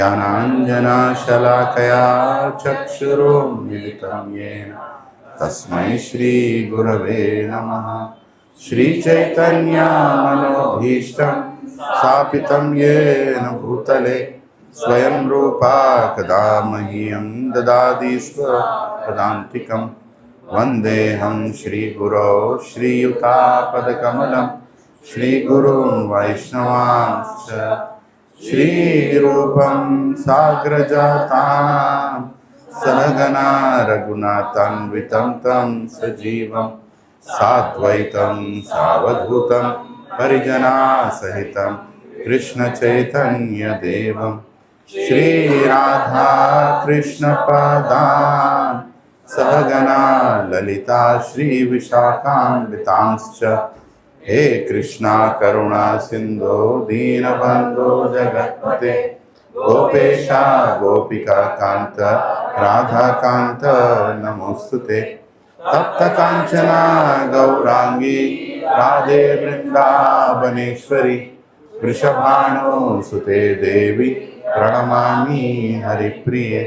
ज्ञानाञ्जनशलाकया चक्षुरुन्मिलितं येन तस्मै श्रीगुरवे नमः। श्रीचैतन्यमनोभीष्टं स्थापितं येन भूतले स्वयं रूपा कदा मह्यं ददाति स्वपदान्तिकं। वन्देऽहं श्रीगुरो श्रीयुतापदकमलं श्रीगुरुं वैष्णवांश्च श्रीरूपं साग्रजातां सहगना रघुनाथान्वितं तं सजीवं साद्वैतं सावधूतं परिजनासहितं कृष्णचैतन्यदेवं श्रीराधा कृष्णपदां सहगना ललिता श्रीविशाखान्वितांश्च। हे कृष्णा करुणा सिंधो दीनबंधो जगत्पते गोपेशा गोपिका कांत राधा कांत नमोस्तुते। तप्त कांचना गौरांगी राधे वृंदावनेश्वरी वृषभानुसुते देवी प्रणमामि हरिप्रिये।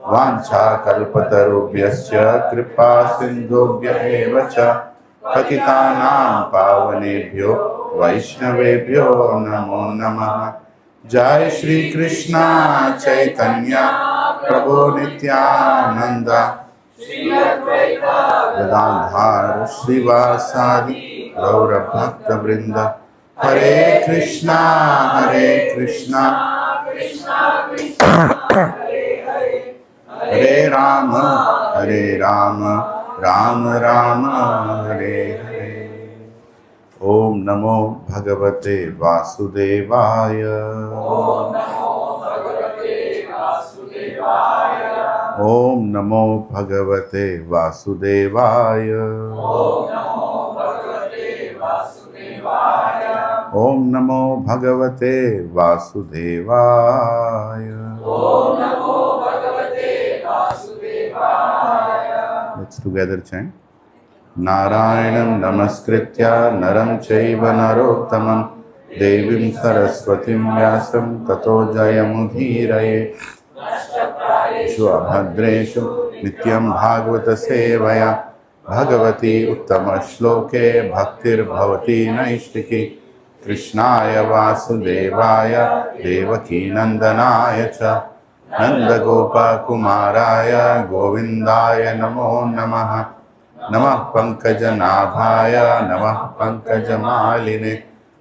वाञ्छाकल्पतरुभ्यश्च कृपा सिन्धुभ्य एव च पतितानां पावनेभ्यो वैष्णवेभ्यो नमो नमः। जय श्री कृष्णा चैतन्य प्रभु नित्यानंद गदाधर श्रीवासादि गौरभक्तवृंद। हरे कृष्णा हरे राम राम राम हरे हरे। ओम नमो भगवते वासुदेवाय। ओम नमो भगवते वासुदेवाय। ओम नमो भगवते वासुदेवाय। Let's together chant. नारायणं नमस्कृत्य नरं चैव नरोत्तमं देवीं सरस्वतीं व्यासं ततो जयमुदीरये। भद्रेषु नित्यं भागवत सेवया भगवती उत्तमश्लोके भक्तिर्भवती नैष्टिकी। कृष्णाय वासुदेवाय देवकी नंदनाय च नन्दगोपकुमाराय गोविन्दाय नमो नमः। नमः पंकजनाभाय नमः पंकजमालिने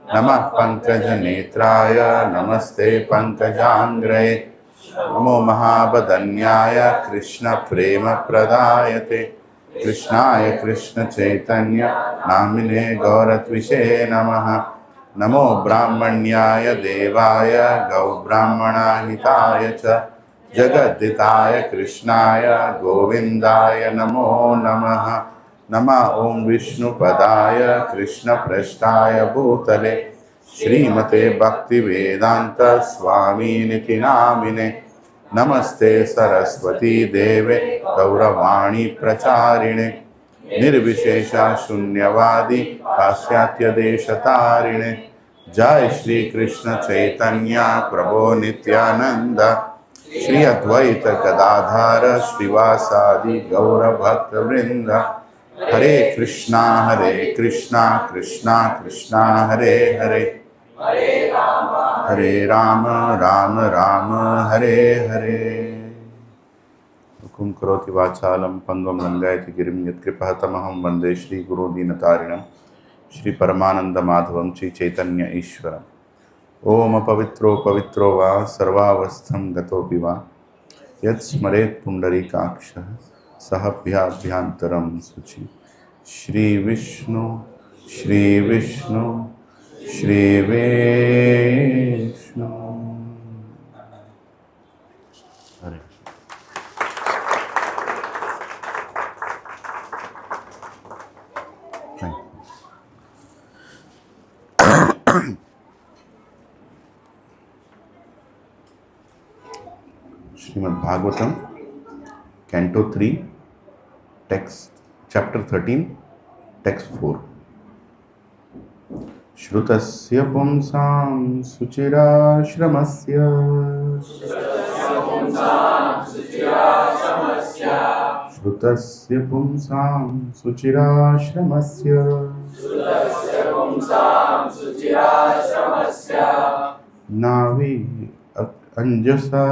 नमः पंकजनेत्राय नमस्ते पंकजांग्रये। नमो महाबदन्याय कृष्ण प्रेम प्रदायते कृष्णाय कृष्ण चैतन्य नामिने गौरत्विषे नमः। नमो ब्राह्मण्याय देवाय गौ ब्राह्मणाहिताय च जगद्दिताय कृष्णाय गोविन्दाय नमो नमः। नमः ओं विष्णुपदाय कृष्णप्रेष्ठाय भूतले श्रीमते भक्तिवेदांत स्वामिनिति नामिने। नमस्ते सरस्वती देवे गौरवाणी प्रचारिणे निर्विशेषा शून्यवादी पाश्चात्य देशतारिणे। जय श्री कृष्ण चैतन्य प्रभो नित्यानंद श्री अद्वैत गदाधर श्रीवासादि गौर भक्त वृंद। हरे कृष्णा कृष्णा कृष्णा हरे हरे राम राम हरे हरे। हुकुम करोति वाचालं पंगुं लंघयति गिरिं यत्कृपातमहं वन्दे श्रीगुरुं दीनतारिणं श्री परमानंद माधवं श्री चैतन्य ईश्वरम्। ओम पवित्रो पवित्रो वा सर्वावस्थं गतोऽपि वा यत् स्मरेत् पुण्डरीकाक्षः सः भ्याभ्यान्तरं शुचि। श्री विष्णु श्री विष्णु श्री विष्णु। हरे Srimad Bhagavatam, Canto 3, Text, Chapter 13, Text 4. Shrutasya pumsam suchirashramasya Shrutasya pumsam suchirashramasya Navi anjasa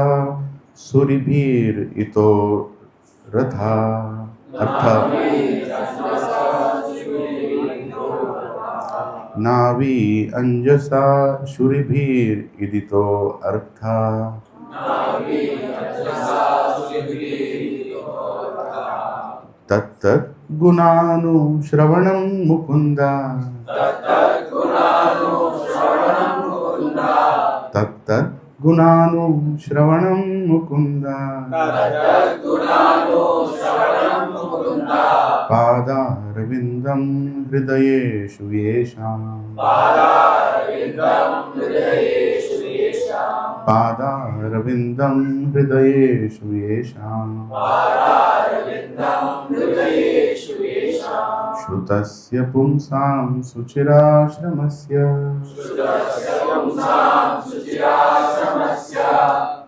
suribhir ito ratha Artha Navi anjasa shuribhir idito artha Tattat gunanu shravanam mukunda Tattat gunanu shravanam mukunda Padarvindam hridayeshu yesham Padarvindam hridayeshu yesham Shrutasya pumsam suchirashramasya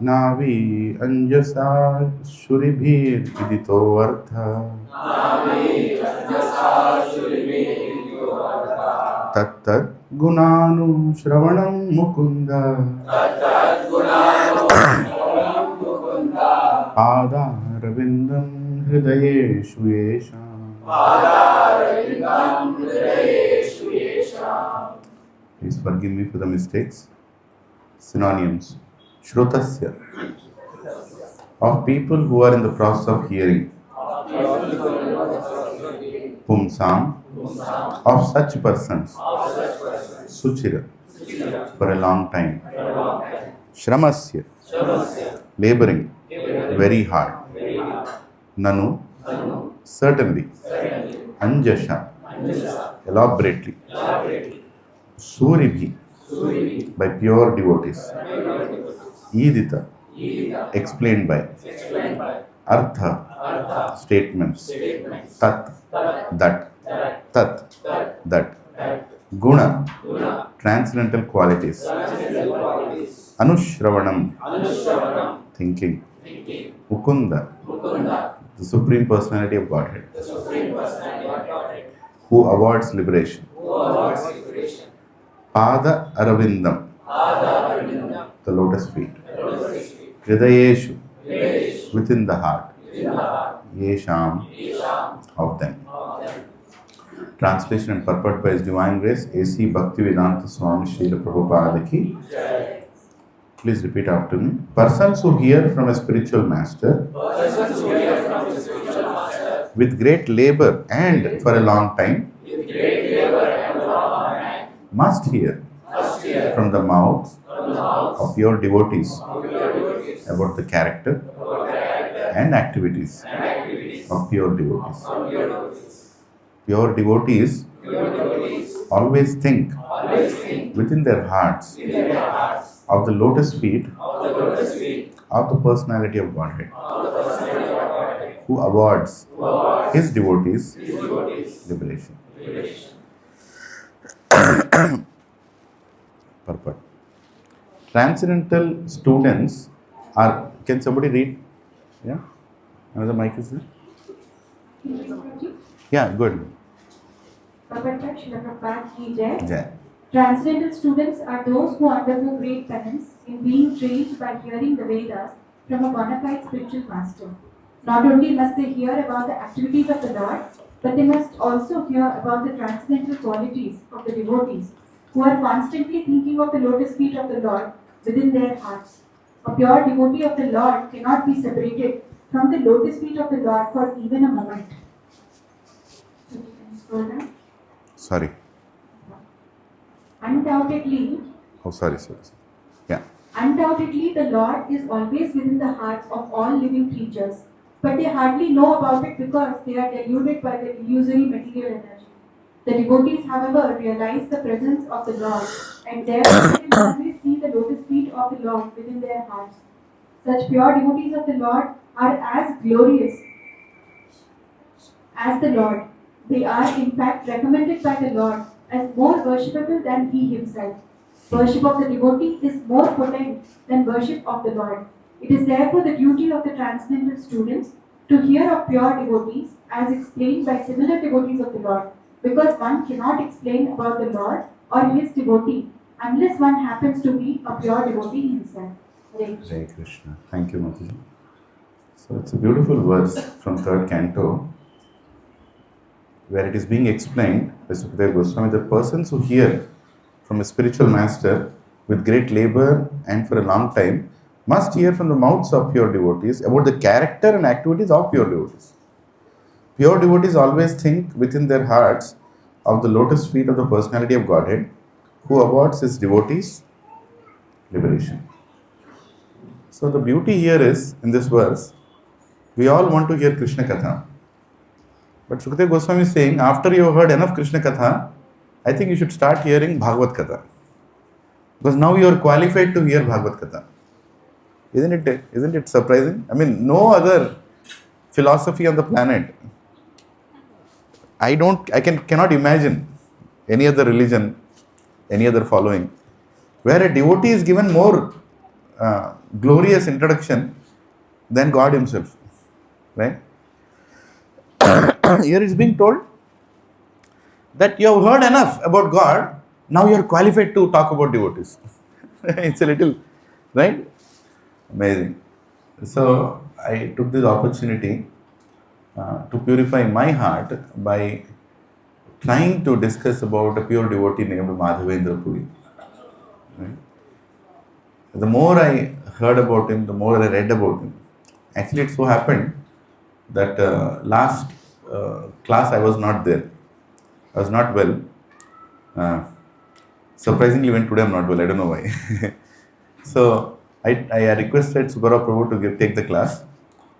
Navi anjasa shuribhir idito artha Tattat gunanu shravanam mukunda Padarvindam hridayeshu yesham Please forgive me for the mistakes. Synonyms. Shrutasya, of people who are in the process of hearing. Pumsam, of such persons. Suchira, for a long time. Shramasya, laboring, very hard. Nanu, certainly. Anjasha, elaborately. Suribhi, by pure devotees. Idita, explained by. Artha, statements. Tat, that. Tat, that. Guna, transcendental qualities. Anushravanam, thinking. Mukunda, the Supreme Personality of Godhead, who awards liberation. Pada Aravindam, the lotus feet. Hridayeshu, within the heart. Yesham, of them. Translation and purport by His Divine Grace, A.C. Bhaktivedanta Swami Srila Prabhupada ki. Please repeat after me. Persons who hear from a spiritual master with great labor and for a long time must hear from the mouths of pure devotees about the character and activities of pure devotees. Pure devotees always think within their hearts of the lotus feet of the personality of Godhead, who awards his devotees liberation. Purport. Transcendental students are. Can somebody read? Yeah? Another mic is there? Yeah, good. Jai. Transcendental students are those who undergo great penance in being trained by hearing the Vedas from a bona fide spiritual master. Not only must they hear about the activities of the Lord, but they must also hear about the transcendental qualities of the devotees, who are constantly thinking of the lotus feet of the Lord within their hearts. A pure devotee of the Lord cannot be separated from the lotus feet of the Lord for even a moment. So you can scroll down. Sorry. Undoubtedly, Sorry. Yeah. Undoubtedly, the Lord is always within the hearts of all living creatures, but they hardly know about it because they are deluded by the illusory material energy. The devotees, however, realize the presence of the Lord, and therefore they can always see the lotus feet of the Lord within their hearts. Such pure devotees of the Lord are as glorious as the Lord. They are in fact recommended by the Lord as more worshipable than he himself. Worship of the devotee is more potent than worship of the Lord. It is therefore the duty of the transcendental students to hear of pure devotees as explained by similar devotees of the Lord, because one cannot explain about the Lord or his devotee unless one happens to be a pure devotee himself. Hare Krishna. Hare Krishna. Thank you, Mataji. So it's a beautiful verse from third canto where it is being explained by Sukadeva Goswami, the persons who hear from a spiritual master with great labor and for a long time must hear from the mouths of pure devotees about the character and activities of pure devotees. Pure devotees always think within their hearts of the lotus feet of the personality of Godhead, who awards his devotees liberation. So the beauty here is, in this verse, we all want to hear Krishna Katha. But Sukadeva Goswami is saying, after you have heard enough Krishna Katha, I think you should start hearing Bhagavad Katha. Because now you are qualified to hear Bhagavad Katha. Isn't it surprising? I mean, no other philosophy on the planet. I cannot imagine any other religion, any other following, where a devotee is given more glorious introduction than God himself. Right? Here is being told that you have heard enough about God, now you are qualified to talk about devotees. It's a little, right? Amazing. So I took this opportunity to purify my heart by trying to discuss about a pure devotee named Madhavendra Puri. Right? The more I heard about him, the more I read about him. Actually, it so happened that last class I was not there. I was not well. Surprisingly, even today I'm not well. I don't know why. So I requested Subara Prabhu to take the class.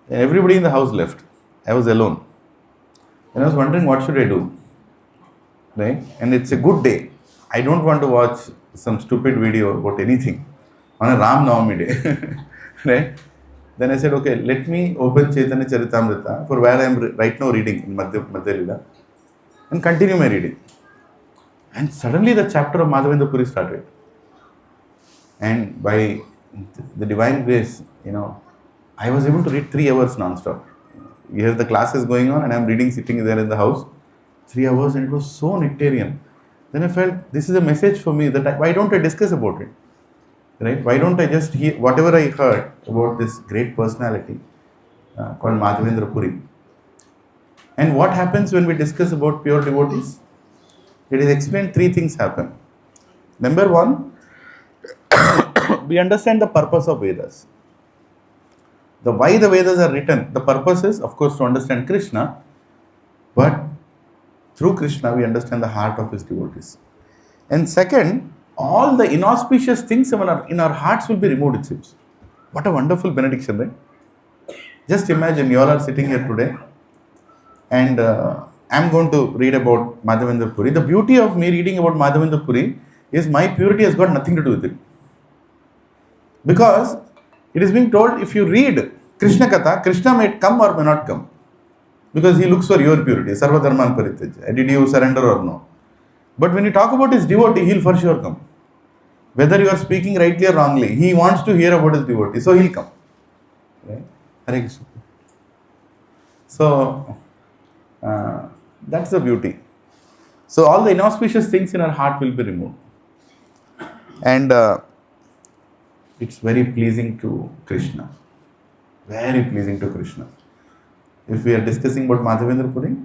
And everybody in the house left. I was alone. And I was wondering what should I do. Right? And it's a good day. I don't want to watch some stupid video about anything on a Ram Navami day. Right? Then I said, okay, let me open Chaitanya Charitamrita, for where I am right now reading in Madhya Lila, and continue my reading. And suddenly the chapter of Madhavendra Puri started. And by the divine grace, I was able to read 3 hours non-stop. Here the class is going on and I am reading sitting there in the house. 3 hours, and it was so nectarian. Then I felt this is a message for me that why don't I discuss about it? Right? Why don't I just hear whatever I heard about this great personality called Madhavendra Puri? And what happens when we discuss about pure devotees? It is explained 3 things happen. Number 1, we understand the purpose of Vedas. Why the Vedas are written, the purpose is, of course, to understand Krishna, but through Krishna we understand the heart of his devotees. And second, all the inauspicious things in our hearts will be removed, it seems. What a wonderful benediction, right? Just imagine you all are sitting here today and I'm going to read about Madhavendra Puri. The beauty of me reading about Madhavendra Puri is my purity has got nothing to do with it. Because it is being told, if you read Krishna Katha, Krishna may come or may not come. Because he looks for your purity. Sarva dharman parityaja. Did you surrender or no? But when you talk about his devotee, he'll for sure come. Whether you are speaking rightly or wrongly, he wants to hear about his devotee, so he'll come. Right? Hare Krishna. So, that's the beauty. So, all the inauspicious things in our heart will be removed. And it's very pleasing to Krishna. Very pleasing to Krishna. If we are discussing about Madhavendra Puri,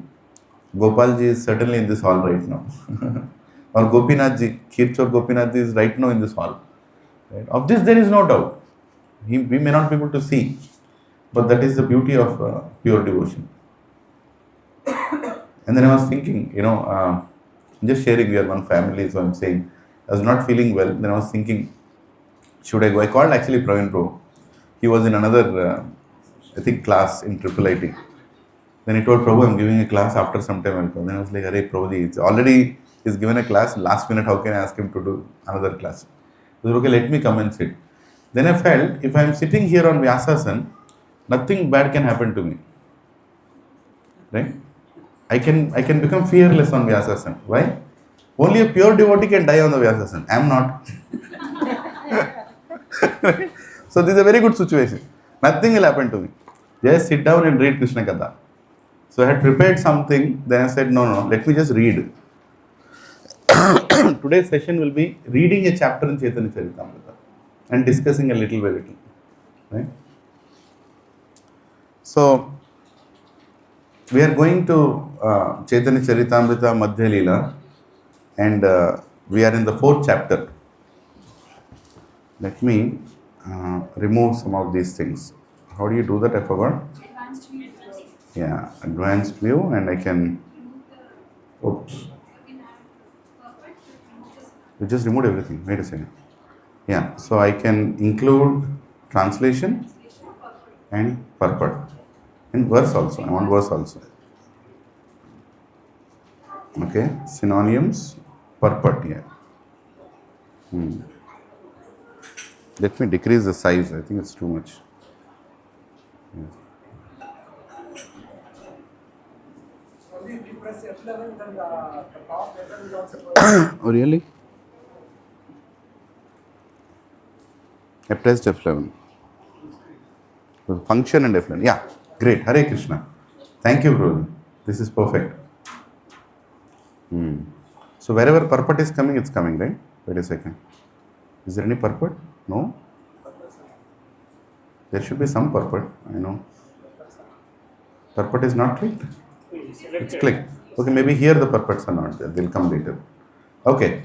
Gopalji is certainly in this hall right now. Or Gopinathji, Kirchor Gopinathji is right now in this hall. Right? Of this there is no doubt. We may not be able to see, but that is the beauty of pure devotion. And then I was thinking, just sharing, we are one family, so I'm saying, I was not feeling well. Then I was thinking, should I go? I called actually Praveen Prabhu. He was in another, class in Triple IT. Then he told Prabhu, I'm giving a class, after some time I'll come. Then I was like, Arey Prabhuji, he's given a class, last minute how can I ask him to do another class? I said, okay, let me come and sit. Then I felt, if I'm sitting here on Vyasasan, nothing bad can happen to me. Right? I can become fearless on Vyasasan. Why? Only a pure devotee can die on the Vyasasana. I am not. So this is a very good situation. Nothing will happen to me. Just sit down and read Krishna Katha. So I had prepared something, then I said, no, let me just read. Today's session will be reading a chapter in Chaitanya Charitamrita and discussing a little by little. Right? So, we are going to Chaitanya Charitamrita Madhya Lila, and we are in the 4th chapter. Let me remove some of these things. How do you do that? I forgot. Advanced view. Yeah, advanced view, and I can. Oops. You just removed everything. Wait a second. Yeah, so I can include translation and purport. And verse also. I want verse also. Okay, synonyms, purport here. Let me decrease the size. I think it's too much. Only if you press F11, then the top letter will also go. Oh, really? I pressed F11. So function and F11. Yeah, great. Hare Krishna. Thank you, Guru. This is perfect. So wherever purport is coming, it's coming, right? Wait a second. Is there any purport? No? There should be some purport. I know. Purport is not clicked? It's clicked. Okay, maybe here the purports are not there. They'll come later. Okay.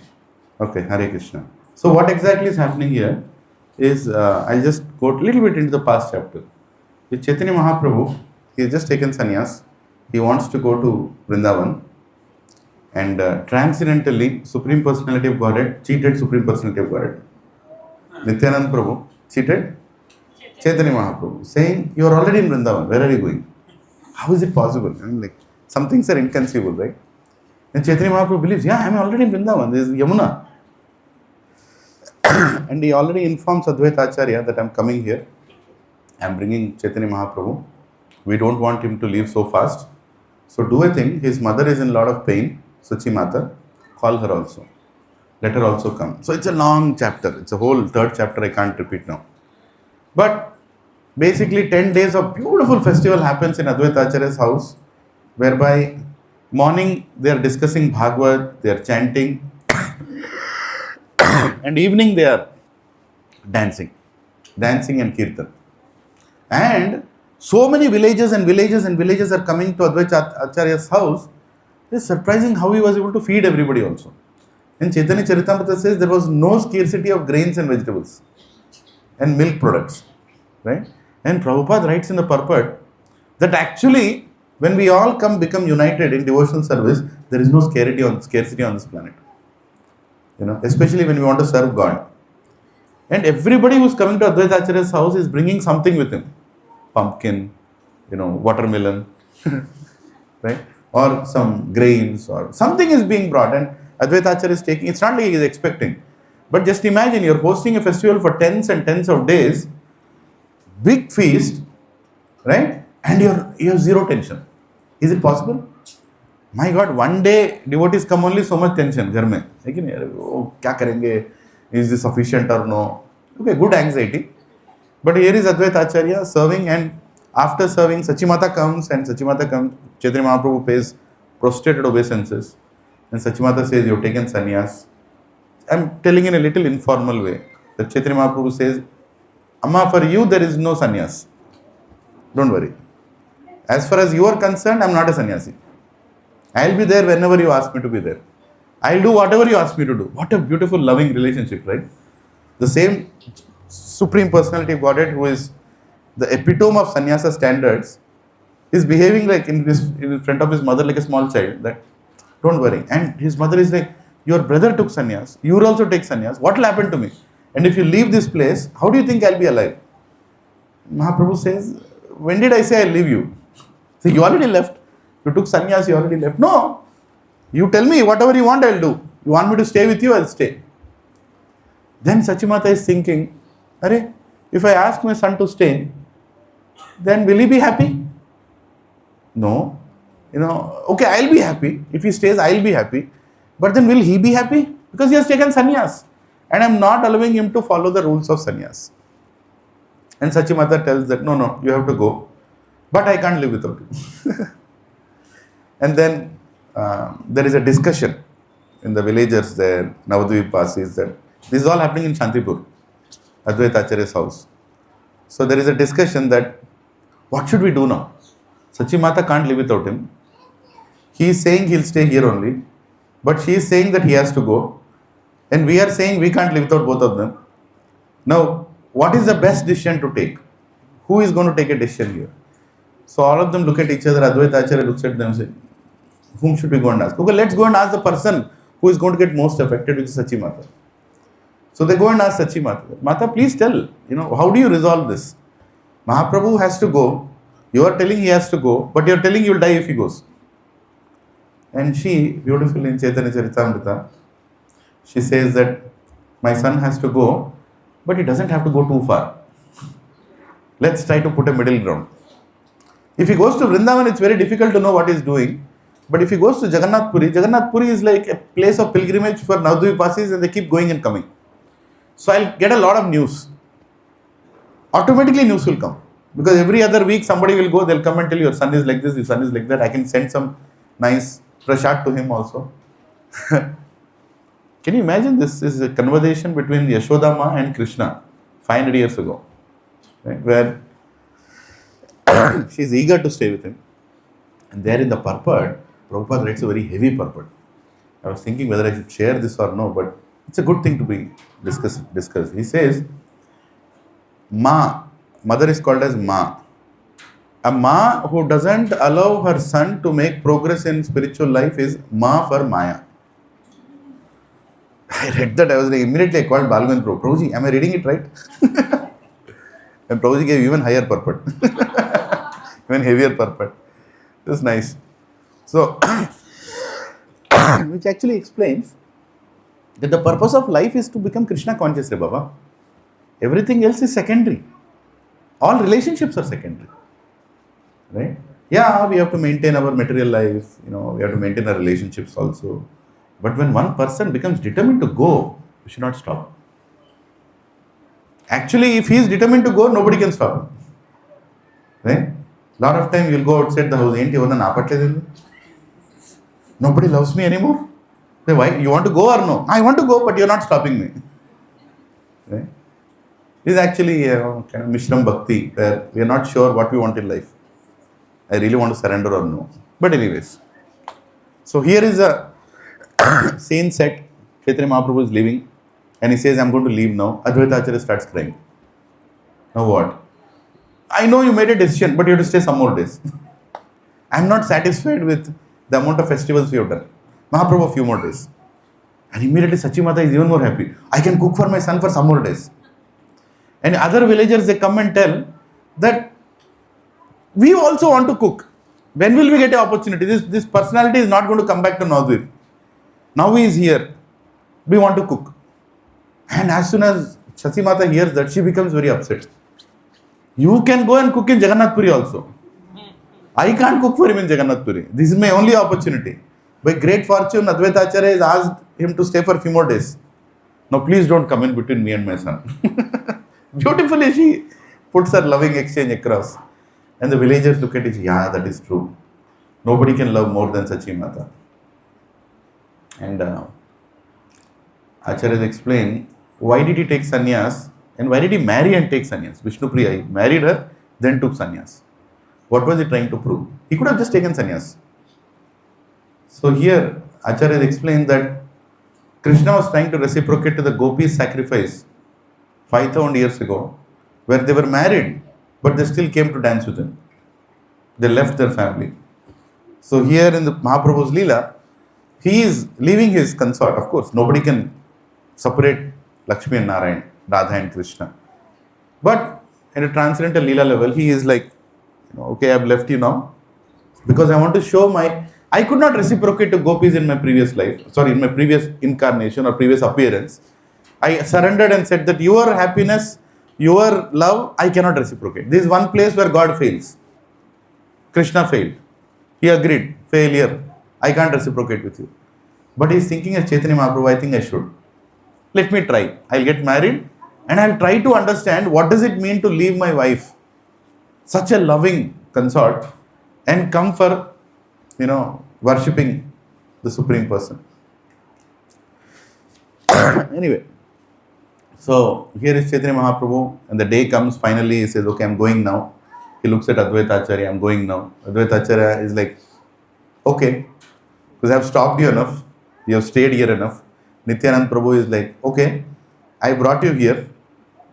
Okay, Hare Krishna. So what exactly is happening here is, I'll just go a little bit into the past chapter. With Chaitanya Mahaprabhu, he has just taken sannyas. He wants to go to Vrindavan. And transcendentally, Supreme Personality of Godhead cheated Supreme Personality of Godhead. Nityananda Prabhu cheated Chaitanya Mahaprabhu, saying, you are already in Vrindavan, where are you going? How is it possible? I mean, like, some things are inconceivable, right? And Chaitanya Mahaprabhu believes, yeah, I am already in Vrindavan, this is Yamuna. And he already informs Advaita Acharya that I am coming here. I am bringing Chaitanya Mahaprabhu. We don't want him to leave so fast. So do a thing, his mother is in a lot of pain, Suchi Mata, call her also. Let her also come. So it's a long chapter. It's a whole 3rd chapter, I can't repeat now. But basically 10 days of beautiful festival happens in Advaita Acharya's house, whereby morning they are discussing Bhagavad, they are chanting, and evening they are dancing and kirtan. And so many villages are coming to Advaita Acharya's house. It's surprising how he was able to feed everybody also. And Chaitanya Charitamrita says there was no scarcity of grains and vegetables and milk products. Right? And Prabhupada writes in the purport that actually when we all become united in devotional service, there is no scarcity on this planet. You know, especially when we want to serve God. And everybody who's coming to Advaita Acharya's house is bringing something with him. Pumpkin, watermelon, right? Or some grains or something is being brought, and Advaita Acharya is taking, it's not like he is expecting. But just imagine you're hosting a festival for tens and tens of days, big feast, right? And you have zero tension. Is it possible? My God, one day devotees come only so much tension. Ghar mein. Oh, kya karenge? Is this sufficient or no? Okay, good anxiety. But here is Advaita Acharya serving, and after serving, Sachimata comes, Chaitanya Mahaprabhu pays prostrated obeisances. And Sachimata says, you have taken sannyas. I'm telling in a little informal way. That Chaitanya Mahaprabhu says, Amma, for you there is no sannyas. Don't worry. As far as you are concerned, I'm not a sannyasi. I'll be there whenever you ask me to be there. I'll do whatever you ask me to do. What a beautiful, loving relationship, right? The same Supreme Personality of Godhead, who is the epitome of sannyasa standards, is behaving like in front of his mother like a small child. That don't worry. And his mother is like, your brother took sannyas. You will also take sannyas. What will happen to me? And if you leave this place, how do you think I'll be alive? Mahaprabhu says, when did I say I'll leave you? So you already left. You took sannyas, you already left. No. You tell me whatever you want, I'll do. You want me to stay with you, I'll stay. Then Sachimata is thinking, Arey, if I ask my son to stay, then will he be happy? No. Okay, I'll be happy. If he stays, I'll be happy. But then will he be happy? Because he has taken sannyas. And I am not allowing him to follow the rules of sannyas. And Sachi Mata tells that, no, you have to go. But I can't live without you. And then there is a discussion in the villagers there, Navadvipasis, that this is all happening in Shantipur, Advaita Acharya's house. So there is a discussion that, what should we do now? Sachi Mata can't live without him. He is saying he'll stay here only. But she is saying that he has to go. And we are saying we can't live without both of them. Now, what is the best decision to take? Who is going to take a decision here? So all of them look at each other. Advaita Acharya looks at them and says, whom should we go and ask? Okay, let's go and ask the person who is going to get most affected, which is Sachi Mata. So they go and ask Sachi Mata. Mata, please tell, how do you resolve this? Mahaprabhu has to go. You are telling he has to go, but you are telling you will die if he goes. And she, beautifully in Chaitanya Charitamrita, she says that my son has to go, but he doesn't have to go too far. Let's try to put a middle ground. If he goes to Vrindavan, it's very difficult to know what he's doing. But if he goes to Jagannath Puri is like a place of pilgrimage for Navadvipasis, and they keep going and coming. So I'll get a lot of news. Automatically news will come. Because every other week somebody will go, they'll come and tell you, your son is like this, your son is like that. I can send some nice prasad to him also. Can you imagine this? This is a conversation between Yashodama and Krishna 500 years ago. Right? Where she is eager to stay with him. And there in the purport, Prabhupada writes a very heavy purport. I was thinking whether I should share this or no, but it's a good thing to be discussed. He says, mother is called as Ma. A Ma who doesn't allow her son to make progress in spiritual life is Ma for Maya. I read that, immediately I called Balgand Prabhuji, am I reading it right? And Prabhuji gave even higher purport. Even heavier purport. It was nice. So, which actually explains that the purpose of life is to become Krishna conscious, Baba. Everything else is secondary. All relationships are secondary. Right? Yeah, we have to maintain our material life, we have to maintain our relationships also. But when one person becomes determined to go, we should not stop. Actually, if he is determined to go, nobody can stop him. Right? Lot of time you'll go outside the house. Nobody loves me anymore. Say, why? You want to go or no? I want to go, but you're not stopping me. Right? This is actually kind of Mishram Bhakti, where we are not sure what we want in life. I really want to surrender or no. But anyways. So here is a scene set. Chaitanya Mahaprabhu is leaving. And he says, I'm going to leave now. Advaita Acharya starts crying. Now what? I know you made a decision, but you have to stay some more days. I'm not satisfied with the amount of festivals we have done. Mahaprabhu, a few more days. And immediately Sachi Mata is even more happy. I can cook for my son for some more days. And other villagers, they come and tell that we also want to cook. When will we get an opportunity? This personality is not going to come back to Navadvip. Now he is here. We want to cook. And as soon as Sachi Mata hears that, she becomes very upset. You can go and cook in Jagannath Puri also. I can't cook for him in Jagannath Puri. This is my only opportunity. By great fortune, Advaita Acharya has asked him to stay for a few more days. Now please don't come in between me and my son. Beautifully she puts her loving exchange across. And the villagers look at it, yeah, that is true. Nobody can love more than Sachi Mata. And Acharyas explain, why did he take sannyas and why did he marry and take sannyas? Vishnu Priya, he married her, then took sannyas. What was he trying to prove? He could have just taken sannyas. So here, Acharyas explained that Krishna was trying to reciprocate to the gopis' sacrifice 5,000 years ago, where they were married, but they still came to dance with him. They left their family. So here in the Mahaprabhu's Leela, he is leaving his consort. Of course, nobody can separate Lakshmi and Narayan, Radha and Krishna. But at a transcendental Leela level, he is like, okay, I've left you now, because I want to show I could not reciprocate to gopis in my previous life, in my previous incarnation or previous appearance. I surrendered and said that your happiness, your love, I cannot reciprocate. This is one place where God fails. Krishna failed. He agreed, failure. I can't reciprocate with you. But he's thinking as Chaitanya Mahaprabhu, I think I should. Let me try. I'll get married and I'll try to understand what does it mean to leave my wife, such a loving consort, and come for, worshipping the Supreme Person. Anyway, so here is Chaitanya Mahaprabhu, and the day comes, finally he says, okay, I'm going now. He looks at Advaita Acharya, I'm going now. Advaita Acharya is like, okay, because I've stopped you enough, you have stayed here enough. Nityanand Prabhu is like, okay, I brought you here,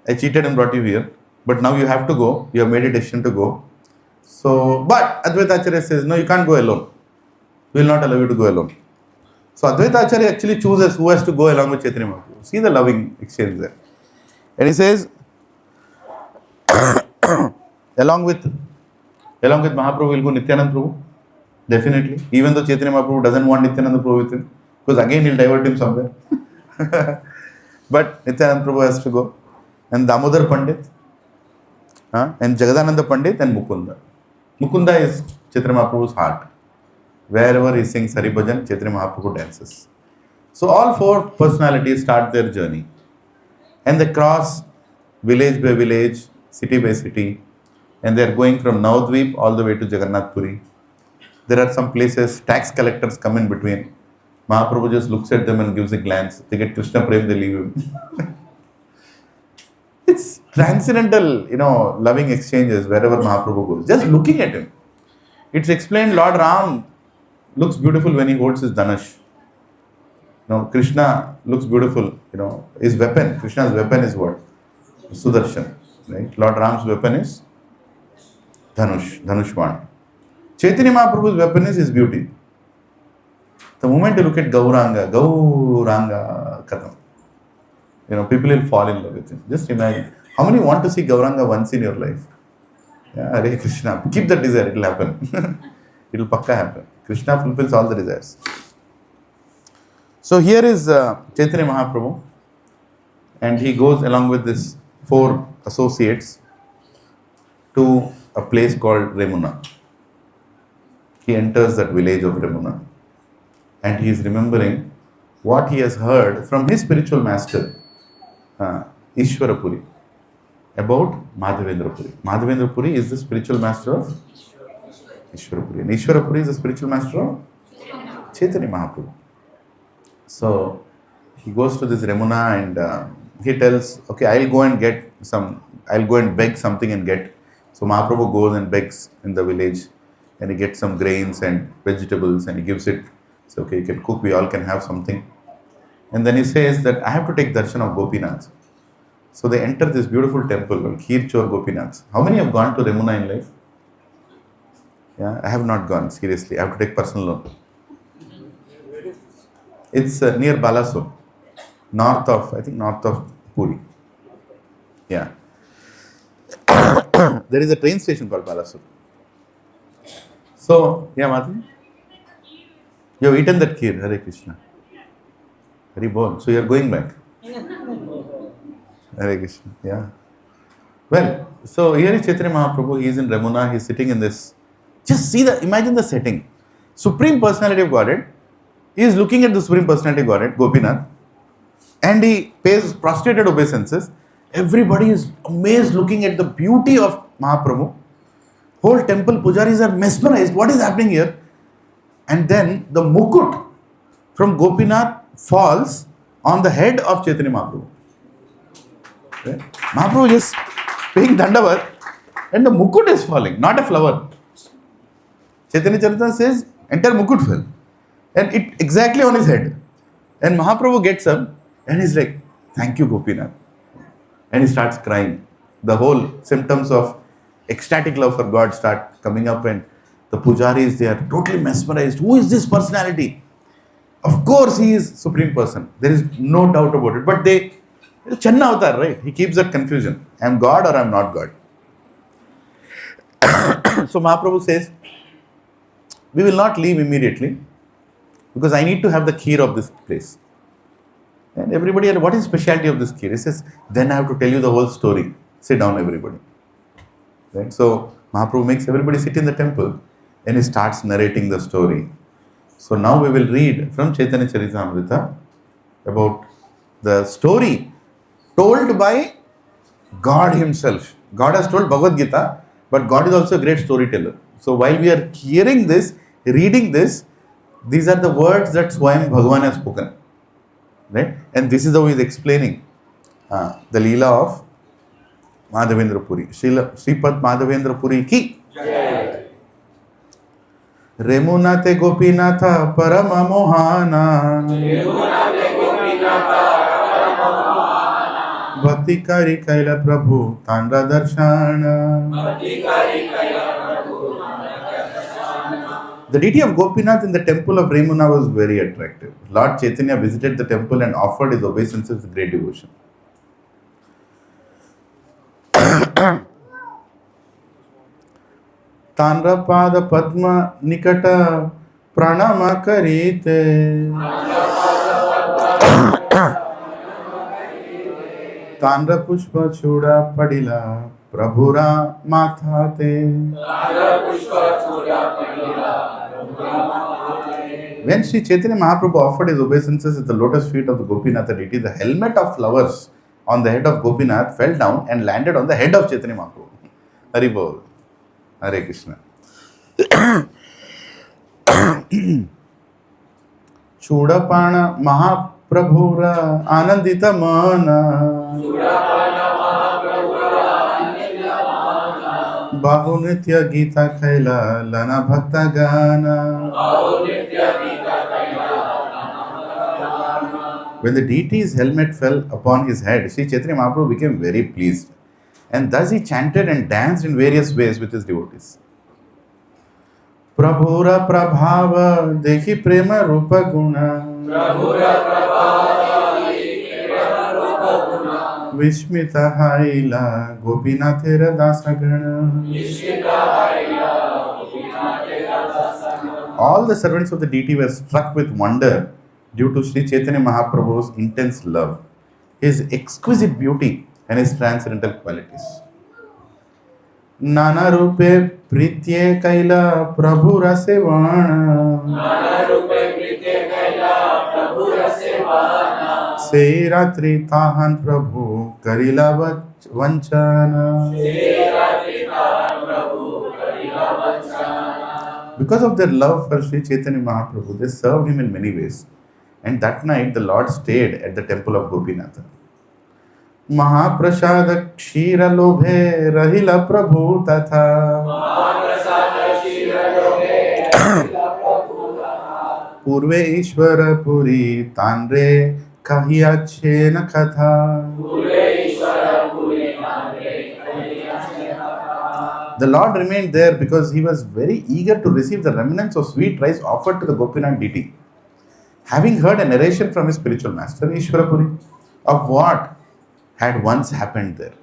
I cheated and brought you here, but now you have to go, you have made a decision to go. So, but Advaita Acharya says, no, you can't go alone. We will not allow you to go alone. So Advaita Acharya actually chooses who has to go along with Chaitanya Mahaprabhu. See the loving exchange there. And he says, along with Mahaprabhu will go Nityanand Prabhu. Definitely. Even though Chaitanya Mahaprabhu doesn't want Nityananda Prabhu with him. Because again he'll divert him somewhere. But Nityananda Prabhu has to go. And Damodar Pandit. And Jagadananda Pandit and Mukunda. Mukunda is Chaitanya Mahaprabhu's heart. Wherever he sings Hari Bhajan, Chaitanya Mahaprabhu dances. So all four personalities start their journey. And they cross village by village, city by city. And they are going from Navadvip all the way to Jagannath Puri. There are some places, tax collectors come in between. Mahaprabhu just looks at them and gives a glance. They get Krishna Prem, they leave him. It's transcendental, loving exchanges wherever Mahaprabhu goes. Just looking at him. It's explained Lord Ram looks beautiful when he holds his Dhanush. Krishna looks beautiful, his weapon. Krishna's weapon is what? Sudarshan. Right? Lord Ram's weapon is Dhanushwan. Chaitanya Mahaprabhu's weapon is his beauty. The moment you look at Gauranga, Katham. People will fall in love with him. Just imagine. How many want to see Gauranga once in your life? Yeah, Hare Krishna. Keep that desire, it will happen. It will pakka happen. Krishna fulfills all the desires. So here is Chaitanya Mahaprabhu. And he goes along with his 4 associates to a place called Remuna. He enters that village of Remuna. And he is remembering what he has heard from his spiritual master, Ishvara Puri, about Madhavendra Puri. Madhavendra Puri is the spiritual master of Ishvara Puri. And Ishvara Puri is the spiritual master of Chaitanya Mahaprabhu. So he goes to this Remuna and he tells, okay, I'll go and beg something and get. So Mahaprabhu goes and begs in the village and he gets some grains and vegetables and he gives it. So okay, you can cook, we all can have something. And then he says that I have to take darshan of Gopinath. So they enter this beautiful temple called Kheer Chor Gopinath. How many have gone to Remuna in life? Yeah, I have not gone, seriously. I have to take personal loan. It's near Balasore, north of Puri. Yeah. There is a train station called Balasore. So, yeah, Madhu? You have eaten that kheer, Hare Krishna. Very bon. So you are going back. Hare Krishna, yeah. Well, so here is Chaitanya Mahaprabhu, he is in Remuna, he is sitting in this. Just imagine the setting. Supreme Personality of Godhead, he is looking at the Supreme Personality of Godhead, Gopinath, and he pays prostrated obeisances. Everybody is amazed looking at the beauty of Mahaprabhu. Whole temple pujaris are mesmerized. What is happening here? And then the mukut from Gopinath falls on the head of Chaitanya Mahaprabhu. Okay? Mahaprabhu is paying dandavat and the mukut is falling, not a flower. Chaitanya Charitamrita says, entire mukut fell. And it exactly on his head. And Mahaprabhu gets up and he's like, thank you Gopinath. And he starts crying. The whole symptoms of ecstatic love for God start coming up and the pujaris, they are totally mesmerized. Who is this personality? Of course he is Supreme Person. There is no doubt about it. But Channa Avatar, right? He keeps that confusion. I am God or I am not God. So Mahaprabhu says, we will not leave immediately because I need to have the kheer of this place. And everybody, what is the specialty of this kheer? He says, then I have to tell you the whole story. Sit down everybody. Right? So Mahaprabhu makes everybody sit in the temple and he starts narrating the story. So now we will read from Chaitanya Charitamrita about the story told by God Himself. God has told Bhagavad Gita, but God is also a great storyteller. So while we are hearing this, reading this, these are the words that Swayam Bhagavan has spoken. Right? And this is how he is explaining the Leela of Madhavendra Puri. Sripad Madhavendra Puri ki. Remunate Gopinatha Parama Mohana Bhakti Kari Kaila Prabhu Tandra Darshana. The deity of Gopinath in the temple of Remuna was very attractive. Lord Chaitanya visited the temple and offered his obeisances with great devotion. Tanra Pada Padma Nikata Pranama Karite Tanra Pushpa Chuda Padila Prabhura Mathate. When Sri Chaitanya Mahaprabhu offered his obeisances at the lotus feet of the Gopinatha deity, the helmet of flowers on the head of Gopinath fell down and landed on the head of Chaitanya Mahaprabhu. Hari Bol. Hare Krishna. Chudapana Mahaprabhura Anandita Mana Bahu Nitya Gita Kaila Lana Bhakta Gana. When the deity's helmet fell upon his head, Sri Chaitanya Mahaprabhu became very pleased. And thus he chanted and danced in various ways with his devotees. Prabhura Prabhava Dekhi Prema Rupa Guna Vishmita Haila Gopinathera Dasagana. All the servants of the deity were struck with wonder due to Sri Chaitanya Mahaprabhu's intense love, his exquisite beauty and his transcendental qualities. Nana Rupe Pritye Kaila Prabhu Rasevana Se Ratri Tahan Prabhu Karila Vanchana. Because of their love for Sri Chaitanya Mahaprabhu, they served him in many ways. And that night the Lord stayed at the temple of Gopinatha. Mahaprasad Kshira Lobhe Rahila Prabhu Tatha Purve Ishvara Puri Tanre Kahiyachena Katha. The Lord remained there because he was very eager to receive the remnants of sweet rice offered to the Gopinath deity. Having heard a narration from his spiritual master, Ishvara Puri, of what had once happened there.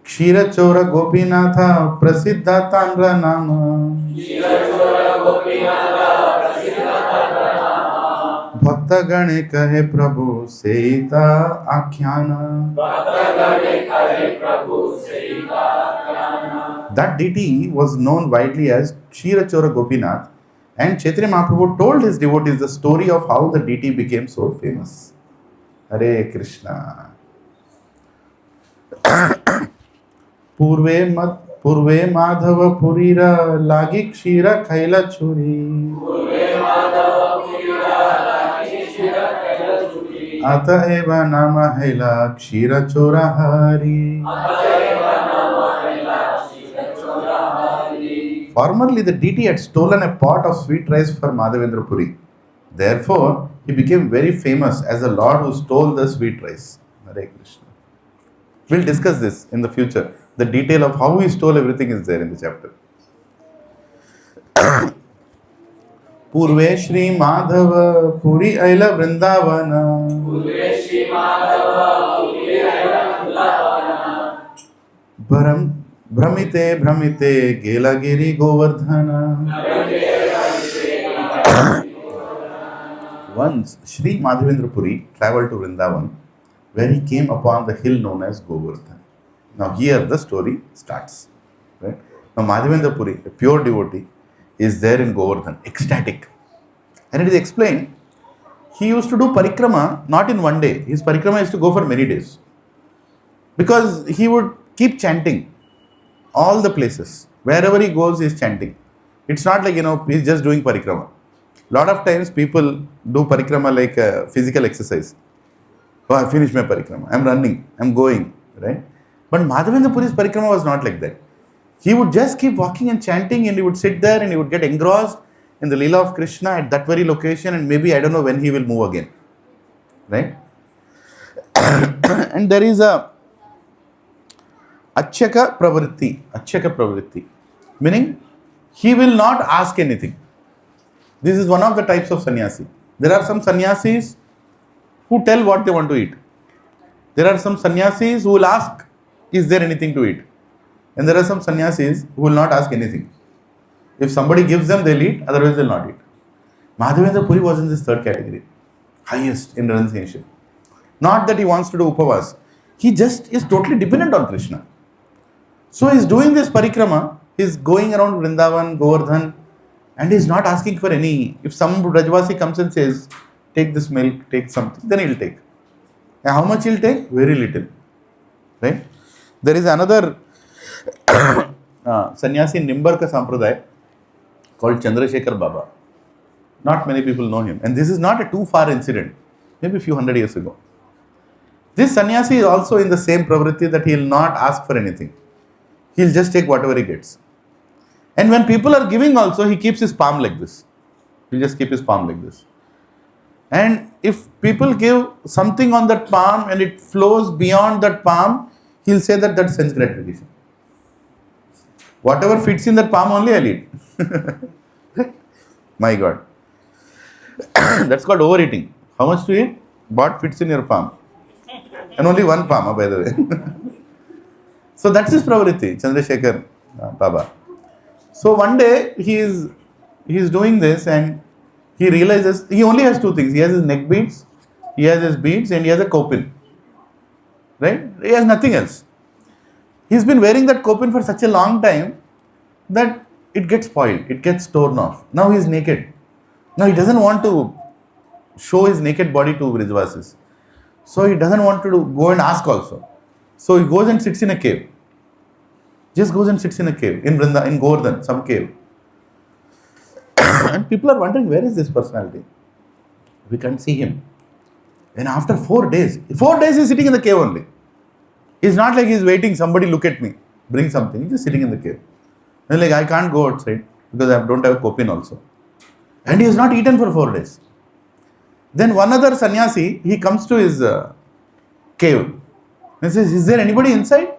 Kshira Chora Gopinatha Prasiddha Tanra Nama Bhakta Gane Kahe Prabhu Seita Akhyana. That deity was known widely as Kshira Chora Gopinath, and Chaitanya Mahaprabhu told his devotees the story of how the deity became so famous. Hare Krishna. Purve Madhava Purira Lagi Kshira Kaila Churi Ata Eva Nama Haila Kshira Chora Hari. Formerly, the deity had stolen a pot of sweet rice for Madhavendra Puri. Therefore, he became very famous as the Lord who stole the sweet rice. Hare Krishna. We'll discuss this in the future. The detail of how he stole everything is there in the chapter. Purve Śrī Mādhava Puri Aila Vrindavana Bhramite Bhramite Gelagiri Govardhana. Once Śrī Mādhavendra Puri travelled to Vrindavan, where he came upon the hill known as Govardhan. Now here the story starts. Right? Now Madhavendra Puri, a pure devotee, is there in Govardhan, ecstatic. And it is explained, he used to do parikrama not in one day. His parikrama used to go for many days. Because he would keep chanting all the places. Wherever he goes, he is chanting. It's not like, he's just doing parikrama. Lot of times people do parikrama like a physical exercise. Oh, I finished my parikrama. I'm running. I'm going. Right? But Madhavendra Puri's parikrama was not like that. He would just keep walking and chanting, and he would sit there and he would get engrossed in the Leela of Krishna at that very location, and maybe I don't know when he will move again. Right? And there is a Achyaka pravritti, meaning he will not ask anything. This is one of the types of sannyasi. There are some sannyasis who tell what they want to eat. There are some sannyasis who will ask, is there anything to eat? And there are some sannyasis who will not ask anything. If somebody gives them, they'll eat, otherwise they'll not eat. Madhavendra Puri was in this third category, highest in renunciation. Not that he wants to do upavas. He just is totally dependent on Krishna. So he's doing this parikrama, he's going around Vrindavan, Govardhan, and he's not asking for any. If some Rajvasi comes and says, take this milk, take something, then he'll take. And how much he'll take? Very little. Right? There is another sannyasi in Nimbarka Sampradaya called Chandrasekhar Baba. Not many people know him. And this is not a too far incident, maybe a few hundred years ago. This sannyasi is also in the same pravritti that he will not ask for anything. He will just take whatever he gets. And when people are giving also, he keeps his palm like this. He will just keep his palm like this. And if people give something on that palm and it flows beyond that palm, he will say that that's sense gratification. Whatever fits in that palm only I'll eat. My God. That's called overeating. How much to eat? What fits in your palm. And only one palm, by the way. So that's his pravritti, Chandrasekhar Baba. So one day he is doing this and he realizes he only has two things. He has his neck beads, he has his beads, and he has a kopin. Right? He has nothing else. He's been wearing that kopin for such a long time that it gets spoiled, it gets torn off. Now he's naked. Now he doesn't want to show his naked body to Brijvasis. So he doesn't want to go and ask also. So he goes and sits in a cave. Just goes and sits in a cave in Govardhan, some cave. And people are wondering, where is this personality? We can't see him. And after 4 days he's sitting in the cave only. It's not like he's waiting, somebody look at me, bring something. He's just sitting in the cave. And like, I can't go outside because I don't have a kopin also. And he has not eaten for 4 days. Then one other sannyasi, he comes to his cave and says, is there anybody inside?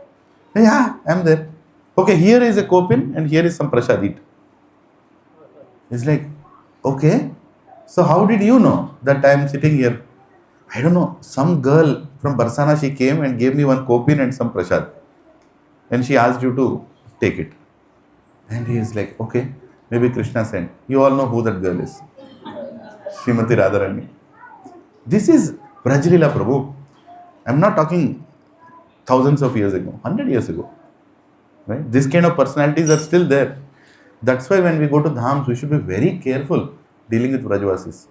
Yeah, I'm there. Okay, here is a kopin and here is some prasad, eat. He's like, okay, so how did you know that I am sitting here? I don't know, some girl from Barsana, she came and gave me one kopin and some prasad. And she asked you to take it. And he is like, okay, maybe Krishna sent. You all know who that girl is. Srimati Radharani. This is Braj Lila Prabhu. I'm not talking thousands of years ago, 100 years ago. Right? This kind of personalities are still there. That's why when we go to dhams, we should be very careful dealing with Brajvasis.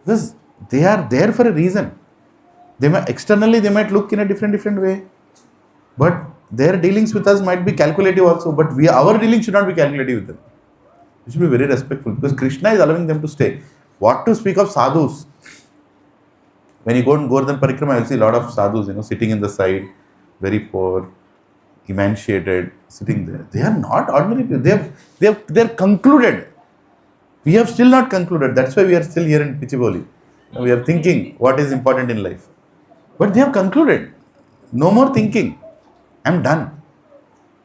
Because they are there for a reason. Externally they might look in a different way. But their dealings with us might be calculative also. But our dealings should not be calculative with them. We should be very respectful. Because Krishna is allowing them to stay. What to speak of sadhus? When you go in Govardhan Parikrama, you'll see a lot of sadhus, sitting in the side, very poor, emaciated, sitting there. They are not ordinary people. They are concluded. We have still not concluded. That's why we are still here in Gachibowli. We are thinking what is important in life. But they have concluded. No more thinking. I'm done.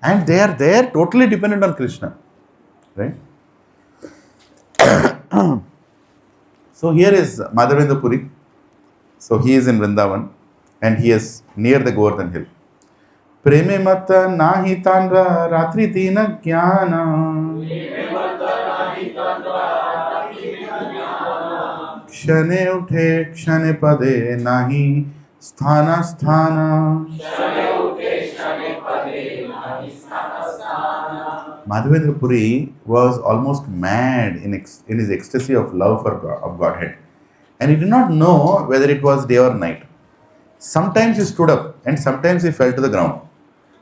And they are there totally dependent on Krishna. Right? So here is Madhavendra Puri. So he is in Vrindavan and he is near the Govardhan hill. Preme mata nahi tandra ratri tina jnana. Kshane uthe kshane pade nahi sthana sthana. Madhavendra Puri was almost mad in his ecstasy of love for of Godhead. And he did not know whether it was day or night. Sometimes he stood up and sometimes he fell to the ground.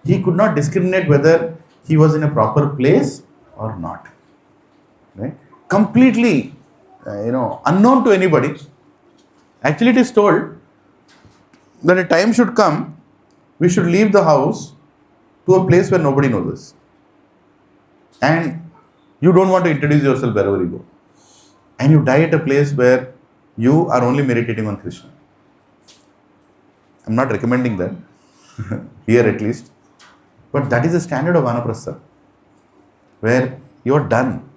He could not discriminate whether he was in a proper place or not. Right? Completely, unknown to anybody. Actually, it is told that a time should come, we should leave the house to a place where nobody knows us. And you don't want to introduce yourself wherever you go. And you die at a place where you are only meditating on Krishna. I'm not recommending that, here at least. But that is the standard of Vanaprastha, where you are done.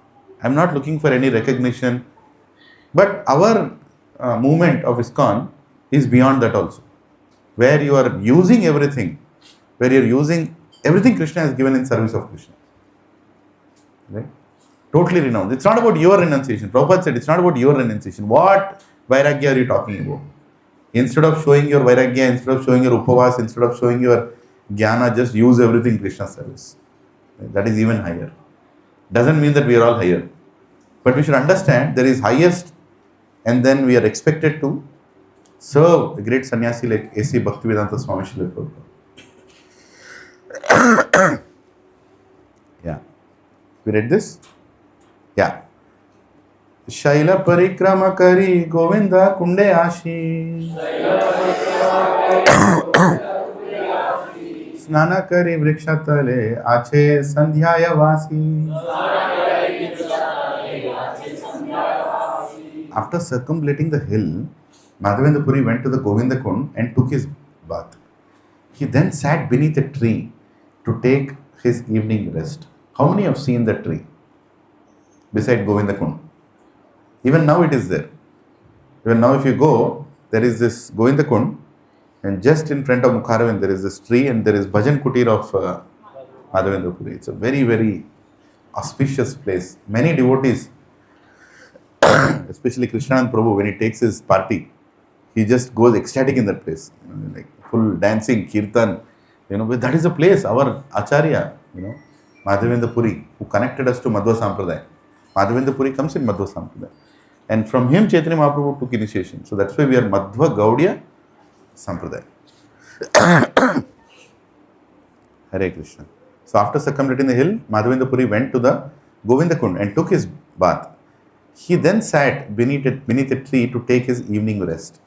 I'm not looking for any recognition. But our movement of ISKCON is beyond that also, where you are using everything, where you are using everything Krishna has given in service of Krishna. Right? Totally renounced. It's not about your renunciation. Prabhupada said it's not about your renunciation. What vairagya are you talking about? Instead of showing your vairagya, instead of showing your upavas, instead of showing your jnana, just use everything Krishna service. Right? That is even higher. Doesn't mean that we are all higher. But we should understand there is highest, and then we are expected to serve a great sannyasi like A.C. Bhaktivedanta Swami Srila Prabhupada. Yeah. We read this? Yeah. Shaila parikrama kari Govinda kunde ashi. Snana kari vrikshatale ache sandhyaya vasi. After circumambulating the hill, Madhavendra Puri went to the Govinda Kund and took his bath. He then sat beneath a tree to take his evening rest. How many have seen that tree beside Govinda Kund? Even now it is there. Even now if you go, there is this Govinda Kund, and just in front of Mukharavind there is this tree, and there is Bhajan Kutir of Madhavendra Puri. It's a very, very auspicious place. Many devotees, especially Krishnanand Prabhu, when he takes his party, he just goes ecstatic in that place. Like full dancing, kirtan. But that is a place, our Acharya, Madhavendra Puri, who connected us to Madhva Sampradaya. Madhavendra Puri comes in Madhva Sampradaya. And from him, Chaitanya Mahaprabhu took initiation. So that's why we are Madhva Gaudiya Sampradaya. Hare Krishna. So after circumambulating the hill, Madhavendra Puri went to the Govinda Kund and took his bath. He then sat beneath a tree to take his evening rest.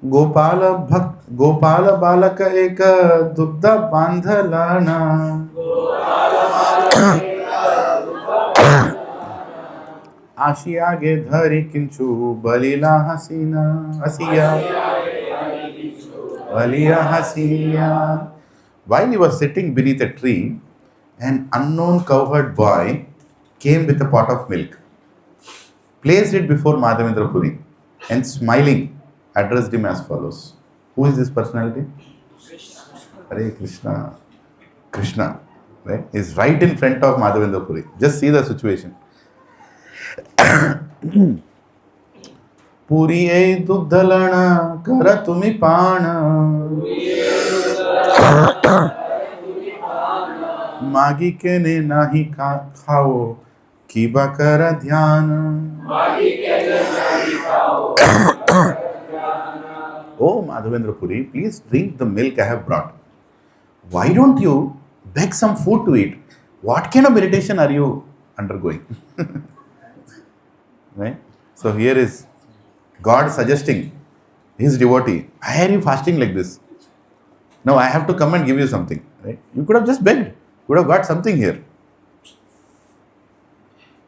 Gopala balaka eka dugdha bandhalana. Ashi age dhari kinchu balila hasina. Baliya hasiya. While he was sitting beneath a tree, an unknown cowherd boy came with a pot of milk, placed it before Madhavendra Puri, and smiling addressed him as follows. Who is this personality? Hare Krishna. Krishna, right, is right in front of Madhavendra Puri. Just see the situation. Puri ei dugdhalana kara tumi pana. Magi ke ne nahi khao kiba kara dhyana. Oh Madhavendra Puri, please drink the milk I have brought. Why don't you beg some food to eat? What kind of meditation are you undergoing? Right? So here is God suggesting his devotee, why are you fasting like this? Now I have to come and give you something. Right? You could have just begged. You could have got something here.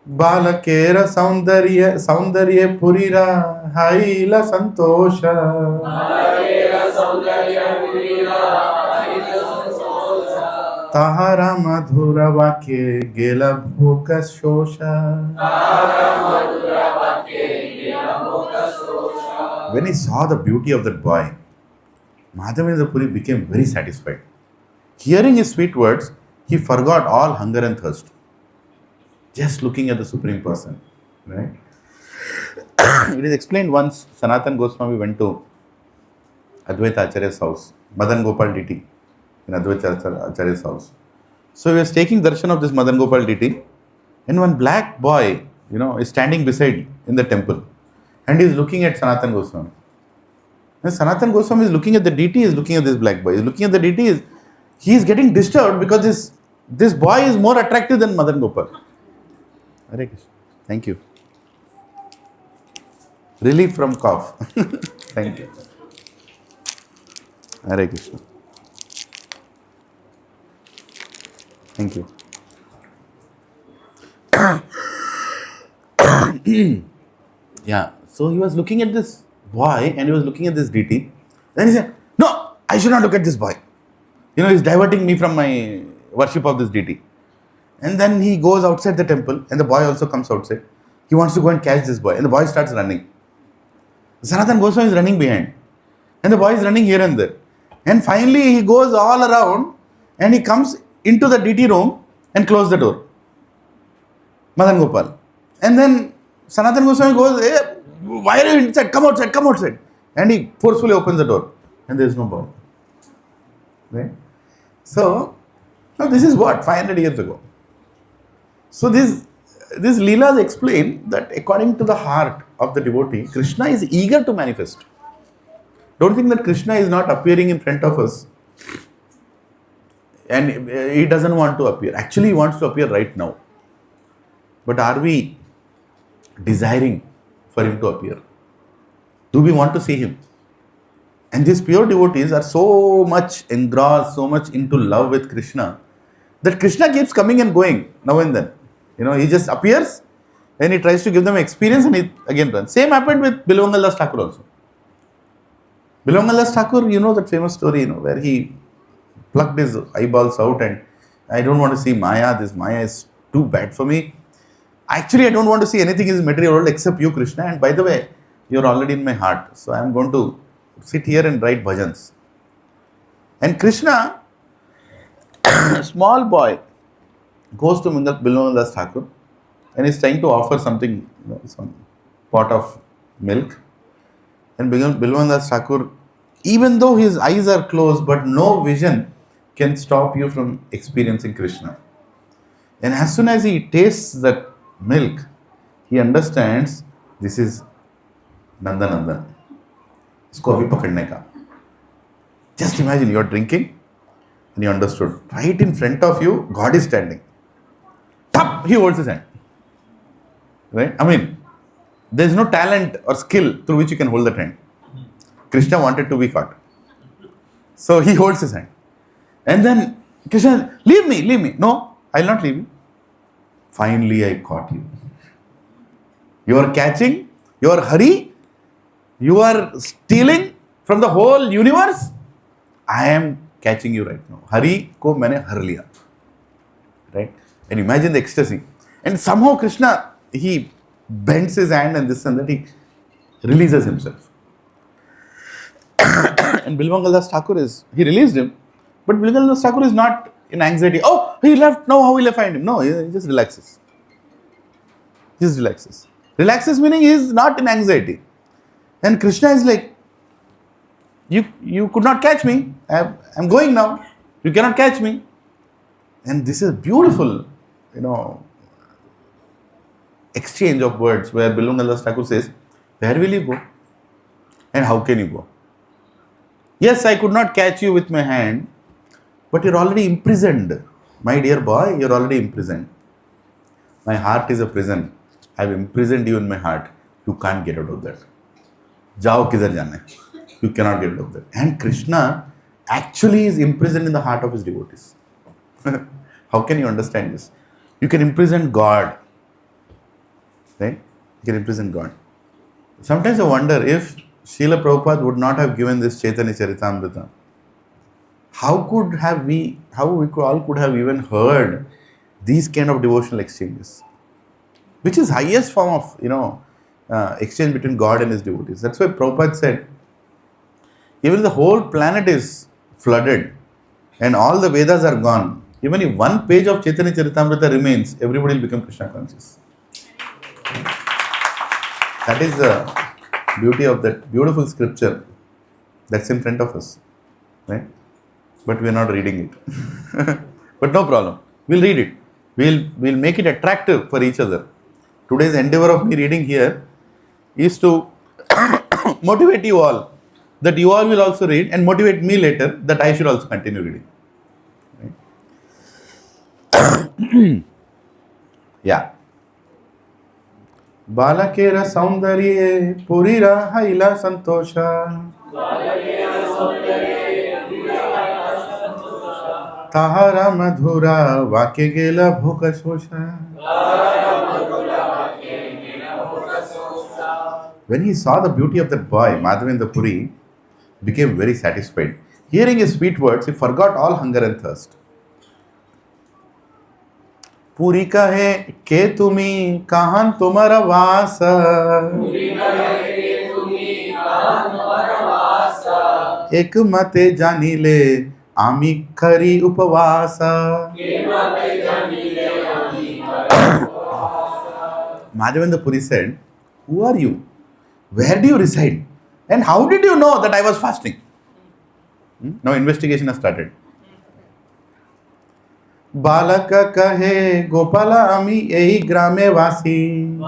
Balakera saundarya purira haila santosha. Tahara madhura vakye gela bhoka shosha. When he saw the beauty of that boy, Madhavendra Puri became very satisfied. Hearing his sweet words, he forgot all hunger and thirst. Just looking at the Supreme Person. Right? It is explained once Sanatan Goswami went to Advaita Acharya's house, Madan Gopal Diti in Advaita Acharya's house. So he was taking darshan of this Madan Gopal deity, and one black boy, is standing beside in the temple, and he is looking at Sanatan Goswami. And Sanatan Goswami is looking at the deity, is looking at this black boy. He is looking at the deity, he is getting disturbed because this boy is more attractive than Madan Gopal. Hare Krishna. Thank you. Relief from cough. Thank you. Hare Krishna. Thank you. Yeah. So he was looking at this boy and he was looking at this deity. Then he said, "No, I should not look at this boy. He's diverting me from my worship of this deity." And then he goes outside the temple and the boy also comes outside. He wants to go and catch this boy and the boy starts running. Sanatan Goswami is running behind and the boy is running here and there. And finally he goes all around and he comes into the deity room and closes the door. Madan Gopal. And then Sanatan Goswami goes, "Hey, why are you inside? Come outside, come outside." And he forcefully opens the door and there is no boy. Right? So, now this is what? 500 years ago. So these Leelas explain that according to the heart of the devotee, Krishna is eager to manifest. Don't think that Krishna is not appearing in front of us and he doesn't want to appear. Actually, he wants to appear right now. But are we desiring for him to appear? Do we want to see him? And these pure devotees are so much engrossed, so much into love with Krishna, that Krishna keeps coming and going now and then. He just appears and he tries to give them experience and he again runs. Same happened with Bilwangal Das Thakur also. Bilwangal Das Thakur, that famous story, where he plucked his eyeballs out and I don't want to see Maya. This Maya is too bad for me. Actually, I don't want to see anything in this material world except you, Krishna. And by the way, you're already in my heart. So I'm going to sit here and write bhajans. And Krishna, small boy, goes to Bilwangal Das Thakur and is trying to offer something, some pot of milk. And Bilwangal Das Thakur, even though his eyes are closed, but no vision can stop you from experiencing Krishna. And as soon as he tastes that milk, he understands this is Nanda Nandan. Isko abhi pakadne ka. Just imagine you are drinking and you understood. Right in front of you, God is standing. Tap! He holds his hand. Right? There is no talent or skill through which you can hold that hand. Krishna wanted to be caught. So he holds his hand. And then Krishna, leave me. No, I will not leave you. Finally, I caught you. You are catching, you are hurry, you are stealing from the whole universe. I am catching you right now. Hari ko maine har liya. Right? And imagine the ecstasy. And somehow Krishna, he bends his hand and this and that, he releases himself. And Bilwangal Das Thakur he released him, but Bilwangal Das Thakur is not in anxiety. Oh, he left, now how will I find him? No, he just relaxes. Relaxes meaning he is not in anxiety. And Krishna is like, you could not catch me. I'm going now. You cannot catch me. And this is beautiful, exchange of words where Bilwangal Das Thakur says, where will you go? And how can you go? Yes, I could not catch you with my hand, but you're already imprisoned. My dear boy, you're already imprisoned. My heart is a prison. I've imprisoned you in my heart. You can't get out of that. Jao kidhar jana hai. You cannot get out of that. And Krishna actually is imprisoned in the heart of his devotees. How can you understand this? You can imprison God. Right? You can imprison God. Sometimes I wonder if Srila Prabhupada would not have given this Chaitanya Charitamrita, how we all could have even heard these kind of devotional exchanges, which is highest form of exchange between God and his devotees. That's why Prabhupada said, even if the whole planet is flooded and all the Vedas are gone, even if one page of Chaitanya Charitamrita remains, everybody will become Krishna conscious. That is the beauty of that beautiful scripture that's in front of us, right? But we are not reading it. But no problem. We'll read it. We'll make it attractive for each other. Today's endeavor of me reading here is to motivate you all, that you all will also read, and motivate me later that I should also continue reading. Right? Yeah. Balakera saundarye purira haila santosha. Tahara madhura vake gela bhoka shosha. When he saw the beauty of that boy, Madhavendra Puri became very satisfied. Hearing his sweet words, he forgot all hunger and thirst. Puri kahe ke tumi kahan tumara vasa. Ek mate janile ami khari upavasa. Madhavendra Puri said, "Who are you? Where do you reside? And how did you know that I was fasting?" Now investigation has started. Balaka kahe Gopala ami ehi grame vasi.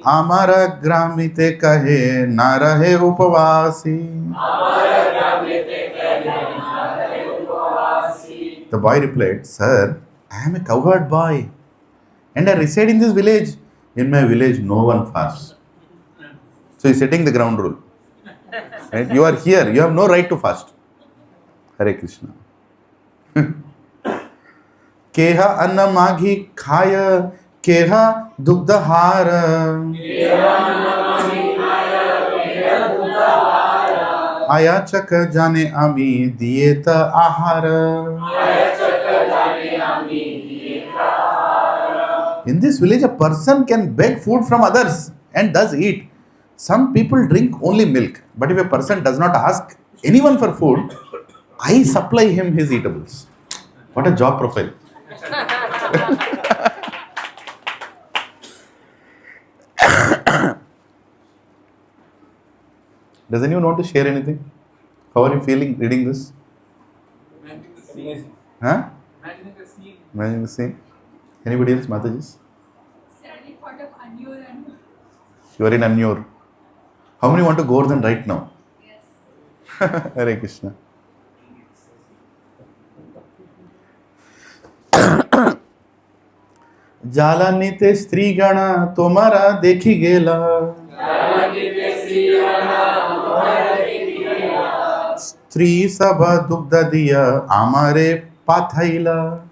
Amara gramite kahe na rahe upavasi. The boy replied, "Sir, I am a cowherd boy and I reside in this village. In my village, no one fasts." So he's setting the ground rule. Right? You are here, you have no right to fast. Hare Krishna. Keha anna maghi khaya, keha dugdha hara. Ayachaka jane ami diyeta ahara. In this village, a person can beg food from others and does eat. Some people drink only milk. But if a person does not ask anyone for food, I supply him his eatables. What a job profile. Does anyone want to share anything? How are you feeling reading this? Imagining the scene. Huh? Imagining the scene. Imagine the same. Anybody else, Mataji? Study part of Anyur and You are in Anyur. How many want to Govardhan right now? yes. Hare Krishna. Jalanite Stri Gana Tomara Dekhi Gela. Stri Sabha Dugdha Diya Amare Pathaila.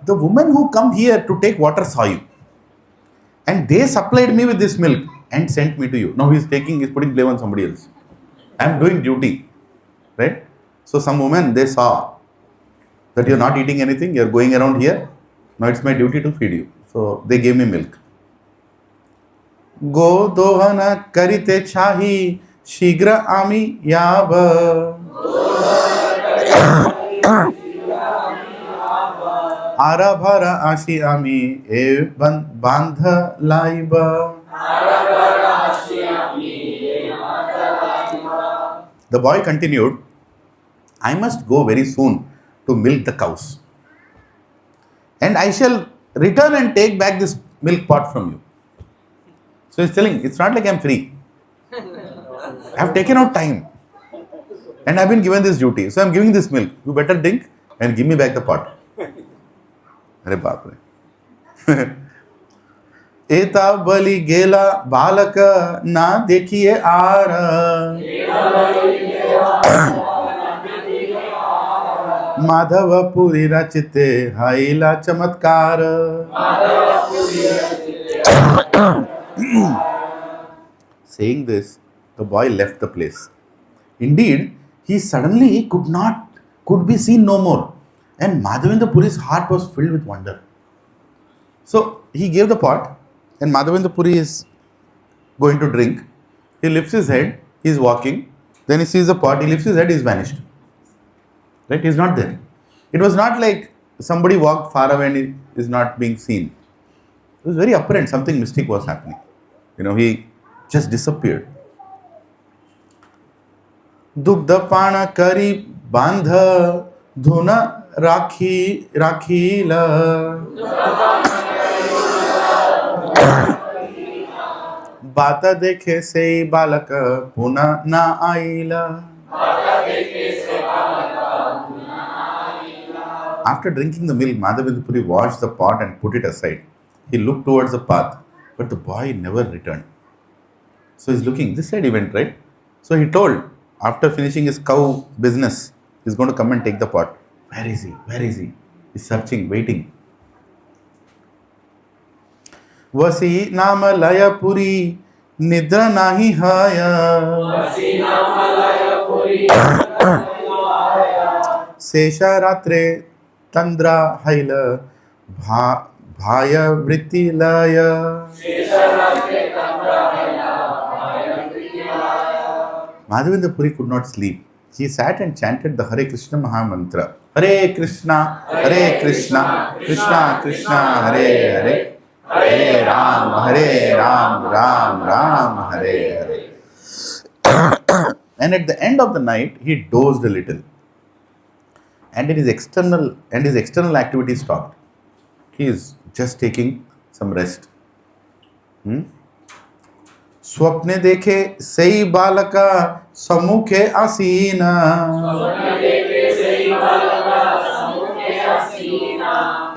The women who come here to take water saw you. And they supplied me with this milk and sent me to you. Now he's putting blame on somebody else. I am doing duty. Right? So some women, they saw that you're not eating anything, you're going around here. Now it's my duty to feed you. So they gave me milk. Go dohana karite chahi shigra ami yaba. Arabhara ashi ami e bandha laiba. The boy continued, I must go very soon to milk the cows. And I shall return and take back this milk pot from you. So he's telling, it's not like I'm free. I have taken out time. And I've been given this duty. So I'm giving this milk. You better drink and give me back the pot. Are baap re. Eta bali gela balaka na dekhiye aara. Madhava Puri rachite haila chamatkara. Saying this, the boy left the place. Indeed, he suddenly could be seen no more. And Madhavendra Puri's heart was filled with wonder. So he gave the pot, and Madhavendra Puri is going to drink. He lifts his head, he is walking. Then he sees the pot, he lifts his head, he is vanished. Right? He is not there. It was not like somebody walked far away and he is not being seen. It was very apparent something mystic was happening. He just disappeared. दुग्धपान करी बांध धुन राखीला. बात देखे से बालक पुनः ना आईला. After drinking the milk, Madhavendra Puri washed the pot and put it aside. He looked towards the path, but the boy never returned. So he's looking, this side he went, right? So he told, after finishing his cow business, he's going to come and take the pot. Where is he? Where is he? He's searching, waiting. Vasi nama laya puri, nidra nahi haya. Sesha ratre tandra haila bhaya vritti laya. Madhavendra Puri could not sleep. He sat and chanted the Hare Krishna Maha Mantra. Hare Krishna, Krishna Krishna, Hare Hare. Hare Ram, Ram Ram, Hare Hare. And at the end of the night, he dozed a little. And his external activity stopped. He is just taking some rest. स्वप्ने देखे सई बालका सम्मुखे आसीना.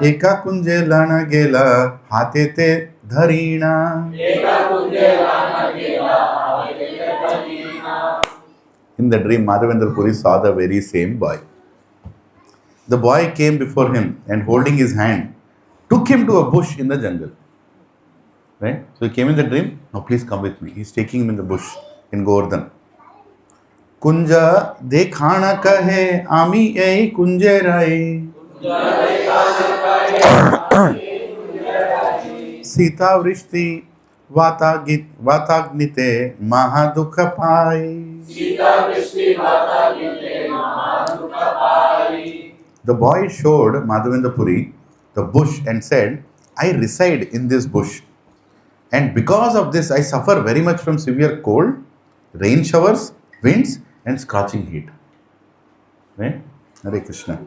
एका कुंजे लण गेला हाते ते धरीना. In the dream, Madhavendra Puri saw the very same boy. The boy came before him and holding his hand, took him to a bush in the jungle. Right? So he came in the dream. Now please come with me. He's taking him in the bush in Govardhan. Kunja dekhana kahe ami ei kunje rai. Sita vrishti vatagnite mahadukha pai. The boy showed Madhavendra Puri the bush and said, I reside in this bush. And because of this, I suffer very much from severe cold, rain showers, winds, and scorching heat. Right? Hare Krishna.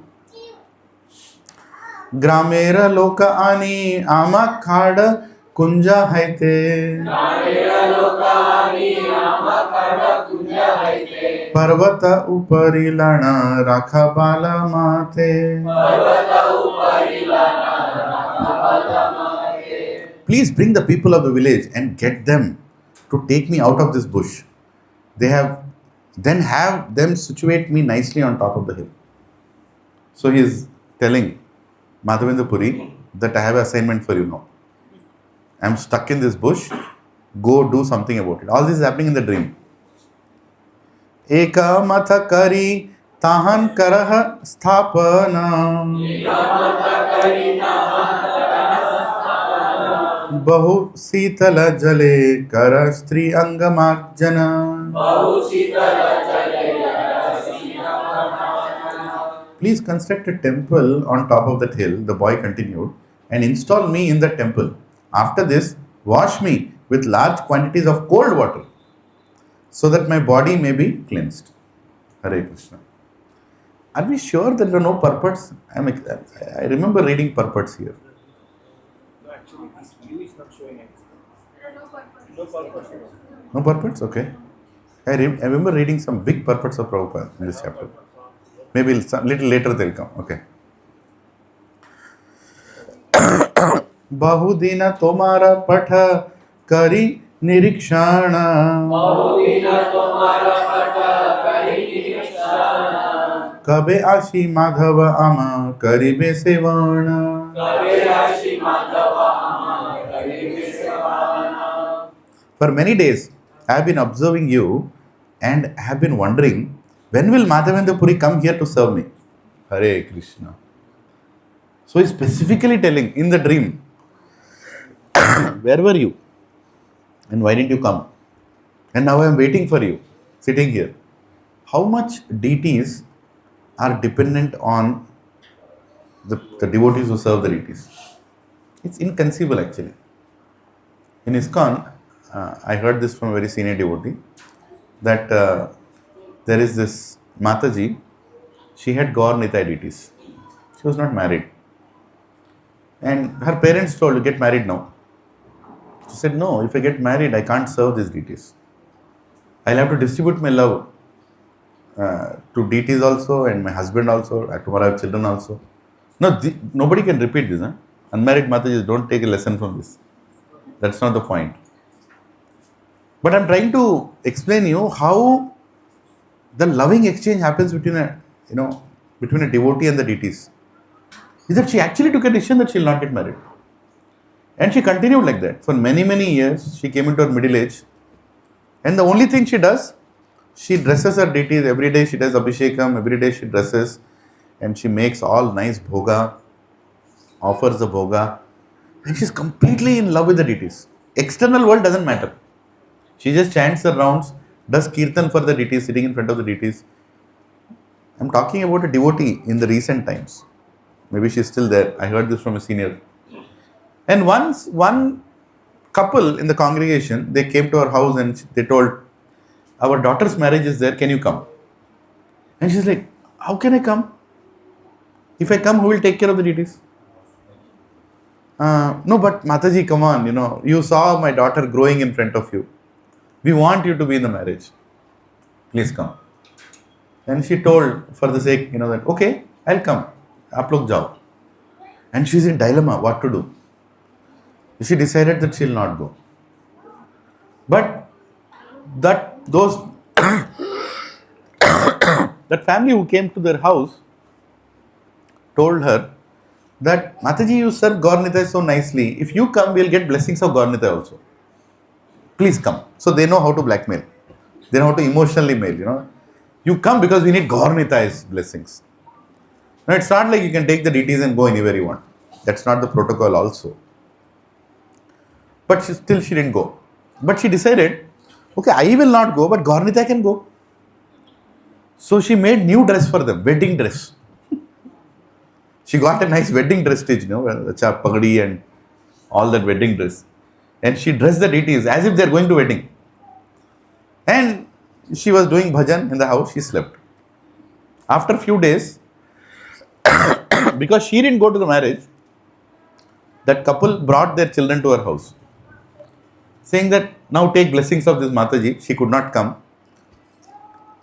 Gramera loka ani ama khada kunja haite. Parvata upari lana rakha bala mate. Please bring the people of the village and get them to take me out of this bush. Then have them situate me nicely on top of the hill. So he is telling Madhavendra Puri that I have an assignment for you now. I am stuck in this bush. Go do something about it. All this is happening in the dream. Eka matha kari tahan karah sthapana. Bahu sitala jale kara stri angamarjana. Please construct a temple on top of that hill, the boy continued, and install me in the temple. After this, wash me with large quantities of cold water so that my body may be cleansed. Hare Krishna. Are we sure that there are no purports? I remember reading purports here. No, actually, this view is not showing anything. No purpose. No purports? Okay. I remember reading some big purports of Prabhupada in this chapter. Maybe little later they'll come. Okay. Bahudina tomara patha kari nirikshana. Kabe ashi madhava ama karibe sevana. For many days, I have been observing you and have been wondering, when will Madhavendra Puri come here to serve me? Hare Krishna. So he is specifically telling in the dream, where were you? And why didn't you come? And now I am waiting for you, sitting here. How much deities are dependent on the devotees who serve the deities? It's inconceivable actually. In ISKCON, I heard this from a very senior devotee, that there is this Mataji, she had Gaur Nitai deities. She was not married. And her parents told her, get married now. She said, no, if I get married, I can't serve these deities. I'll have to distribute my love to deities also and my husband also. Tomorrow I have children also. No, nobody can repeat this. Huh? Unmarried Matajis, don't take a lesson from this. That's not the point. But I'm trying to explain you how the loving exchange happens between a devotee and the deities. Is that she actually took a decision that she will not get married. And she continued like that. For many, many years, she came into her middle age. And the only thing she does, she dresses her deities. Every day she does abhishekam, every day she dresses. And she makes all nice bhoga, offers the bhoga. And she's completely in love with the deities. External world doesn't matter. She just chants her rounds, does kirtan for the deities, sitting in front of the deities. I'm talking about a devotee in the recent times. Maybe she's still there. I heard this from a senior. And once one couple in the congregation, they came to her house and they told, our daughter's marriage is there, can you come? And she's like, how can I come? If I come, who will take care of the deities? No, but Mataji, come on, you saw my daughter growing in front of you. We want you to be in the marriage. Please come. And she told, for the sake, that, okay, I'll come. Aap log jao. And she's in dilemma, what to do. She decided that she'll not go. But that family who came to their house told her that, Mataji, you serve Gaur Nitai so nicely. If you come, we'll get blessings of Gaur Nitai also. Please come. So they know how to blackmail. They know how to emotionally mail, You come because we need Gaur Nitai's blessings. Now it's not like you can take the deities and go anywhere you want. That's not the protocol also. But she didn't go. But she decided, okay, I will not go, but Gaur Nitai can go. So she made new dress for them, wedding dress. She got a nice wedding dress stitch, pagadi and all that wedding dress. And she dressed the deities as if they're going to wedding. And she was doing bhajan in the house, she slept. After a few days, because she didn't go to the marriage, that couple brought their children to her house, saying that, now take blessings of this Mataji. She could not come,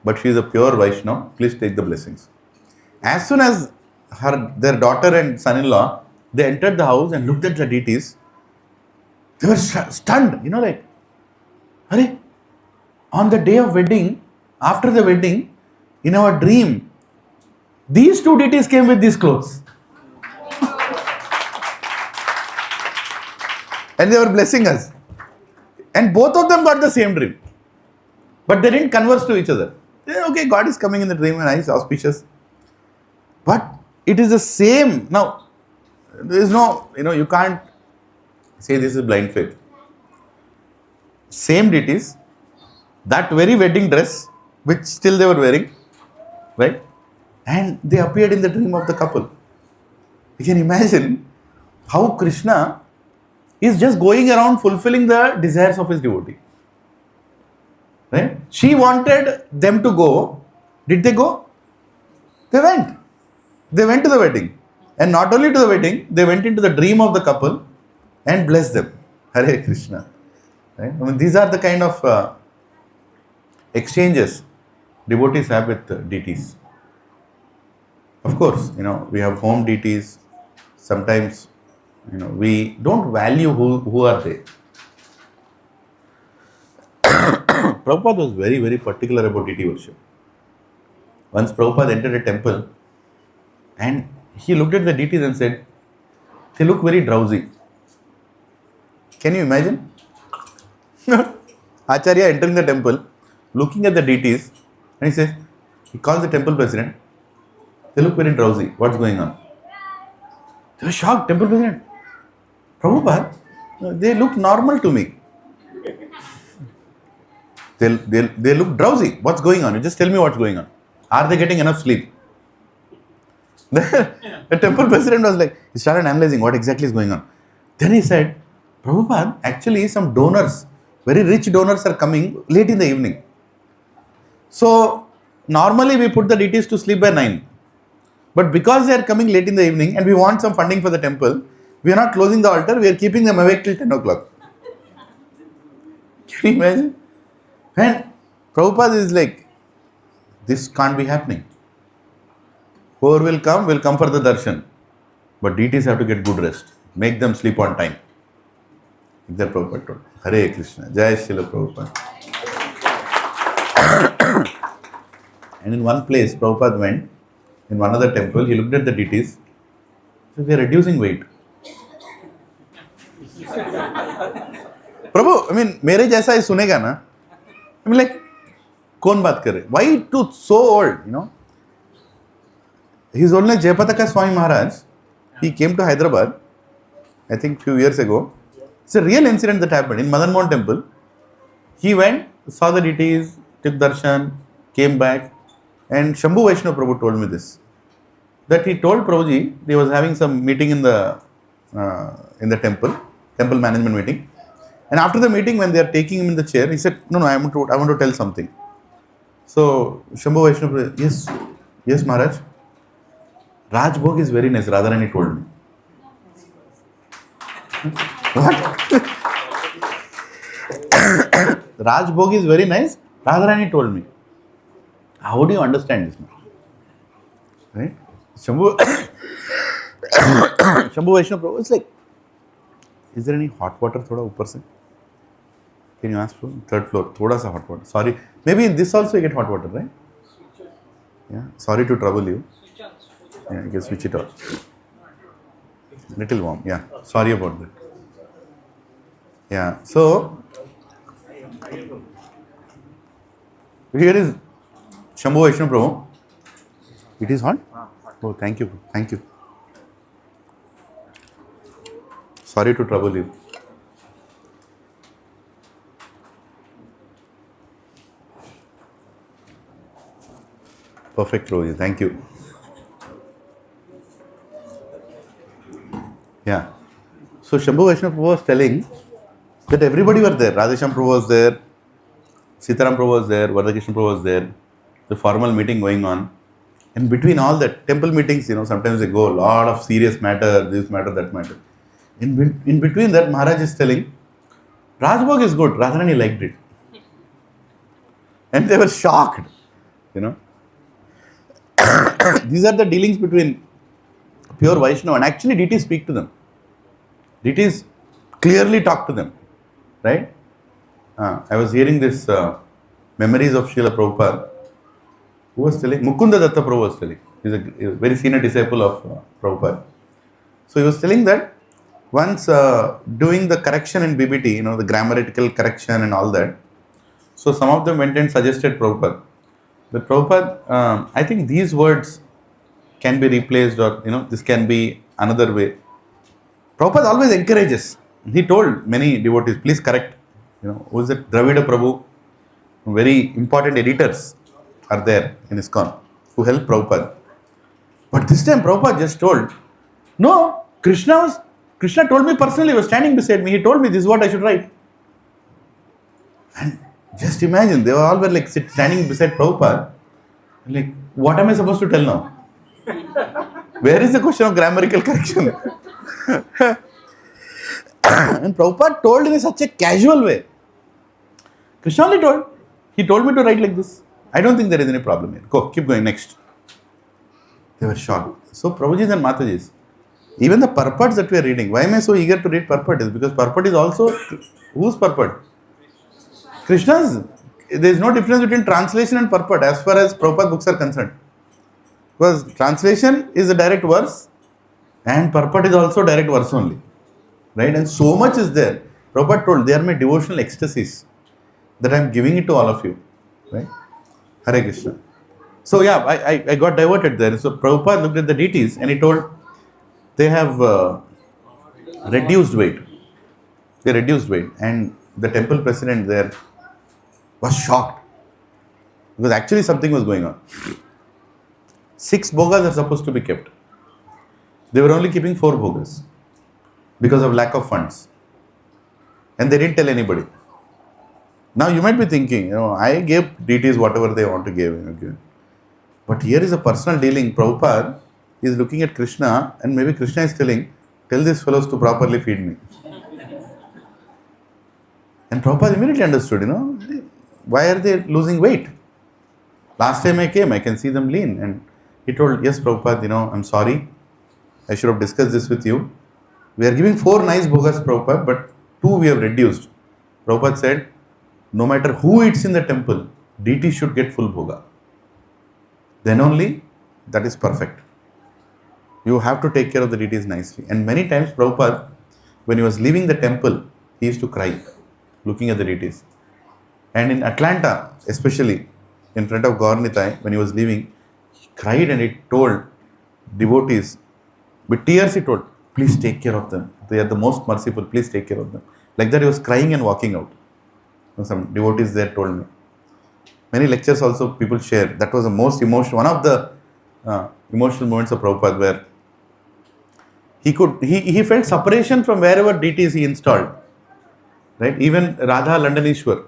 but she is a pure Vaishnava. Please take the blessings. As soon as their daughter and son-in-law, they entered the house and looked at the deities, they were stunned, like, Hare, on the day of wedding, after the wedding, in our dream, these two deities came with these clothes. And they were blessing us. And both of them got the same dream. But they didn't converse to each other. Okay, God is coming in the dream and nice, auspicious. But it is the same. Now, there is no, you can't say this is blind faith. Same deities, that very wedding dress, which still they were wearing, right? And they appeared in the dream of the couple. You can imagine how Krishna is just going around fulfilling the desires of his devotee. Right? She wanted them to go. Did they go? They went. They went to the wedding. And not only to the wedding, they went into the dream of the couple and blessed them. Hare Krishna. Right? These are the kind of exchanges devotees have with deities. Of course, we have home deities. Sometimes, we don't value who are they. Prabhupada was very, very particular about deity worship. Once Prabhupada entered a temple and he looked at the deities and said, they look very drowsy. Can you imagine? Acharya entering the temple, looking at the deities, and he says, he calls the temple president, they look very drowsy. What's going on? They were shocked, temple president. Prabhupada, they look normal to me. They look drowsy. What's going on? You just tell me what's going on. Are they getting enough sleep? The temple president was like, he started analyzing what exactly is going on. Then he said, Prabhupada, actually some donors, very rich donors are coming late in the evening. So normally we put the deities to sleep by 9. But because they are coming late in the evening and we want some funding for the temple, we are not closing the altar, we are keeping them awake till 10 o'clock. Can you imagine? And Prabhupada is like, this can't be happening. Whoever will come for the darshan. But deities have to get good rest. Make them sleep on time. That Prabhupada told. Hare Krishna. Jai Srila Prabhupada. And in one place, Prabhupada went, in one other temple, he looked at the deities. So they are reducing weight. Prabhu, I mean, मेरे जैसा ही सुनेगा ना? I mean, like, कौन बात करे? Why too so old, you know? His Holiness Jayapataka Swami Maharaj, he came to Hyderabad, I think few years ago. It's a real incident that happened in Madan Mohan temple. He went, saw the deities, took darshan, came back, and Shambhu Vaishnava Prabhu told me this. That he told Prabhuji, he was having some meeting in the temple management meeting. And after the meeting, when they are taking him in the chair, he said, no, I want to tell something. So, Shambhu Vaishnava, yes, Maharaj. Rajbhog is very nice, Radharani told me. What? Rajbhog is very nice, Radharani told me. How do you understand this, man? Right? Shambhu Vaishnava Prabhu is like, is there any hot water thoda upar se? Can you ask for third floor? Thoda sa hot water. Sorry. Maybe in this also you get hot water, right? Yeah. Sorry to trouble you. Yeah, you can switch it off. Little warm. Yeah. Sorry about that. Yeah. So, here is Shambhu Vaishnava Prabhu. It is hot? Oh, thank you. Thank you. Sorry to trouble you. Perfect, Prabhuji. Thank you. Yeah. So Shambhu Vaishnava Prabhu was telling that everybody were there. Radhesham Prabhu was there, Sitaram Prabhu was there, Vardhakrishna Prabhu was there. The formal meeting going on. And between all that, temple meetings, sometimes they go a lot of serious matter, this matter, that matter. In between that, Maharaj is telling, Rajbhog is good, Radharani liked it. And they were shocked, These are the dealings between pure Vaishnava, and actually deities speak to them. Deities clearly talk to them, right? I was hearing this memories of Srila Prabhupada. Who was telling? Mukunda Datta Prabhu was telling. He's a very senior disciple of Prabhupada. So he was telling that once doing the correction in BBT, the grammatical correction and all that. So some of them went and suggested Prabhupada. But Prabhupada, I think these words can be replaced, or this can be another way. Prabhupada always encourages. He told many devotees, please correct. Who is it? Dravida Prabhu, very important editors are there in ISKCON who help Prabhupada. But this time Prabhupada just told, no, Krishna told me personally, he was standing beside me, he told me this is what I should write. And just imagine, they all were like standing beside Prabhupada. Like, what am I supposed to tell now? Where is the question of grammatical correction? And Prabhupada told in such a casual way. Krishna only told. He told me to write like this. I don't think there is any problem here. Go, keep going, next. They were shocked. So Prabhujis and Matajis, even the purports that we are reading, why am I so eager to read purport? Is because purport is also, whose purport? Krishna's. There is no difference between translation and purport as far as Prabhupada books are concerned. Because translation is a direct verse and purport is also direct verse only. Right? And so much is there. Prabhupada told, they are my devotional ecstasies that I am giving it to all of you. Right? Hare Krishna. So yeah, I got diverted there. So Prabhupada looked at the deities and he told, they have reduced weight. They reduced weight. And the temple president there was shocked. Because actually something was going on. 6 bhogas are supposed to be kept. They were only keeping 4 bhogas because of lack of funds. And they didn't tell anybody. Now you might be thinking, I gave deities whatever they want to give. But here is a personal dealing. Prabhupada is looking at Krishna, and maybe Krishna is telling, tell these fellows to properly feed me. And Prabhupada immediately understood, why are they losing weight? Last time I came, I can see them lean. And he told, yes, Prabhupada, I'm sorry. I should have discussed this with you. We are giving 4 nice bhogas, Prabhupada, but 2 we have reduced. Prabhupada said, no matter who eats in the temple, deity should get full bhoga. Then only that is perfect. You have to take care of the deities nicely. And many times Prabhupada, when he was leaving the temple, he used to cry, looking at the deities. And in Atlanta, especially, in front of Gaurnitai, when he was leaving, he cried and he told devotees, with tears he told, please take care of them. They are the most merciful, please take care of them. Like that he was crying and walking out. Some devotees there told me. Many lectures also people share. That was the most emotional, one of the emotional moments of Prabhupada where he felt separation from wherever deities he installed. Right? Even Radha Landaneshwar.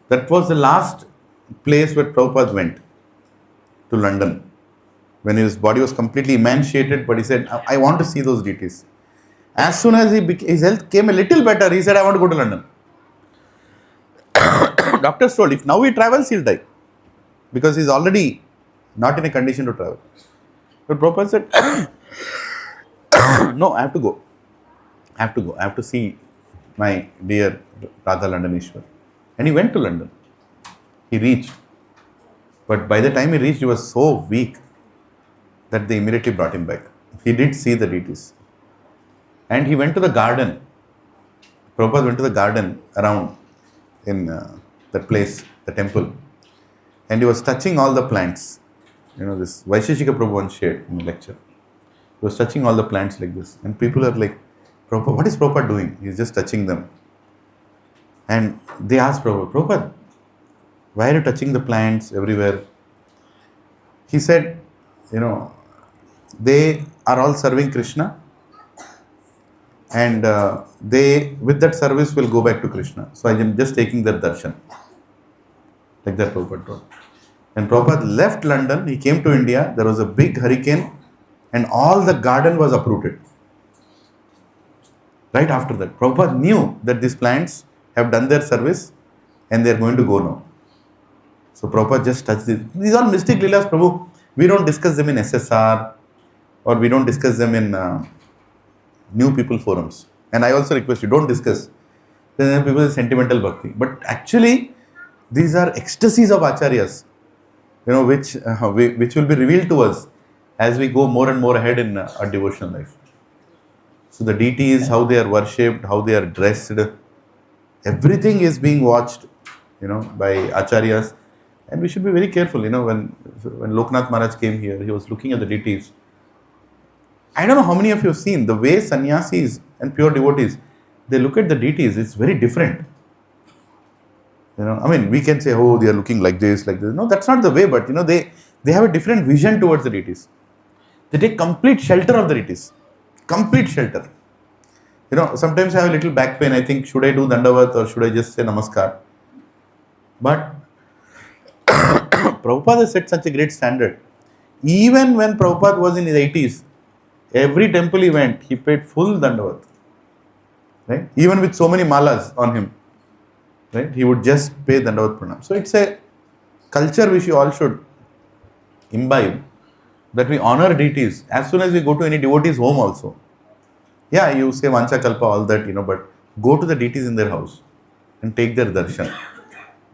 That was the last place where Prabhupada went, to London. When his body was completely emaciated, but he said, I want to see those deities. As soon as his health came a little better, he said, I want to go to London. Doctors told, if now he travels, he'll die. Because he's already not in a condition to travel. But Prabhupada said, no, I have to go. I have to see my dear Radha Landaneshwar. And he went to London. He reached. But by the time he reached, he was so weak that they immediately brought him back. He did see the deities. And he went to the garden. Prabhupada went to the garden around in that place, the temple. And he was touching all the plants. This Vaisheshika Prabhu once shared in a lecture. He was touching all the plants like this. And people are like, Prabhupada, what is Prabhupada doing? He's just touching them. And they asked Prabhupada, why are you touching the plants everywhere? He said, they are all serving Krishna. And they, with that service, will go back to Krishna. So I am just taking their darshan. Like that Prabhupada told. When Prabhupada left London, he came to India, there was a big hurricane and all the garden was uprooted. Right after that, Prabhupada knew that these plants have done their service and they are going to go now. So Prabhupada just touched this. These are mystic Leelas, Prabhu. We don't discuss them in SSR or we don't discuss them in new people forums. And I also request you, don't discuss. Then people is sentimental bhakti. But actually, these are ecstasies of acharyas, which will be revealed to us as we go more and more ahead in our devotional life. So the deities, how they are worshipped, how they are dressed, everything is being watched, by acharyas. And we should be very careful, when Loknath Maharaj came here, he was looking at the deities. I don't know how many of you have seen the way sannyasis and pure devotees, they look at the deities, it's very different. We can say, oh, they are looking like this. No, that's not the way, but they have a different vision towards the deities. They take complete shelter of the deities. Complete shelter. Sometimes I have a little back pain. I think, should I do Dandavat or should I just say Namaskar? But Prabhupada has set such a great standard. Even when Prabhupada was in his 80s, every temple he went, he paid full Dandavat. Right? Even with so many malas on him. Right? He would just pay Dandavat Pranam. So it's a culture which you all should imbibe, that we honor deities as soon as we go to any devotee's home also. Yeah, you say Vancha Kalpa, all that, but go to the deities in their house and take their darshan.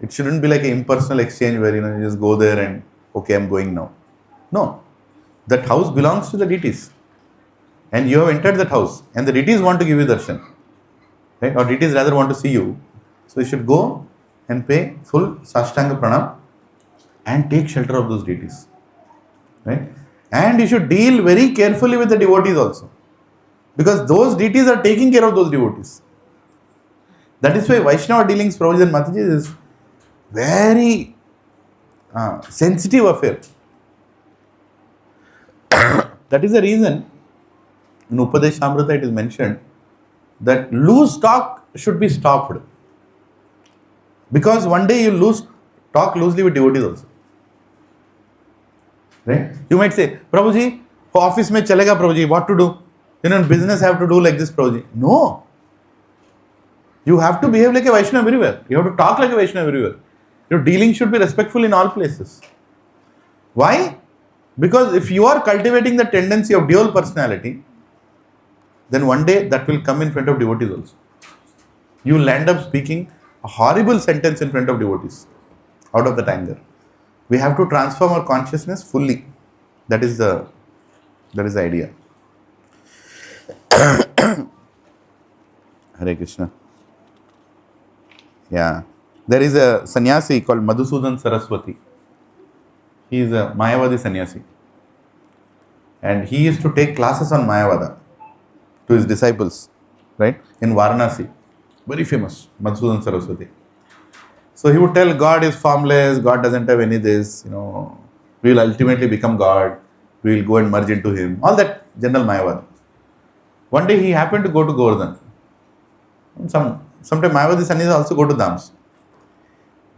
It shouldn't be like an impersonal exchange where, you just go there and, okay, I'm going now. No. That house belongs to the deities. And you have entered that house and the deities want to give you darshan. Right? Or deities rather want to see you. So you should go and pay full Sashtanga Pranam and take shelter of those deities. Right? And you should deal very carefully with the devotees also. Because those deities are taking care of those devotees. That is why Vaishnava dealings, Prabhuji and Mataji, is very sensitive affair. That is the reason in Upadeshamrita it is mentioned that loose talk should be stopped. Because one day you talk loosely with devotees also. Right? You might say, Prabhuji, office mein chalega Prabhuji, what to do? In business have to do like this Prabhuji. No. You have to behave like a Vaishnava everywhere. You have to talk like a Vaishnava everywhere. Your dealing should be respectful in all places. Why? Because if you are cultivating the tendency of dual personality, then one day that will come in front of devotees also. You will end up speaking a horrible sentence in front of devotees out of that anger. We have to transform our consciousness fully. That is the idea. Hare Krishna. Yeah. There is a sannyasi called Madhusudan Saraswati. He is a Mayavadi sannyasi. And he used to take classes on Mayavada to his disciples, right? In Varanasi. Very famous, Madhusudan Saraswati. So he would tell God is formless, God doesn't have any this, we will ultimately become God, we will go and merge into him. All that general Mayavada. One day he happened to go to Govardhan. Sometime Mayavadi Sannyasis also go to Dhams.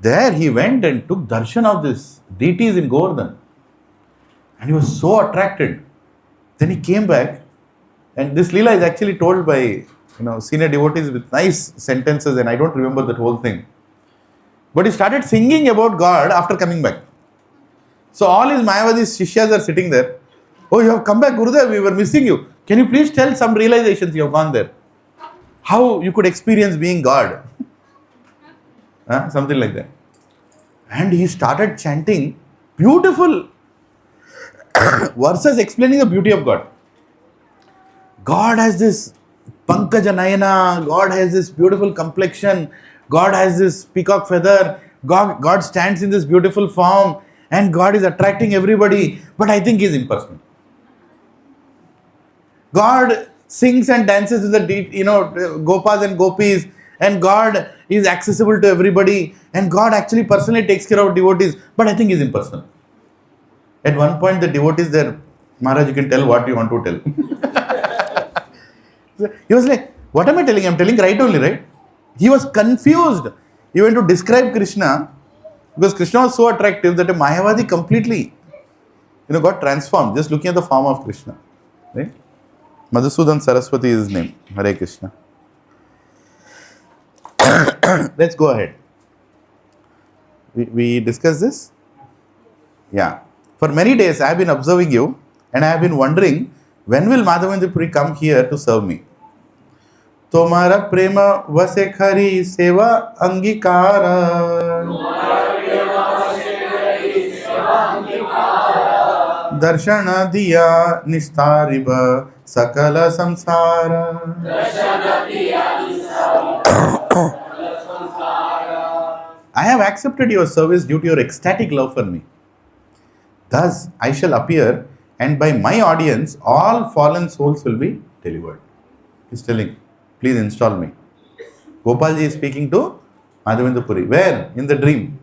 There he went and took darshan of this deities in Govardhan. And he was so attracted. Then he came back, and this Leela is actually told by senior devotees with nice sentences, and I don't remember that whole thing. But he started singing about God after coming back. So all his Mayavadi Shishyas are sitting there. Oh, you have come back, Gurudev, we were missing you. Can you please tell some realizations you have gone there? How you could experience being God. Something like that. And he started chanting beautiful verses explaining the beauty of God. God has this Pankaja Nayana, God has this beautiful complexion, God has this peacock feather, God stands in this beautiful form, and God is attracting everybody, but I think he is impersonal. God sings and dances with the Gopas and Gopis, and God is accessible to everybody, and God actually personally takes care of devotees, but I think he is impersonal. At one point the devotees there, Maharaj, you can tell what you want to tell. He was like, what am I telling? I am telling right only, right? He was confused even to describe Krishna, because Krishna was so attractive that a Mayavadi completely got transformed just looking at the form of Krishna. Right? Madhusudan Saraswati is his name. Hare Krishna. Let's go ahead. We discussed this? Yeah. For many days I have been observing you, and I have been wondering, when will Madhavendra Puri come here to serve me? Tomara prema vase khari seva angikara. Darshana diya nistariba sakala samsara. I have accepted your service due to your ecstatic love for me. Thus, I shall appear, and by my audience, all fallen souls will be delivered. He is telling, please install me. Gopalji is speaking to Madhavendra Puri. Where? In the dream.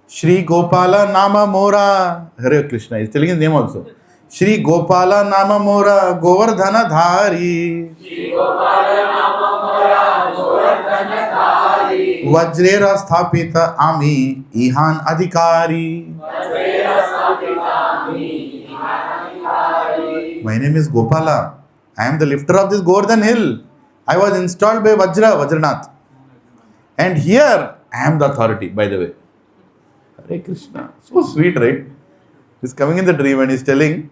Shri Gopala Nama Mora. Hare Krishna. He is telling his name also. Shri Gopala Nama Mora Govardhana Dhari. Shri Gopala Nama Mora Govardhana Dhari. Vajrera Sthapita Ami Ihan Adhikari. My name is Gopala. I am the lifter of this Govardhan hill. I was installed by Vajranath. And here I am the authority, by the way. Hare Krishna. So sweet, right? He's coming in the dream and he's telling,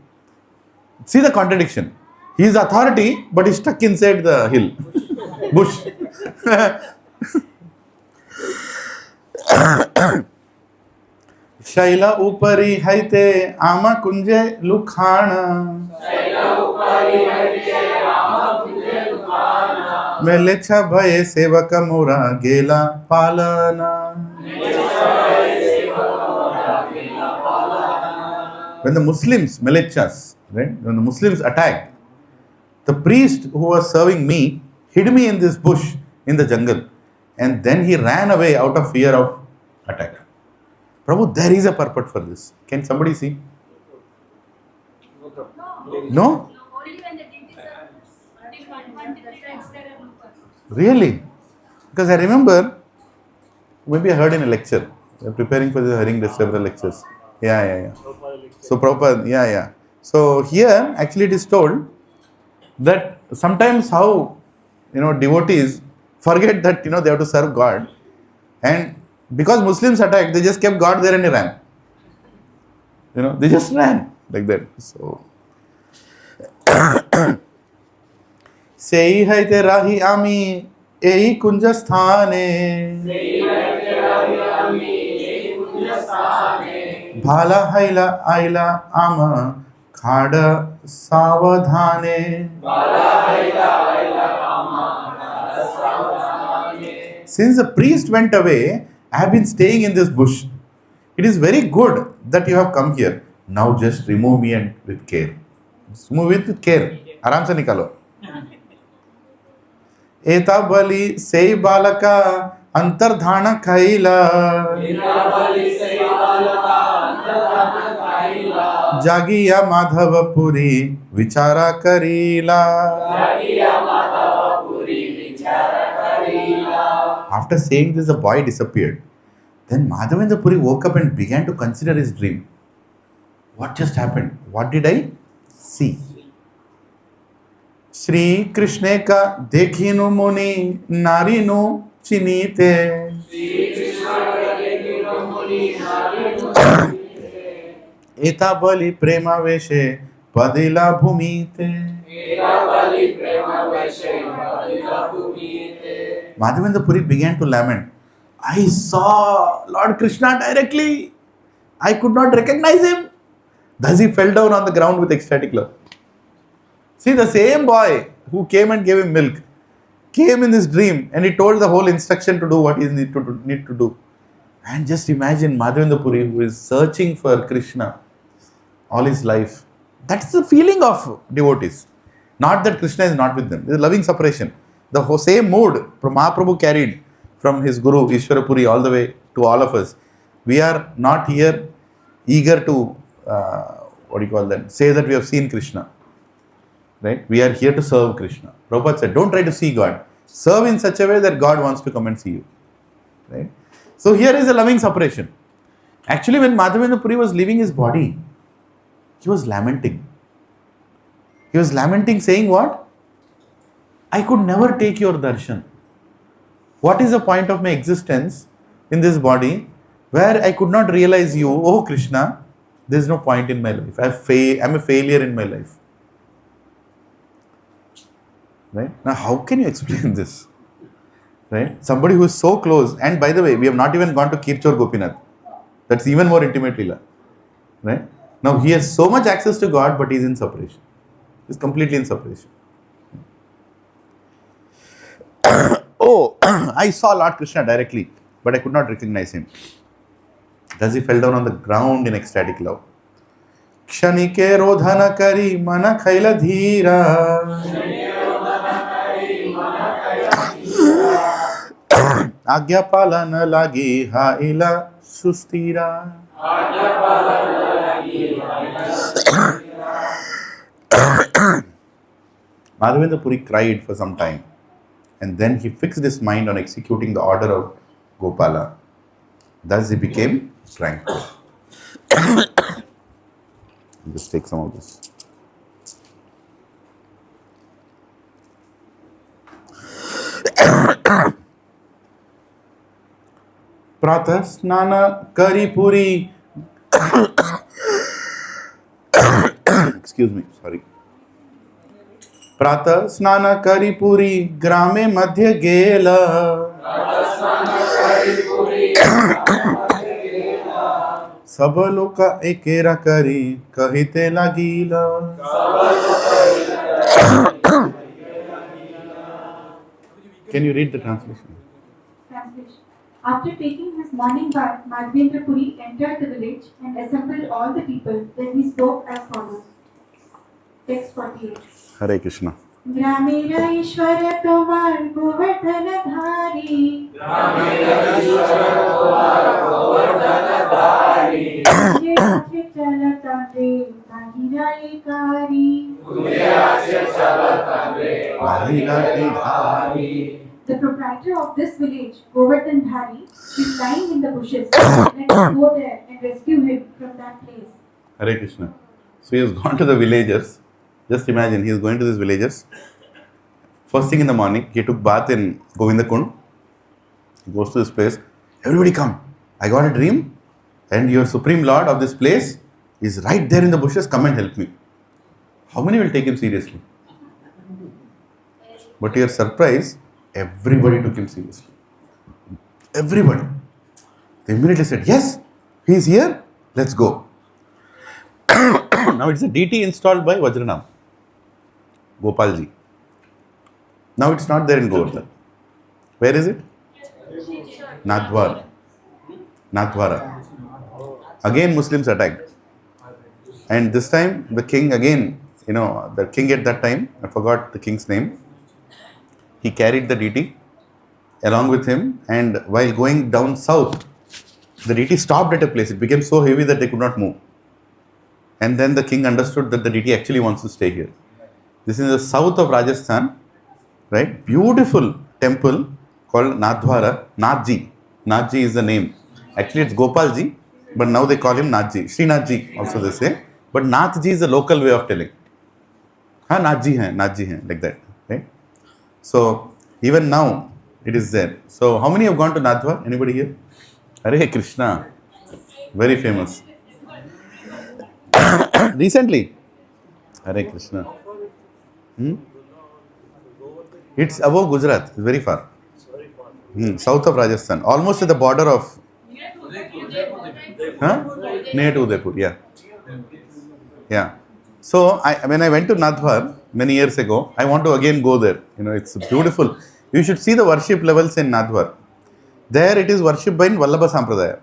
see the contradiction. He is authority, but he's stuck inside the hill, bush. Shaila upari haite ama kunje lukhana. Melecha bhaye sevaka mora gela palana. When the Muslims, Melechas, right? When the Muslims attacked, the priest who was serving me hid me in this bush in the jungle, and then he ran away out of fear of attack. Prabhu, there is a purport for this. Can somebody see? No? Only when the deities are Really? Because I remember, maybe I heard in a lecture. We are preparing for the hearing several lectures. Yeah. So Prabhupada, yeah. So here actually it is told that sometimes how devotees forget that they have to serve God, and because Muslims attacked, they just kept God there and he ran. They just ran like that. So sei haite rahi ami ei kunjasthane bhala haila aila ama khada savadhane. Since the priest went away, I have been staying in this bush. It is very good that you have come here. Now just remove me and with care. Just remove it with care. Aram se nikalo. Eta bali sei balaka antardhana khaila. Jagiya Madhava Puri vichara karila. After saying this, the boy disappeared. Then Madhavendra Puri woke up and began to consider his dream. What just happened? What did I see? Shri Krishna ka dekhinu muni narinu chinite. Eta bali prema veshe padila bhumite. Madhavendra Puri began to lament. I saw Lord Krishna directly. I could not recognize him. Thus he fell down on the ground with ecstatic love. See, the same boy who came and gave him milk came in this dream and he told the whole instruction to do what he need to do. And just imagine Madhavendra Puri, who is searching for Krishna all his life. That's the feeling of devotees. Not that Krishna is not with them. There is loving separation. The whole same mood Mahaprabhu carried from his Guru Ishwara Puri all the way to all of us. We are not here eager to say that we have seen Krishna. Right? We are here to serve Krishna. Prabhupada said, don't try to see God. Serve in such a way that God wants to come and see you. Right? So here is a loving separation. Actually, when Madhavendra Puri was leaving his body, he was lamenting. He was lamenting, saying what? I could never take your darshan. What is the point of my existence in this body where I could not realize you? Oh Krishna, there is no point in my life. I'm a failure in my life. Right? Now, how can you explain this? Right? Somebody who is so close, and by the way, we have not even gone to Kirchor Gopinath. That's even more intimate Lila. Right? Now, he has so much access to God, but he is in separation. He is completely in separation. Oh, I saw Lord Krishna directly, but I could not recognize him. Thus he fell down on the ground in ecstatic love. Kshanike rodhana kari mana khaila dhira. Agya palana lagi haila sustira. Madhavendra Puri cried for some time, and then he fixed his mind on executing the order of Gopala. Thus he became tranquil. Just take some of this. Pratah snana kari puri. Excuse me, sorry. Pratah snana kari puri grame madhya gela. Sab loka ekera kari kahite lagila. Can you read the translation? Translation. After taking his morning bath, Madhavendra Puri entered the village and assembled all the people. Then he spoke as follows. Text 48. Hare Krishna. ग्रामेर ईश्वर तोमार गोवर्धन धारी चलता देव The proprietor of this village, Govardhan Dhari, is lying in the bushes. Let us go there and rescue him from that place. Hare Krishna. So he has gone to the villagers. Just imagine, he is going to these villagers. First thing in the morning, he took bath in Govindakund. He goes to this place. Everybody come. I got a dream. And your Supreme Lord of this place is right there in the bushes. Come and help me. How many will take him seriously? But to your surprise, everybody took him seriously. Everybody. They immediately said, yes, he is here. Let's go. Now it's a deity installed by Vajranam, Gopalji. Now it's not there in Govardhan. Where is it? Nathdwara. Again Muslims attacked. And this time the king again, the king at that time, I forgot the king's name. He carried the deity along with him, and while going down south, the deity stopped at a place. It became so heavy that they could not move. And then the king understood that the deity actually wants to stay here. This is the south of Rajasthan, right? Beautiful temple called Nathdwara, Nathji. Nathji is the name. Actually it's Gopalji, but now they call him Nathji. Shri Nathji also they say. But Nathji is the local way of telling. Nathji hai, like that, right? So even now it is there. So how many have gone to Nathdwara? Anybody here? Hare Krishna. Very famous. Recently. Hare Krishna. It's above Gujarat. It's very far. South of Rajasthan. Almost at the border of... Near to Udaipur, yeah. Yeah. So when I went to Nathdwara many years ago, I want to again go there. It's beautiful. You should see the worship levels in Nathdwara. There it is worshipped by Vallabha Sampradaya,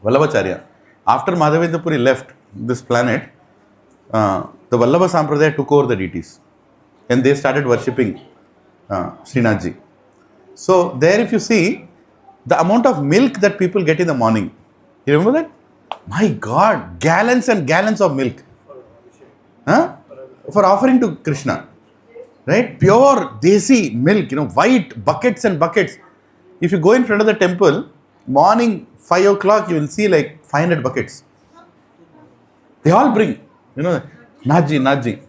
Vallabhacharya. After Madhavendra Puri left this planet, the Vallabha Sampradaya took over the deities. And they started worshipping Srinathji. So there if you see, the amount of milk that people get in the morning. You remember that? My God, gallons and gallons of milk. For offering to Krishna. Right? Pure, desi milk, white buckets and buckets. If you go in front of the temple, morning 5 o'clock, you will see like 500 buckets. They all bring, Nathji.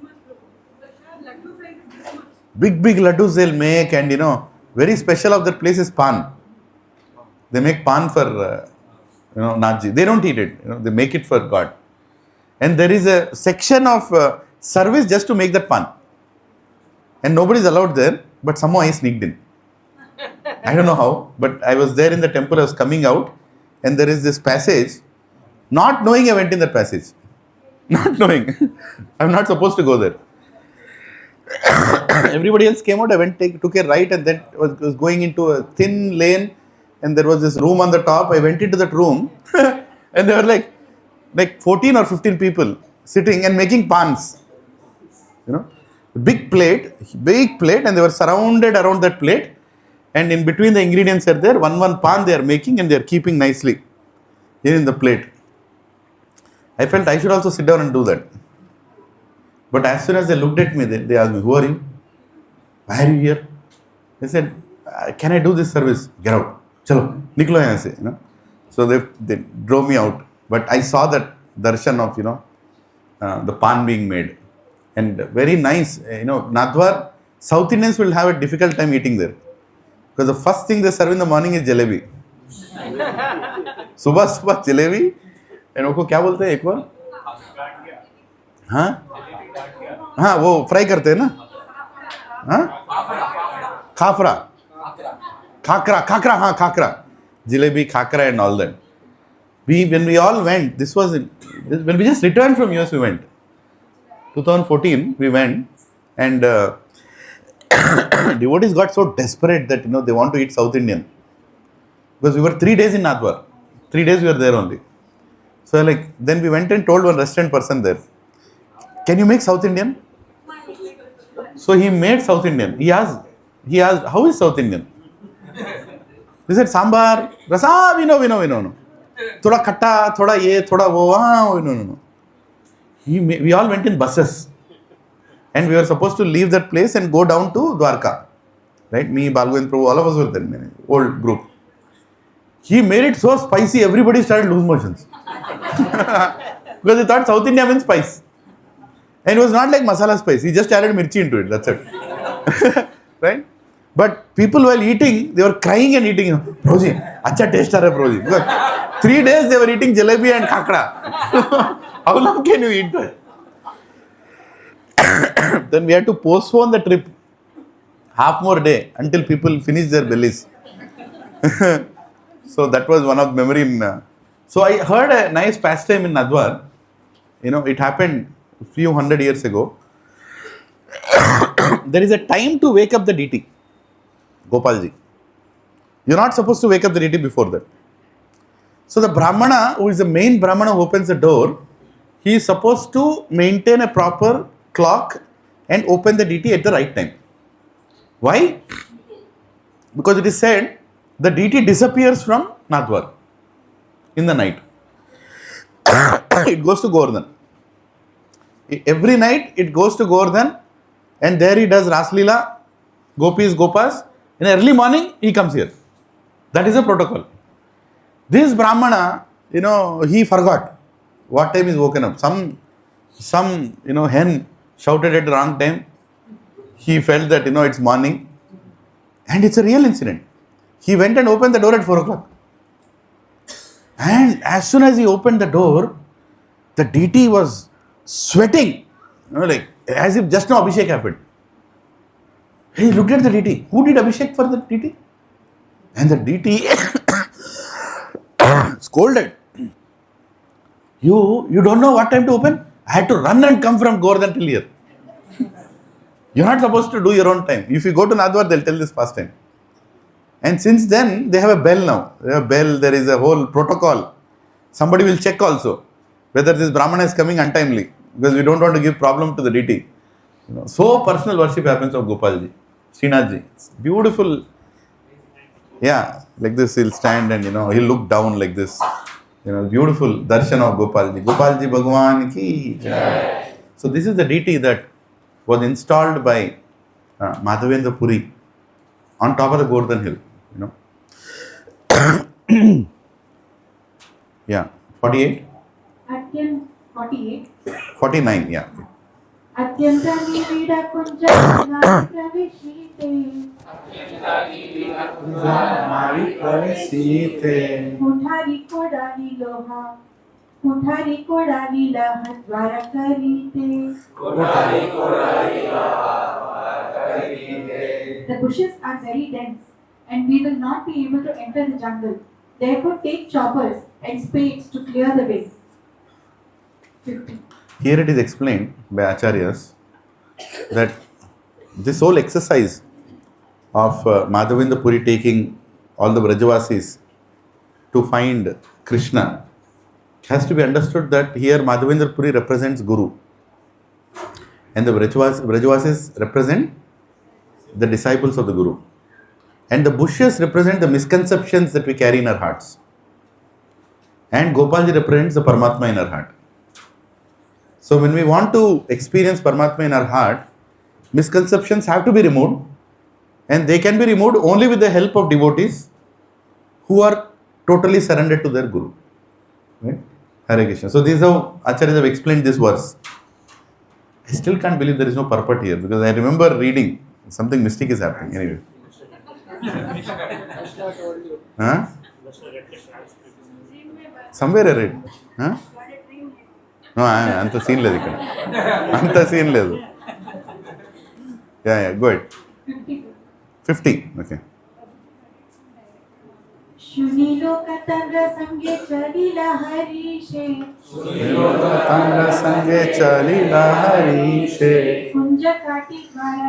Big laddus they'll make, and very special of that place is pan. They make pan for, Nathji. They don't eat it, they make it for God. And there is a section of service just to make that pan. And nobody is allowed there, but somehow I sneaked in. I don't know how, but I was there in the temple, I was coming out, and there is this passage. Not knowing I went in that passage. Not knowing. I'm not supposed to go there. Everybody else came out, I took a right, and then was going into a thin lane, and there was this room on the top. I went into that room, and there were like 14 or 15 people sitting and making pans. Big plate, and they were surrounded around that plate. And in between the ingredients are there, one pan they are making, and they are keeping nicely here in the plate. I felt I should also sit down and do that. But as soon as they looked at me, they asked me, who are you? Why are you here? They said, can I do this service? Get out. Chalo, niklo yahan se. So they drove me out. But I saw that darshan of, the pan being made. And very nice, Nathdwara, South Indians will have a difficult time eating there. Because the first thing they serve in the morning is jalebi. Subah jalebi. And उनको क्या बोलते हैं एक बार? वो fry करते हैं ना? Khakhra. Jalebi, khakra and all that. When we all went, when we just returned from US, we went. 2014, we went, and devotees got so desperate that they want to eat South Indian, because we were 3 days in Nathdwara. 3 days we were there only. So then we went and told one restaurant person there, can you make South Indian? So he made South Indian. He asked, how is South Indian? He said, sambar, rasa, we know. Thoda khatta, thoda ye, thoda wo, no. We all went in buses. And we were supposed to leave that place and go down to Dwarka. Right? Me, Balgowendra Prabhu, all of us were there, old group. He made it so spicy, everybody started losing motions. Because he thought South India means spice. And it was not like masala spice. He just added mirchi into it. That's it. Right? But people while eating, they were crying and eating. Prabhuji, acha taste hai Prabhuji. Because 3 days they were eating jalebi and khakra. How long can you eat that? Then we had to postpone the trip half more day until people finish their bellies. So that was one of the memory. So I heard a nice pastime in Nadwar. It happened a few 100 years ago. There is a time to wake up the deity, Gopalji. You're not supposed to wake up the deity before that. So the Brahmana, who is the main Brahmana who opens the door, he is supposed to maintain a proper clock and open the deity at the right time. Why? Because it is said the deity disappears from Nadwar in the night. It goes to Govardhan. Every night it goes to Govardhan and there he does Raslila, Gopis, Gopas. In early morning he comes here. That is a protocol. This Brahmana, he forgot what time is woken up. Some hen shouted at the wrong time. He felt that, it's morning. And it's a real incident. He went and opened the door at 4 o'clock. And as soon as he opened the door, the deity was sweating. Like as if just now Abhishek happened. He looked at the deity. Who did Abhishek for the deity? And the deity scolded. You don't know what time to open? I had to run and come from Govardhan till here. You're not supposed to do your own time. If you go to Nadwar, they'll tell this past time. And since then, they have a bell now. They have a bell, there is a whole protocol. Somebody will check also whether this Brahmana is coming untimely. Because we don't want to give problem to the deity. So personal worship happens of Gopalji. Srinathji. It's beautiful. Yeah, like this he'll stand and he'll look down like this. Beautiful darshan of Gopalji. Gopalji Bhagwan ki jai. So this is the deity that was installed by Madhavendra Puri on top of the Govardhan hill. Yeah, 48? Atyam 48. 49, yeah. Atyanta nivida kunja praveshite. Kuthari kodali loha. Kuthari kodali laha dwara karite. The bushes are very dense and we will not be able to enter the jungle. Therefore take choppers and spades to clear the way. 50. Here it is explained by Acharyas that this whole exercise of Madhavendra Puri taking all the Brajavasis to find Krishna has to be understood that here Madhavendra Puri represents Guru and the Brajavasis represent the disciples of the Guru. And the bushes represent the misconceptions that we carry in our hearts. And Gopalji represents the Paramatma in our heart. So when we want to experience Paramatma in our heart, misconceptions have to be removed. And they can be removed only with the help of devotees who are totally surrendered to their Guru. Right? Hare Krishna. So this is how Acharyas have explained this verse. I still can't believe there is no purport here because I remember reading something mystic is happening. Anyway. Huh? Somewhere I read. Huh? No, anta scene ledu ikkada. Anta scene ledu. Yeah, go ahead. 50. Okay. Shunilo katanga sange chalila harishe. Tanga sange chalila harishe. Kunja kati kvara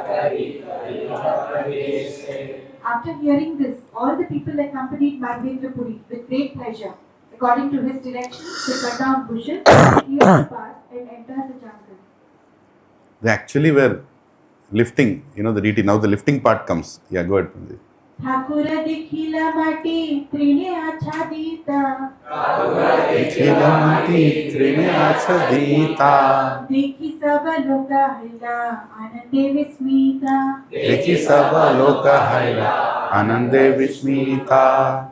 kari lila praveshe. After hearing this, all the people accompanied Madhavendra Puri with great pleasure. According to his directions, they cut down bushes, cleared the path, and entered the jungle. They actually were lifting, the deity. Now the lifting part comes. Yeah, go ahead. Thakur देखिला माटी त्रिणे आच्छादिता Khilati trine achadita. देखी सब लोक हल्ला आनंदे Vismita. Dekhi saba loka haila anande vishmita.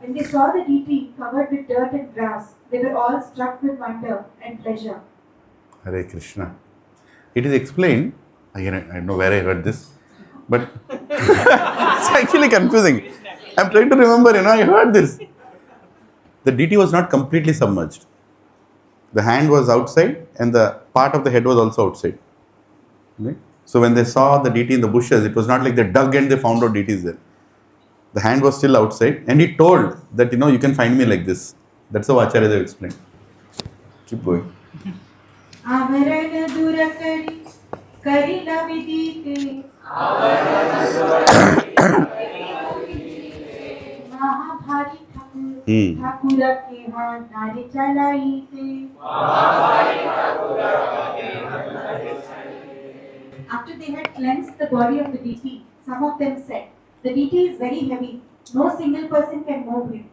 When they saw the deity covered with dirt and grass, they were all struck with wonder and pleasure. Hare Krishna. It is explained, again I don't know where I heard this, but it's actually confusing. I'm trying to remember, I heard this. The deity was not completely submerged. The hand was outside and the part of the head was also outside. Okay? So when they saw the deity in the bushes, it was not like they dug and they found out deity is there. The hand was still outside and he told that, you can find me like this. That's how Acharya Dev explained. Keep going. आवरण दूर करी करिला विदिते महाभारी ठाकुर के हाथ नारे चलाईते. After they had cleansed the body of the deity, some of them said, "The deity is very heavy. No single person can move him."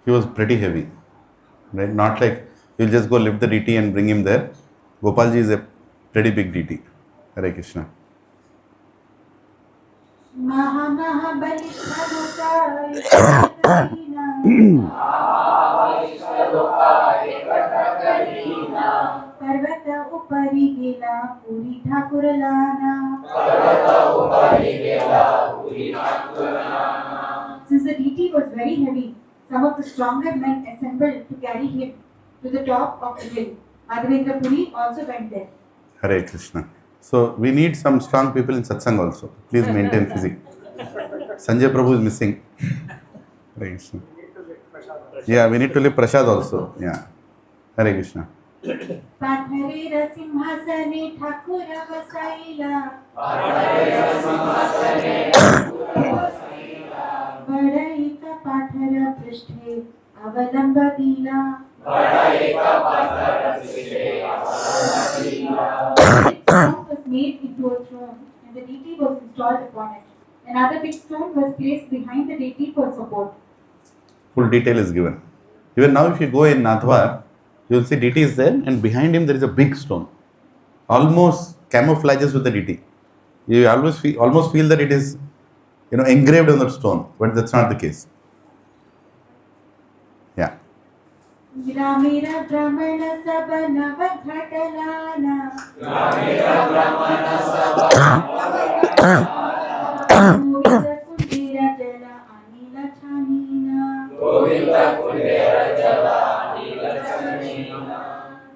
He was pretty heavy. Right? Not like you'll just go lift the deity and bring him there. Gopalji is a pretty big deity. Hare Krishna. Maha Maha Balishwarukai Parvata upari gela puri Thakuralana. Since the deity was very heavy, some of the stronger men assembled to carry him to the top of the hill. Madhavendra Puri also went there. Hare Krishna. So we need some strong people in satsang also. Please maintain physique. Sanjay Prabhu is missing. Hare Krishna. Yeah, we need to live prasad also. Yeah. Hare Krishna. Pathare Rasimhasane Thakura Vasaila. Badaika Pathara Prishthe Avalambadila. The stone was made into a throne and the deity was installed upon it. Another big stone was placed behind the deity for support. Full detail is given. Even now if you go in Nadhwar, you will see deity is there and behind him there is a big stone. Almost camouflages with the deity. You almost feel that it is engraved on that stone, but that's not the case. Yeah. Gramira Brahmana Sabha Navaghatalana. Govida Kundera Jala Anila Chanina.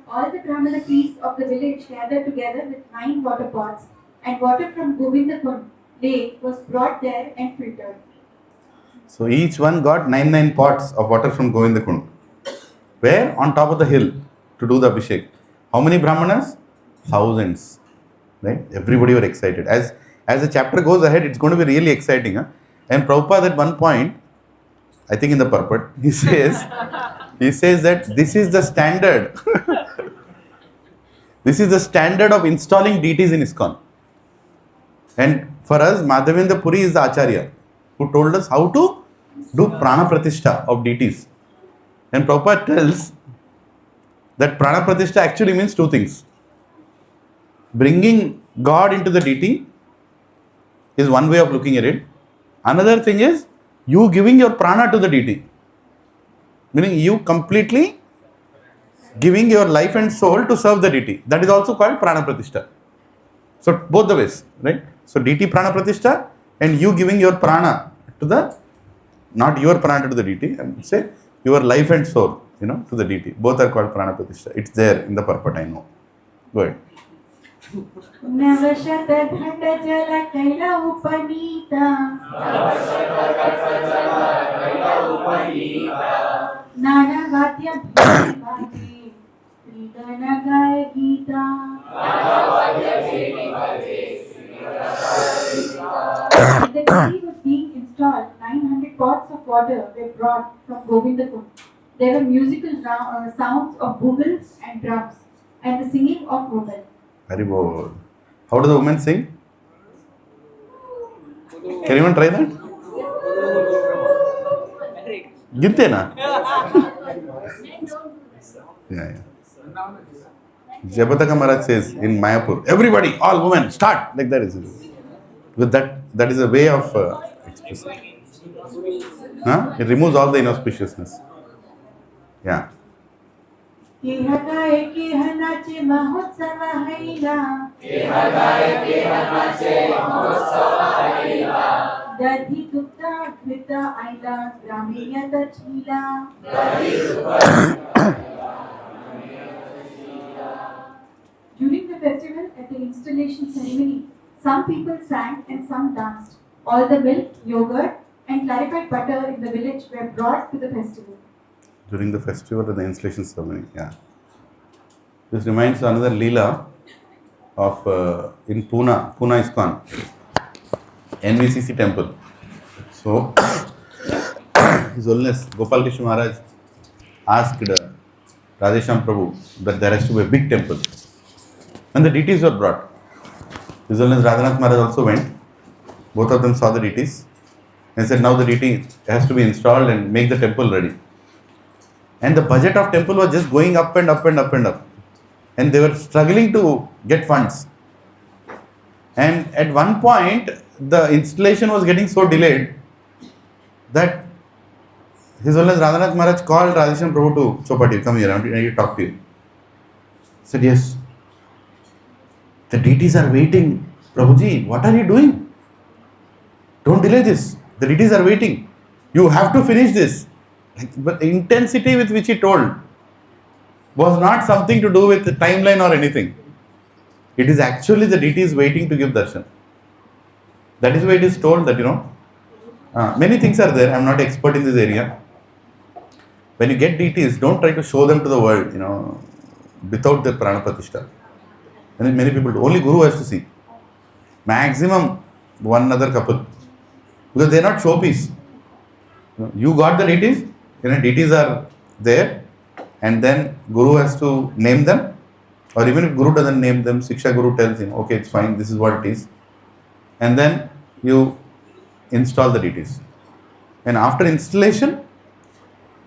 All the Brahmana priests of the village gathered together with 9 water pots, and water from Govinda Kund lake was brought there and filtered. So each one got 9 pots of water from Govinda Kund. Where? On top of the hill to do the Abhishek. How many Brahmanas? Thousands. Right? Everybody were excited. As the chapter goes ahead, it's going to be really exciting. Huh? And Prabhupada at one point, I think in the purport, he says that this is the standard. This is the standard of installing deities in ISKCON. And for us, Madhavendra Puri is the Acharya who told us how to do prana pratishtha of deities. And Prabhupada tells that prana pratishtha actually means 2 things. Bringing God into the deity is one way of looking at it. Another thing is you giving your prana to the deity. Meaning you completely giving your life and soul to serve the deity. That is also called prana pratishtha. So both the ways, right? So deity prana pratishtha and you giving your prana to the, not your prana to the deity, and say your life and soul, to the deity. Both are called prana pratishtha. It's there in the purport, I know. Go ahead. Navashata Ghata Jala Kaila Upanita. Nana Vatya Bhati Sridana Gaya Gita. When the deity was being installed, 900 pots of water were brought from Govinda Kund. There were musical sounds of bugles and drums and the singing of women. Haribol. How do the women sing? Can anyone try that? Ginte na? Yeah. Jabataka Maharaj says in Mayapur, everybody, all women, start. Like that is it. With that is a way of expressing. It removes all the inauspiciousness. Yeah. During the festival, at the installation ceremony, some people sang and some danced. All the milk, yogurt, and clarified butter in the village were brought to the festival. During the festival and the installation ceremony, yeah. This reminds another Leela of in Pune ISKCON, NVCC temple. So, His Holiness Gopalji Maharaj asked Radhesham Prabhu that there has to be a big temple. And the deities were brought. His Holiness Radhanath Maharaj also went. Both of them saw the deities and said, now the deity has to be installed and make the temple ready. And the budget of temple was just going up and up and up and up. And they were struggling to get funds. And at one point, the installation was getting so delayed that His Holiness Radhanath Maharaj called Radhesham Prabhu to Chopati, come here, I need to talk to you. He said, yes. The deities are waiting. Prabhuji, what are you doing? Don't delay this. The deities are waiting. You have to finish this. But the intensity with which he told was not something to do with the timeline or anything. It is actually the deities waiting to give darshan. That is why it is told that, many things are there. I am not expert in this area. When you get deities, don't try to show them to the world, without their prana pratishtha. And many people do. Only Guru has to see. Maximum one other couple. Because they are not showpiece. You got the deities, deities are there, and then Guru has to name them. Or even if Guru doesn't name them, Siksha Guru tells him, okay, it's fine, this is what it is. And then you install the deities. And after installation,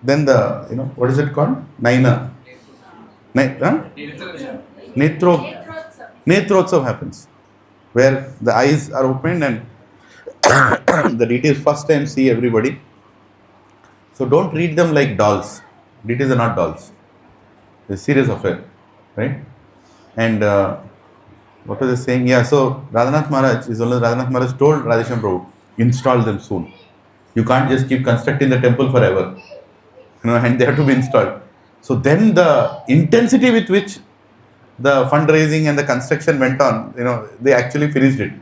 then the, what is it called? Naina. Netrotsav happens. Where the eyes are opened and the deities first time see everybody. So don't treat them like dolls. Deities are not dolls. It's a serious affair. Right? And what was I saying? Yeah, so Radhanath Maharaj, Radhanath Maharaj told Radhesham Prabhu, install them soon. You can't just keep constructing the temple forever. And they have to be installed. So then the intensity with which the fundraising and the construction went on, they actually finished it.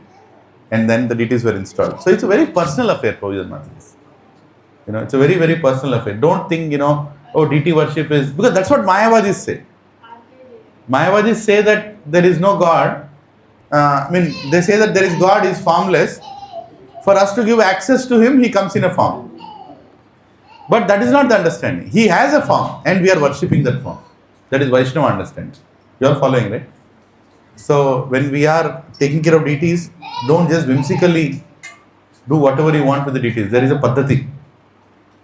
And then the deities were installed. So it's a very personal affair, Prabhuji Maharaj. It's a very, very personal affair. Don't think, deity worship is, because that's what Mayavadis say. Mayavadis say that there is no God. They say that there is God is formless. For us to give access to Him, He comes in a form. But that is not the understanding. He has a form and we are worshipping that form. That is Vaishnava understanding. You are following, right? So when we are taking care of deities, don't just whimsically do whatever you want with the deities. There is a paddhati.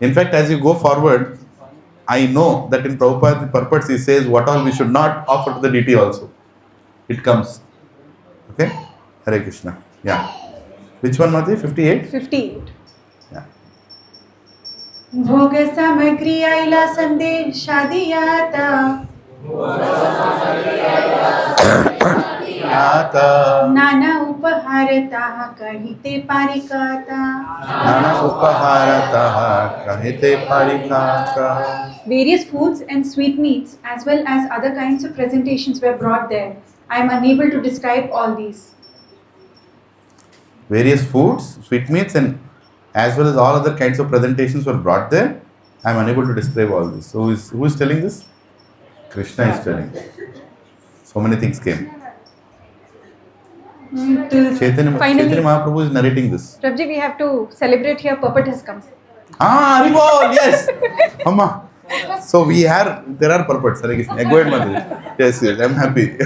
In fact, as you go forward, I know that in Prabhupada's purpose he says what all we should not offer to the deity also. It comes. Okay? Hare Krishna. Yeah. Which one, Madhya? 58? 58. Yeah. भोग सामग्री आइला संदेश शादियाता नाना उपहारताः कहिते पारिकाता. Various foods and sweetmeats as well as other kinds of presentations were brought there. I am unable to describe all these. Various foods, sweetmeats, and as well as all other kinds of presentations were brought there. I am unable to describe all this. So who is telling this? Krishna is telling. So many things came. Chaitanya Mahaprabhu is narrating this. Prabhuji, we have to celebrate here. Puppet has come. Haribol, yes. Amma. So there are purports. Hare Krishna. Go ahead, Madhya. Yes, I'm happy.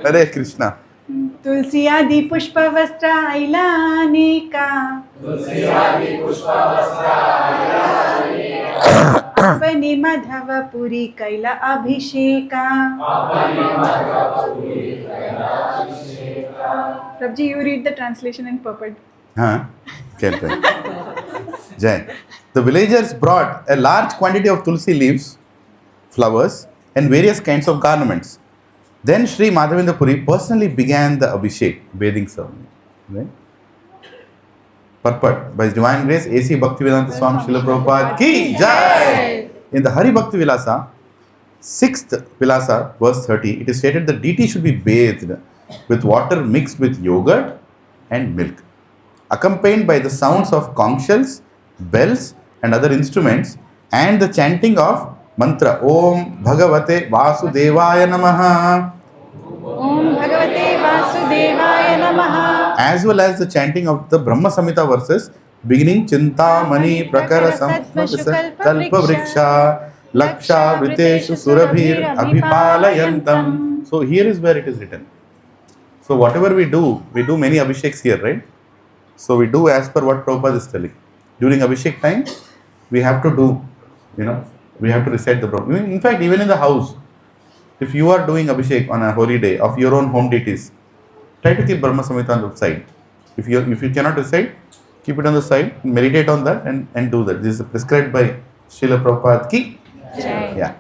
Hare Krishna. तो तुलसी आदि पुष्प वस्त्र ऐलानेका अपने माधव पुरी कैला Abhisheka. Prabji, you read the translation in purport. Can't tell. Jai. The villagers brought a large quantity of tulsi leaves, flowers, and various kinds of garments. Then Śrī Mādhavendra Purī personally began the Abhishek, bathing ceremony. Right? Purport. By His Divine Grace, A.C. Bhaktivedanta Swami Srila Prabhupada Ki Jai! In the Hari Bhakti Vilasa, 6th Vilasa, verse 30, it is stated that deity should be bathed with water mixed with yogurt and milk, accompanied by the sounds of conch shells, bells, and other instruments, and the chanting of mantra Om Bhagavate Vasudevaya Namaha, Om Bhagavate Vasudevaya Namaha, as well as the chanting of the Brahma Samhita verses beginning Chintamani Prakara Kalpa Vriksha Laksha Vriteshu Surabhir Abhipalayantam. So here is where it is written. So whatever we do many Abhisheks here, right? So we do as per what Prabhupada is telling. During Abhishek time, we have to do, we have to recite the Brahma. In fact, even in the house, if you are doing Abhishek on a holy day of your own home deities, try to keep Brahma Samhita on the side. If you cannot recite, keep it on the side, meditate on that and do that. This is prescribed by Srila Prabhupada Ki. Yeah.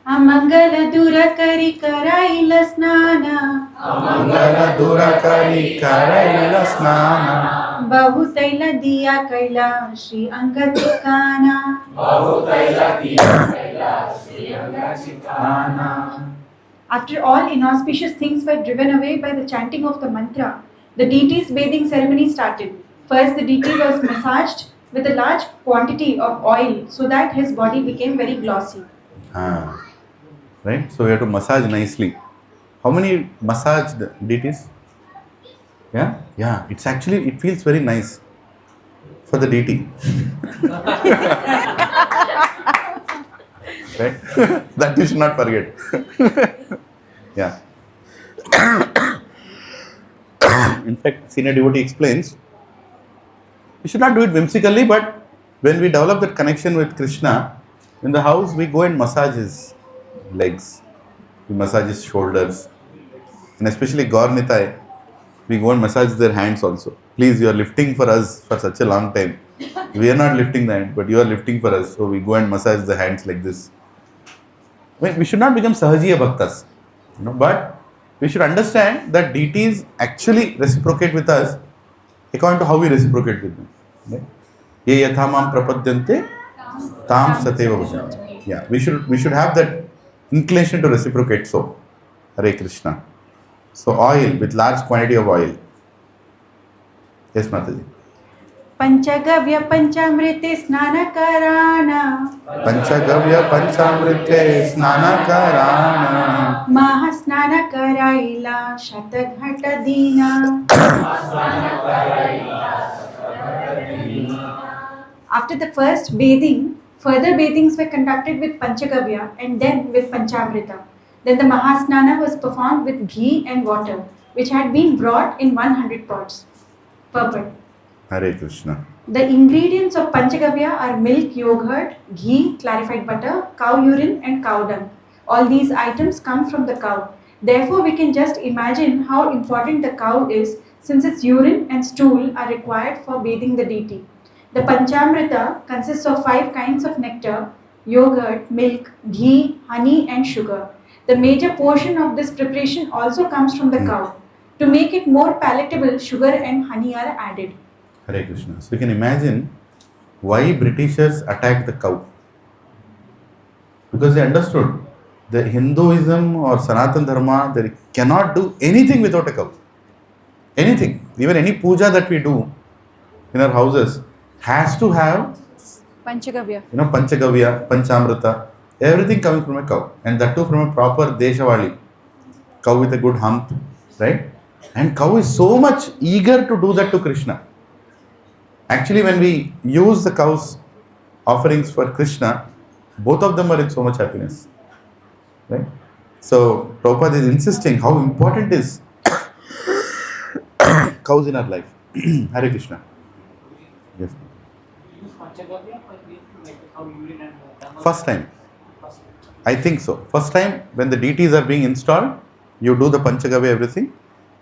Amangala dura kari karaila snana, Amangala dura kari karaila snana, Bahutaila diya kaila Shri Angatikana. After all inauspicious things were driven away by the chanting of the mantra, the deity's bathing ceremony started. First, the deity was massaged with a large quantity of oil so that his body became very glossy. Right? So we have to massage nicely. How many massaged deities? Yeah? Yeah. It feels very nice for the deity. Right? That you should not forget. Yeah. In fact, senior devotee explains, we should not do it whimsically, but when we develop that connection with Krishna, in the house we go and massage his legs, we massage his shoulders, and especially Gaur Nitai, we go and massage their hands also. Please, you are lifting for us for such a long time. We are not lifting the hand, but you are lifting for us, so we go and massage the hands like this. We should not become Sahajiya Bhaktas, but we should understand that deities actually reciprocate with us according to how we reciprocate with them. Right? Ye yathamam prapadyante tam sateva bhajanti. Yeah, we should have that inclination to reciprocate. So, Hare Krishna. So oil, with large quantity of oil. Yes, Mataji. Panchagavya Panchamrite Snanakarana, Panchagavya Panchamrite Snanakarana, Mahasnanakaraila Shataghatadina. After the first bathing, further bathings were conducted with Panchagavya and then with Panchamrita. Then the Mahasnana was performed with ghee and water, which had been brought in 100 pots. Purport. Hare Krishna. The ingredients of Panchagavya are milk, yogurt, ghee, clarified butter, cow urine and cow dung. All these items come from the cow. Therefore, we can just imagine how important the cow is, since its urine and stool are required for bathing the deity. The Panchamrita consists of 5 kinds of nectar, yogurt, milk, ghee, honey and sugar. The major portion of this preparation also comes from the cow. To make it more palatable, sugar and honey are added. Hare Krishna. So you can imagine why Britishers attacked the cow. Because they understood that Hinduism or Sanatana Dharma, they cannot do anything without a cow. Anything. Even any puja that we do in our houses has to have Panchagavya. Panchagavya, Panchamrita, everything coming from a cow. And that too from a proper Deshavali. Cow with a good hump. Right? And cow is so much eager to do that to Krishna. Actually, when we use the cow's offerings for Krishna, both of them are in so much happiness. Right? So Prabhupada is insisting how important is cows in our life. Hare Krishna. Yes. Use Panchagavya or like how urine and dhamma? First time. I think so. First time when the deities are being installed, you do the Panchagavya everything.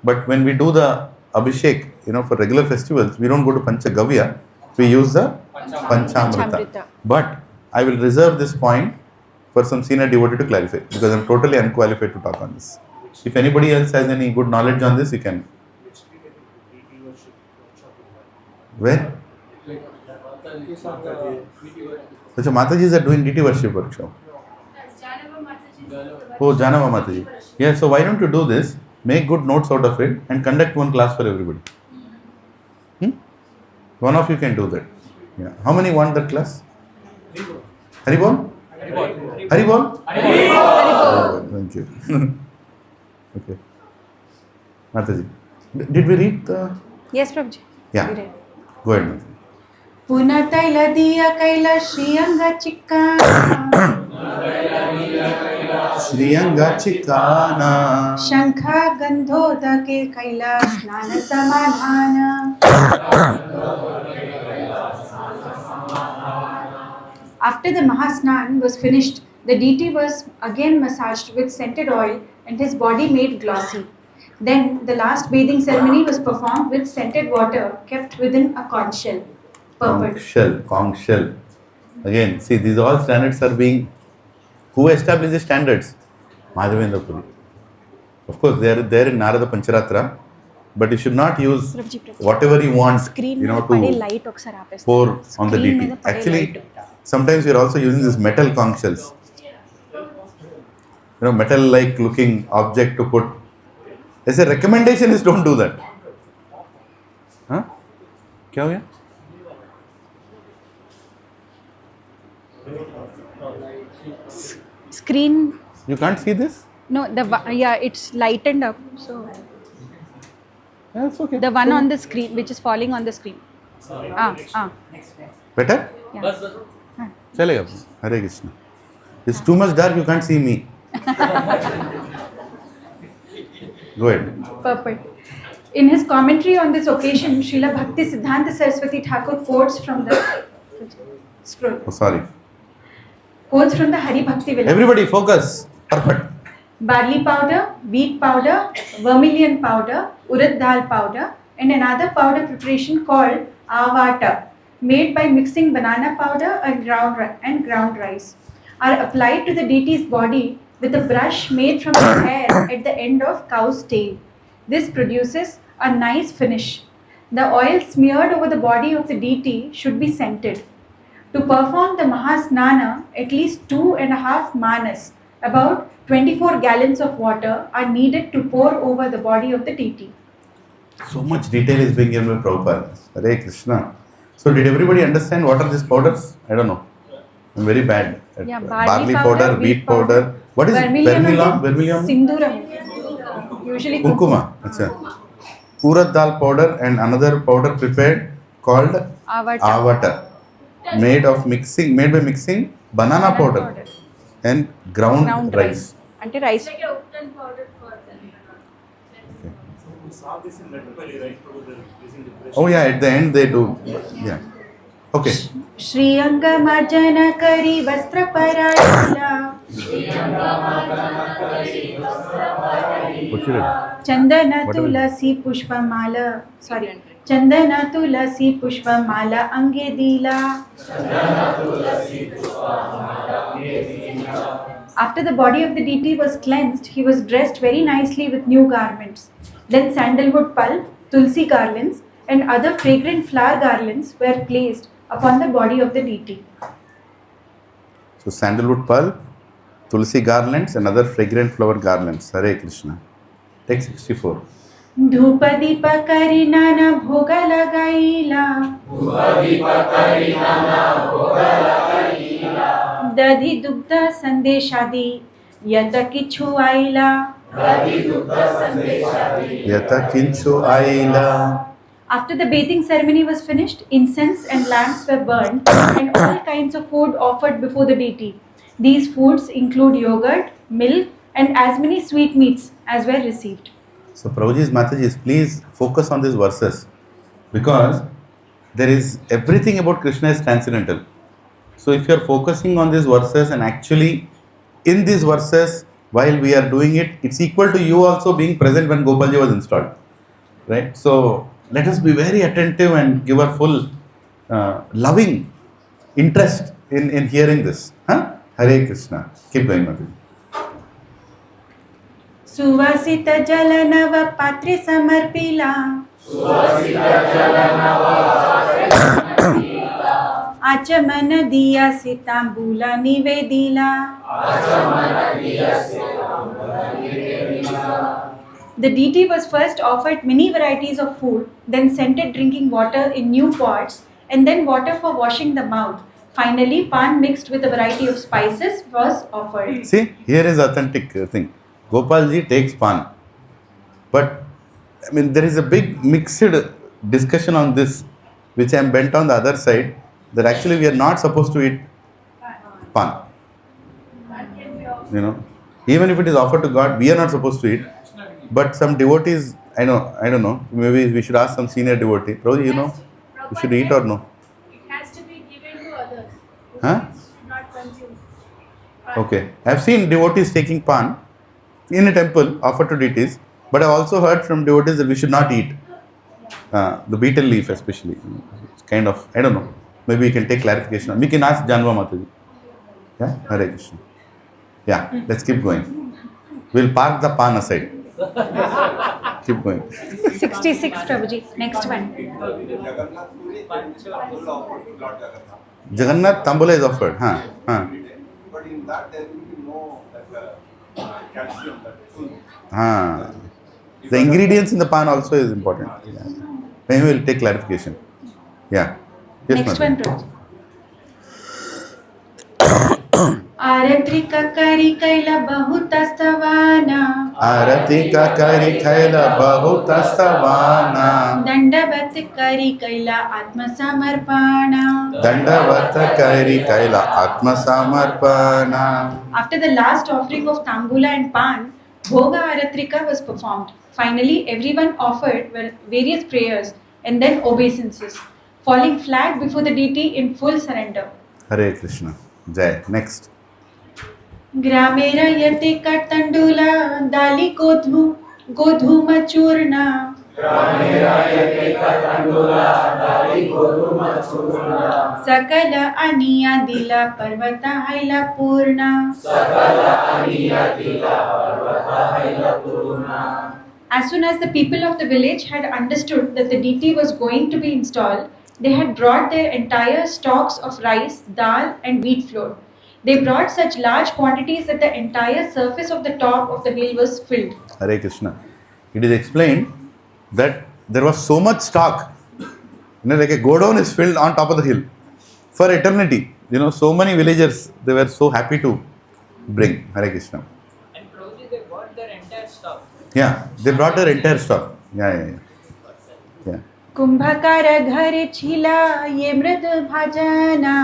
But when we do the Abhishek, for regular festivals, we don't go to Panchagavya. We use the Panchamrita. But I will reserve this point for some senior devotee to clarify, because I am totally unqualified to talk on this. If anybody else has any good knowledge on this, you can. Where? So Matajis are doing deity worship workshop. Oh, Janava Mataji. Yeah, so why don't you do this? Make good notes out of it and conduct one class for everybody. One of you can do that. Yeah. How many want that class? Haribol? Haribol? Oh, thank you. Okay. Mataji. Did we read the... Yes, Prabhuji. Yeah. We read. Go ahead, Mataji. Punataila diya kaila Shriyanga Chikana Shriyanga Chikana Shankha Gandhodake kaila Snana Samadhana. After the Mahasnan was finished, the deity was again massaged with scented oil and his body made glossy. Then the last bathing ceremony was performed with scented water kept within a conch shell. Conch shell. Again, see, these all standards are being... Who established the standards? Madhavendra Puri. Of course, they are there in Narada Pancharatra, but you should not use whatever you want, to pour on the deity. Actually, sometimes we are also using these metal conch shells. Metal-like looking object to put. As a recommendation is don't do that. Huh? क्या हो गया? Screen. You can't see this? No, it's lightened up. So Yeah, it's okay. the one on the screen, which is falling on the screen. Better? Yeah. Chalega. Hare Krishna. It's too much dark, you can't see me. Go ahead. Perfect. In his commentary on this occasion, Srila Bhakti Siddhanta Saraswati Thakur quotes from the scroll. Oh, sorry. Quotes from the Hari Bhakti Vilas. Everybody focus. Perfect. Barley powder, wheat powder, vermilion powder, urad dal powder, and another powder preparation called avata, made by mixing banana powder and ground rice, are applied to the deity's body with a brush made from the hair at the end of cow's tail. This produces a nice finish. The oil smeared over the body of the deity should be scented. To perform the Mahasnana, at least 2.5 manas, about 24 gallons of water, are needed to pour over the body of the deity. So much detail is being given by Prabhupada. Hare Krishna. So did everybody understand what are these powders? I don't know. I'm very bad at barley powder, wheat powder. What is vermilion? Sinduram. Usually Kumkuma. Achha. Urad dal powder and another powder prepared called avata. Made by mixing banana powder and ground rice. Ante rice. Like a wooden powder for the We saw this in Latrapalli, right? Using the brush. Oh yeah, at the end they do. Yeah. Okay. Shriyanga Marjana Kari Vastra Parayila What's your name? Chandana Whatever. Tulasi Pushpamala. Sorry. Chandana Tulasi Pushpamala Ange Dila. After the body of the deity was cleansed, he was dressed very nicely with new garments. Then sandalwood pulp, tulsi garlands, and other fragrant flower garlands were placed upon the body of the deity. So sandalwood pulp, tulsi garlands and other fragrant flower garlands. Hare Krishna. Text 64. धूप दीप करी नाना भोग लगाईला दधि दुग्ध संदेशादि यत किछु आईला. Yata kinchu aila. After the bathing ceremony was finished, incense and lamps were burned and all kinds of food offered before the deity. These foods include yogurt, milk, and as many sweetmeats as were received. So Prabhuji's Mataji's, please focus on these verses, because there is everything about Krishna is transcendental. So if you are focusing on these verses, and actually in these verses while we are doing it, it's equal to you also being present when Gopalji was installed, right? So let us be very attentive and give our full loving interest in hearing this. Hare Krishna. Keep going, Mataji. सुवासित जल नव पात्रे समर्पिला आचमन दिया से तांबूला निवेदिला. The deity was first offered many varieties of food, then scented drinking water in new pots, and then water for washing the mouth. Finally, pan mixed with a variety of spices was offered. See, here is authentic thing. Gopalji takes pan. But, I mean, there is a big mixed discussion on this, which I am bent on the other side, that actually we are not supposed to eat pan. You know, even if it is offered to God, we are not supposed to eat. But some devotees, I don't know, maybe we should ask some senior devotee. Prabhuji, you know, we should eat or no? It has to be given to others. Huh? Not consumed. Okay. I have seen devotees taking pan in a temple offered to deities, but I have also heard from devotees that we should not eat the betel leaf, especially. It's kind of, I don't know. Maybe we can take clarification. We can ask Janva Mataji. Yeah? Hare Krishna. Yeah, let's keep going. We'll park the pan aside. Keep going. 66, Prabhuji. Next one. Jagannath Tambula is offered. But in that there will be no calcium. The ingredients in the pan also is important. Yeah. Maybe we'll take clarification. Yeah. Yes, Next madam. one, Prabhuji. आरती का करी कैला बहुत स्तवाना आरती का करी कैला बहुत स्तवाना दंडवत करी कैला आत्मसमर्पणा. दंडवत करी कैला आत्मसमर्पणा. After the last offering of Tambula and Pan, Bhoga Aratrika was performed. Finally, everyone offered various prayers and then obeisances, falling flat before the deity in full surrender. Hare Krishna. Jai. Next. ग्रामे रयते कटंडुला दाली गोधूम चूर्णा सकल अनिया दिला पर्वता हैला पूर्णा. As soon as the people of the village had understood that the deity was going to be installed, they had brought their entire stocks of rice, dal and wheat flour. They brought such large quantities that the entire surface of the top of the hill was filled. Hare Krishna. It is explained that there was so much stock, like a godown is filled on top of the hill for eternity. So many villagers, they were so happy to bring. Hare Krishna. And Prabhuji, they bought their entire stock. Yeah, they brought their entire stock. Yeah. Kumbhkar घर छिला ये मृद भजना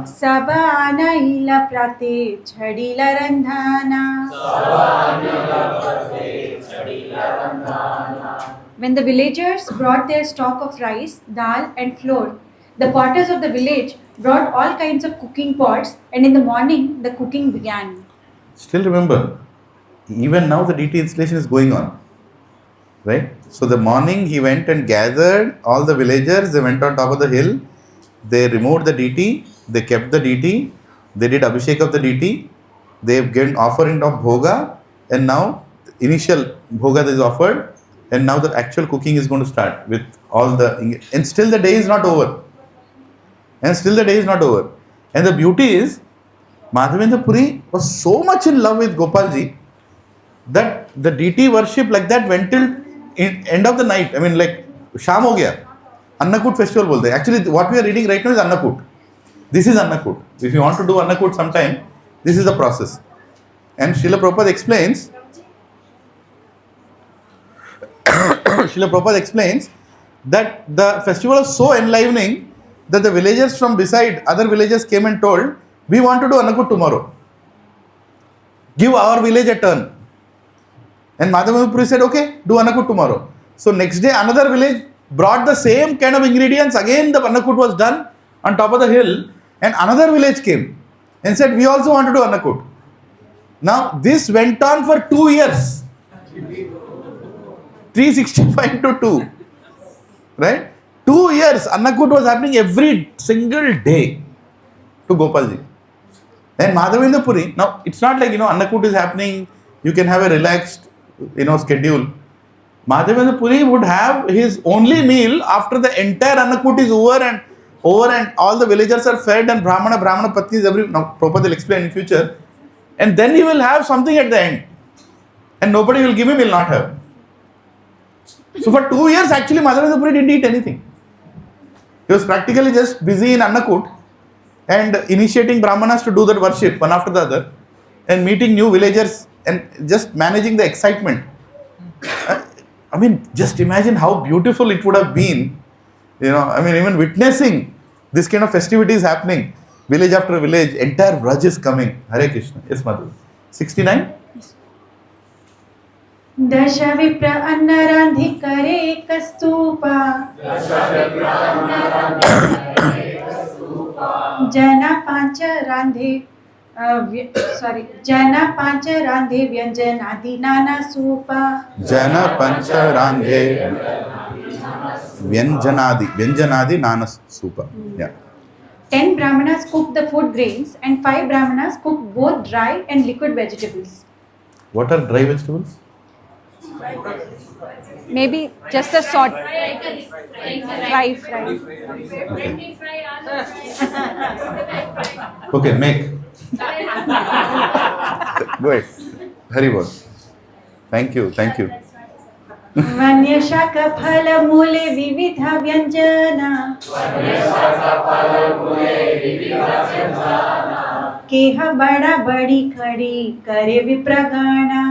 सब आनैला प्राते छड़ीला रंधाना. When the villagers brought their stock of rice, dal and flour, the potters of the village brought all kinds of cooking pots, and in the morning the cooking began. Still remember, even now the deity installation is going on, right? So the morning he went and gathered all the villagers, they went on top of the hill, they removed the deity, they kept the deity, they did abhishek of the deity, they have given offering of bhoga, and now initial bhoga is offered, and now the actual cooking is going to start with all the, and still the day is not over. And the beauty is, Madhavendra Puri was so much in love with Gopalji that the deity worship like that went till end of the night. I mean, like Sham ho gaya. Annakut festival bolte. Actually, what we are reading right now is Annakut. This is Annakut. If you want to do Annakut sometime, this is the process. And Srila Prabhupada explains that the festival was so enlivening that the villagers from beside, other villagers came and told we want to do Annakut tomorrow. Give our village a turn. And Madhavendra Puri said, okay, do Annakut tomorrow. So next day another village brought the same kind of ingredients. Again the Annakut was done on top of the hill. And another village came and said, we also want to do Annakut. Now this went on for 2 years. 365 to 2. Right? 2 years Annakut was happening every single day to Gopalji. And Madhavendra Puri, now it's not like, Annakut is happening, you can have a relaxed, schedule. Madhavendra Puri would have his only meal after the entire Annakut is over and all the villagers are fed and Brahmana Patnis, now Prabhupada will explain in future. And then he will have something at the end. And nobody will give him, he will not have. So for 2 years actually Madhavendra Puri didn't eat anything. He was practically just busy in Annakut and initiating Brahmanas to do that worship one after the other and meeting new villagers and just managing the excitement. I mean, just imagine how beautiful it would have been, even witnessing this kind of festivities happening, village after village, entire Braj is coming. Hare Krishna. Yes, Madhu. 69? दश विप्र अन्न रांधि करे कस्तूपा जना पांच रांधे व्यंजन आदि नाना सूपा Jana Pancha Randhe Vyanjanadi Nana Supa. Yeah. 10 brahmanas cooked the food grains and 5 brahmanas cooked both dry and liquid vegetables. What are dry vegetables? Maybe just a sort. Fry. Bhindi fry, aloo fry. Okay, make. Go ahead. Hari bol. Thank you. वन्य शाक फल मूले विविध व्यंजना केह बड़ा बड़ी खड़ी करे विप्रगणा.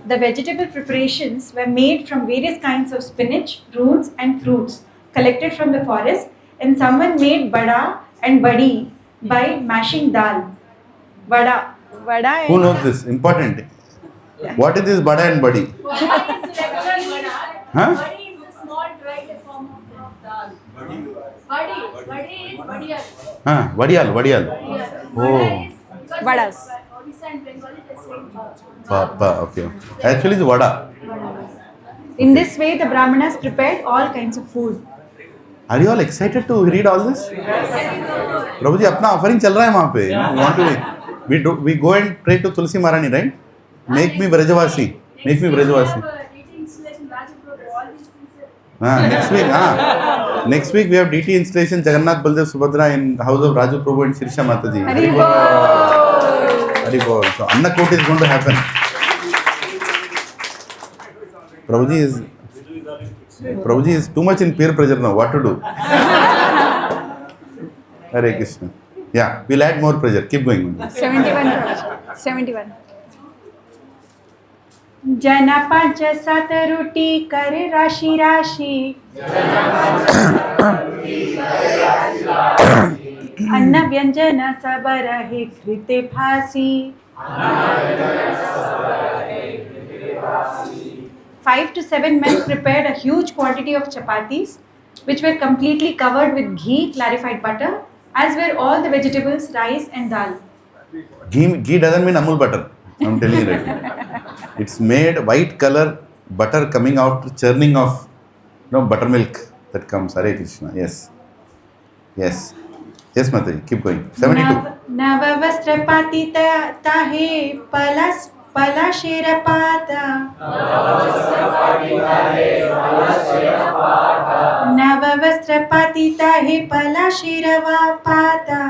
The vegetable preparations were made from various kinds of spinach, roots and fruits collected from the forest, and someone made bada and badi by mashing dal. Vada. Who knows this? Important. What is this bada and badi? Vada is regular vada. Huh? Badi is a small dried form of dal. Badi is badiyal. Vadiyal. Oh. Vadas. Odisha and Bengal is the same. Papa, okay. Actually it's vada. In this way, the brahmanas prepared all kinds of food. Are you all excited to read all this? Prabhuji, अपना offering चल रहा है वहाँ पे. We go and pray to Tulsi Maharani, right? Make me Vrajavasi. Next week we have DT installation, Rajapur, all these things. Next week we have DT installation Jagannath Baldev Subhadra in house of Raju Prabhu and Shirsha Mataji. Hari Bol. So Annakut is going to happen. Prabhuji is too much in peer pressure now. What to do? Hare Krishna. Yeah, we'll add more pressure. Keep going. 71. जना पांच सात रोटी करे राशि अन्न व्यंजन सब रहे कृते फासी. 5 to 7 men prepared a huge quantity of chapatis, which were completely covered with ghee, clarified butter, as were all the vegetables, rice and dal. Ghee doesn't mean Amul butter. I'm telling you right. It's made white color butter coming out, churning of buttermilk that comes. Hare Krishna. Yes, Mataji. Keep going. 72. नव वस्त्र पाती ताहे पला शेर पाता नव वस्त्र पाती ताहे पला शेरवा पाता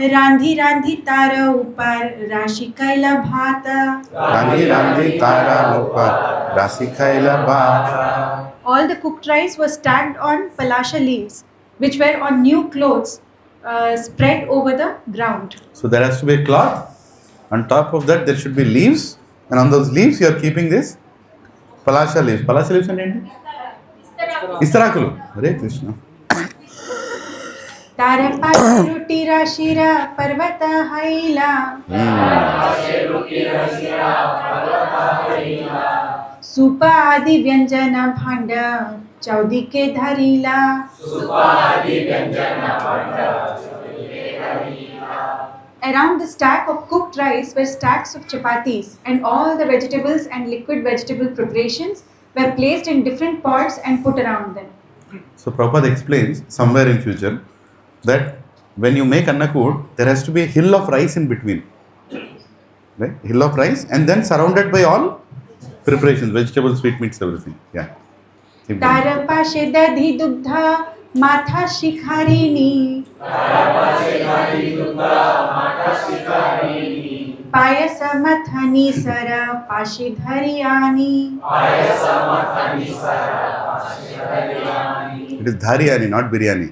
रांधी रांधी तारा ऊपर राशि कैला भाता. All the cooked rice was stacked on palasha leaves, which were on new clothes spread over the ground. So there has to be a cloth. On top of that, there should be leaves, and on those leaves, you are keeping this Palasha leaves. Palasha leaves అంటే ఏంటి? ఇస్తరాకులు. Hare Krishna. Tarapashirutira shira parvata haila. Supa adi vyanjana bhanda chaudi ke dharila. Around the stack of cooked rice were stacks of chapatis, and all the vegetables and liquid vegetable preparations were placed in different pots and put around them. So Prabhupada explains somewhere in future that when you make Annakood, there has to be a hill of rice in between. Right? Hill of rice and then surrounded by all preparations, vegetables, sweetmeats, everything. Yeah. Keep going. Tarapashe dadhi dugdha matha shikharini. Payasa mathani sara pashe dhariyani. It is Dhariyani, not Biryani.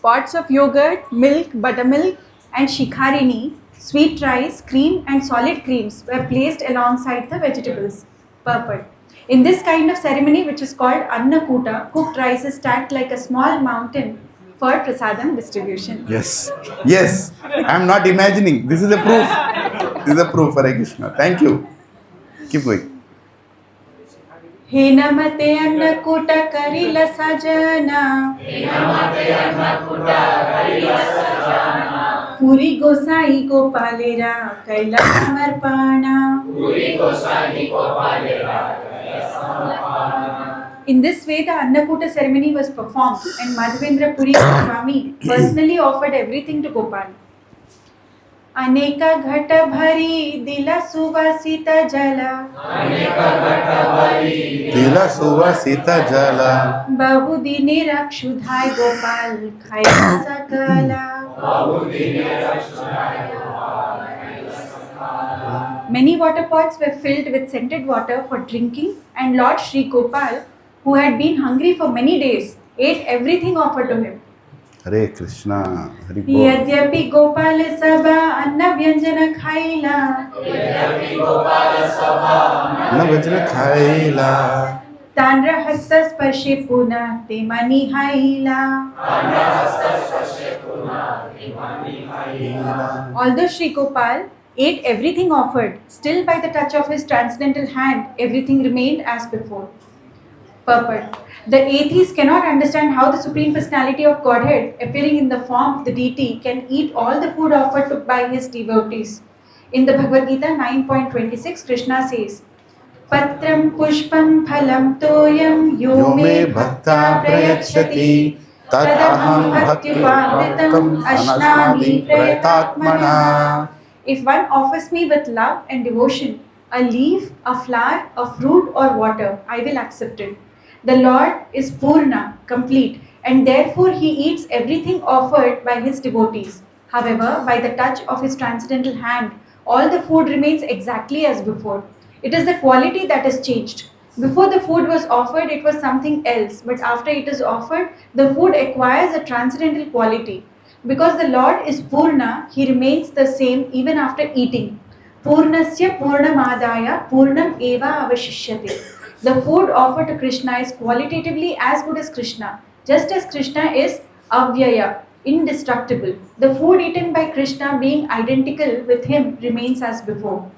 Pots of yogurt, milk, buttermilk, and shikharini, sweet rice, cream, and solid creams were placed alongside the vegetables. Purport. In this kind of ceremony, which is called Annakuta, cooked rice is stacked like a small mountain for prasadam distribution. Yes. Yes. I am not imagining. This is a proof. This is a proof, Hare Krishna. Thank you. Keep going. He namate annakuta karila sajana. Puri gosai gopalera kaila samarpana. In this way, the Annakuta ceremony was performed, and Madhavendra Puri Swami personally offered everything to Gopal. Aneka ghata bhari dila suvasita jala. Tila suvasita jala. Bahu dine rakshudhai Gopal khaya sakala. Many water pots were filled with scented water for drinking, and Lord Shri Gopal, who had been hungry for many days, ate everything offered to him. Hare Krishna. Hare Bol. Yadyapi Gopal Sabha Anna Vyanjana Khaila. Na vajna khaila. Tanra Hasta Sparshe Puna Temani Haila. Although Shri Gopal ate everything offered, still by the touch of his transcendental hand, everything remained as before. Purport. The atheist cannot understand how the Supreme Personality of Godhead, appearing in the form of the deity, can eat all the food offered to by his devotees. In the Bhagavad Gita 9.26, Krishna says, Patram pushpam phalam toyam yo me bhakta prayachati tadaham bhaktyupamritam ashnami prayatatmana. If one offers me with love and devotion a leaf, a flower, a fruit or water, I will accept it. The Lord is Purna, complete, and therefore he eats everything offered by his devotees. However, by the touch of his transcendental hand, all the food remains exactly as before. It is the quality that is changed. Before the food was offered, it was something else, but after it is offered, the food acquires a transcendental quality. Because the Lord is Purna, he remains the same even after eating. Purnasya Purnamadaya Purnam Eva Avashishyate. The food offered to Krishna is qualitatively as good as Krishna, just as Krishna is Avyaya, indestructible. The food eaten by Krishna being identical with him remains as before.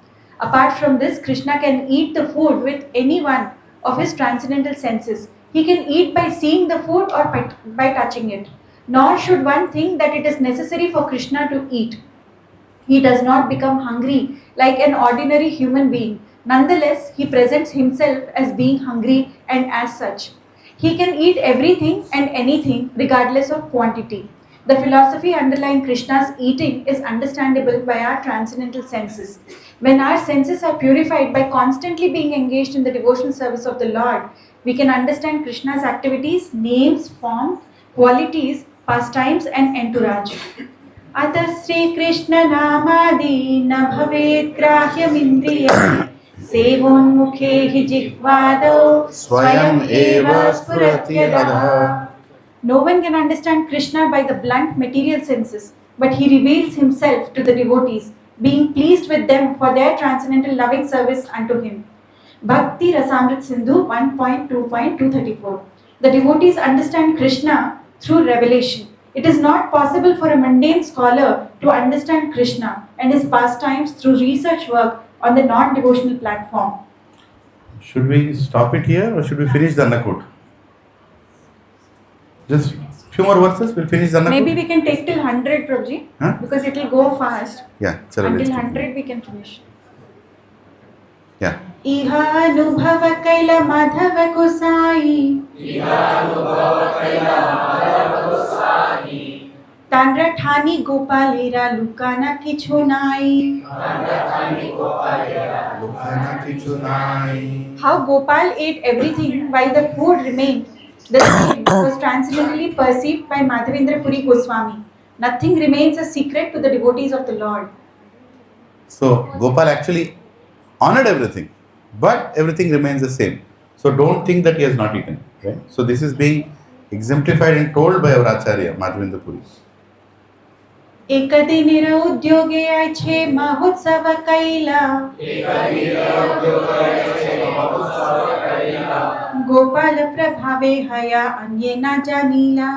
Apart from this, Krishna can eat the food with any one of his transcendental senses. He can eat by seeing the food or by touching it. Nor should one think that it is necessary for Krishna to eat. He does not become hungry like an ordinary human being. Nonetheless, he presents himself as being hungry, and as such, he can eat everything and anything regardless of quantity. The philosophy underlying Krishna's eating is understandable by our transcendental senses. When our senses are purified by constantly being engaged in the devotional service of the Lord, we can understand Krishna's activities, names, form, qualities, pastimes, and entourage. Ata Sri Krishna Namadi na bhavet grahyam indriyam sevonmukhe hi jigvado swayam eva spuratyadha. No one can understand Krishna by the blunt material senses, but he reveals himself to the devotees being pleased with them for their transcendental loving service unto him. Bhakti Rasamrit Sindhu 1.2.234. The devotees understand Krishna through revelation. It is not possible for a mundane scholar to understand Krishna and his pastimes through research work on the non-devotional platform. Should we stop it here or should we finish the Annakut? Just few more verses, we'll finish the Annakut. Maybe we can take till 100, Prabhuji, Huh? because it will go fast. Yeah, chalo, Until let's take it. 100 we can finish. Yeah. इहा अनुभव कैला माधव को साई तांड्रा ठानी गोपालेरा लुकाना किछु नाई. How Gopal ate everything while the food remained. The same was transcendently perceived by Madhavendra Puri Goswami. Nothing remains a secret to the devotees of the Lord. So Gopal actually honored everything, but everything remains the same. So don't think that he has not eaten. Right? So this is being exemplified and told by our Acharya, Madhavendra Puri. एक दिन उद्योगे आछे महोत्सव कैला गोपाल प्रभावे हया अन्ये न जानीला.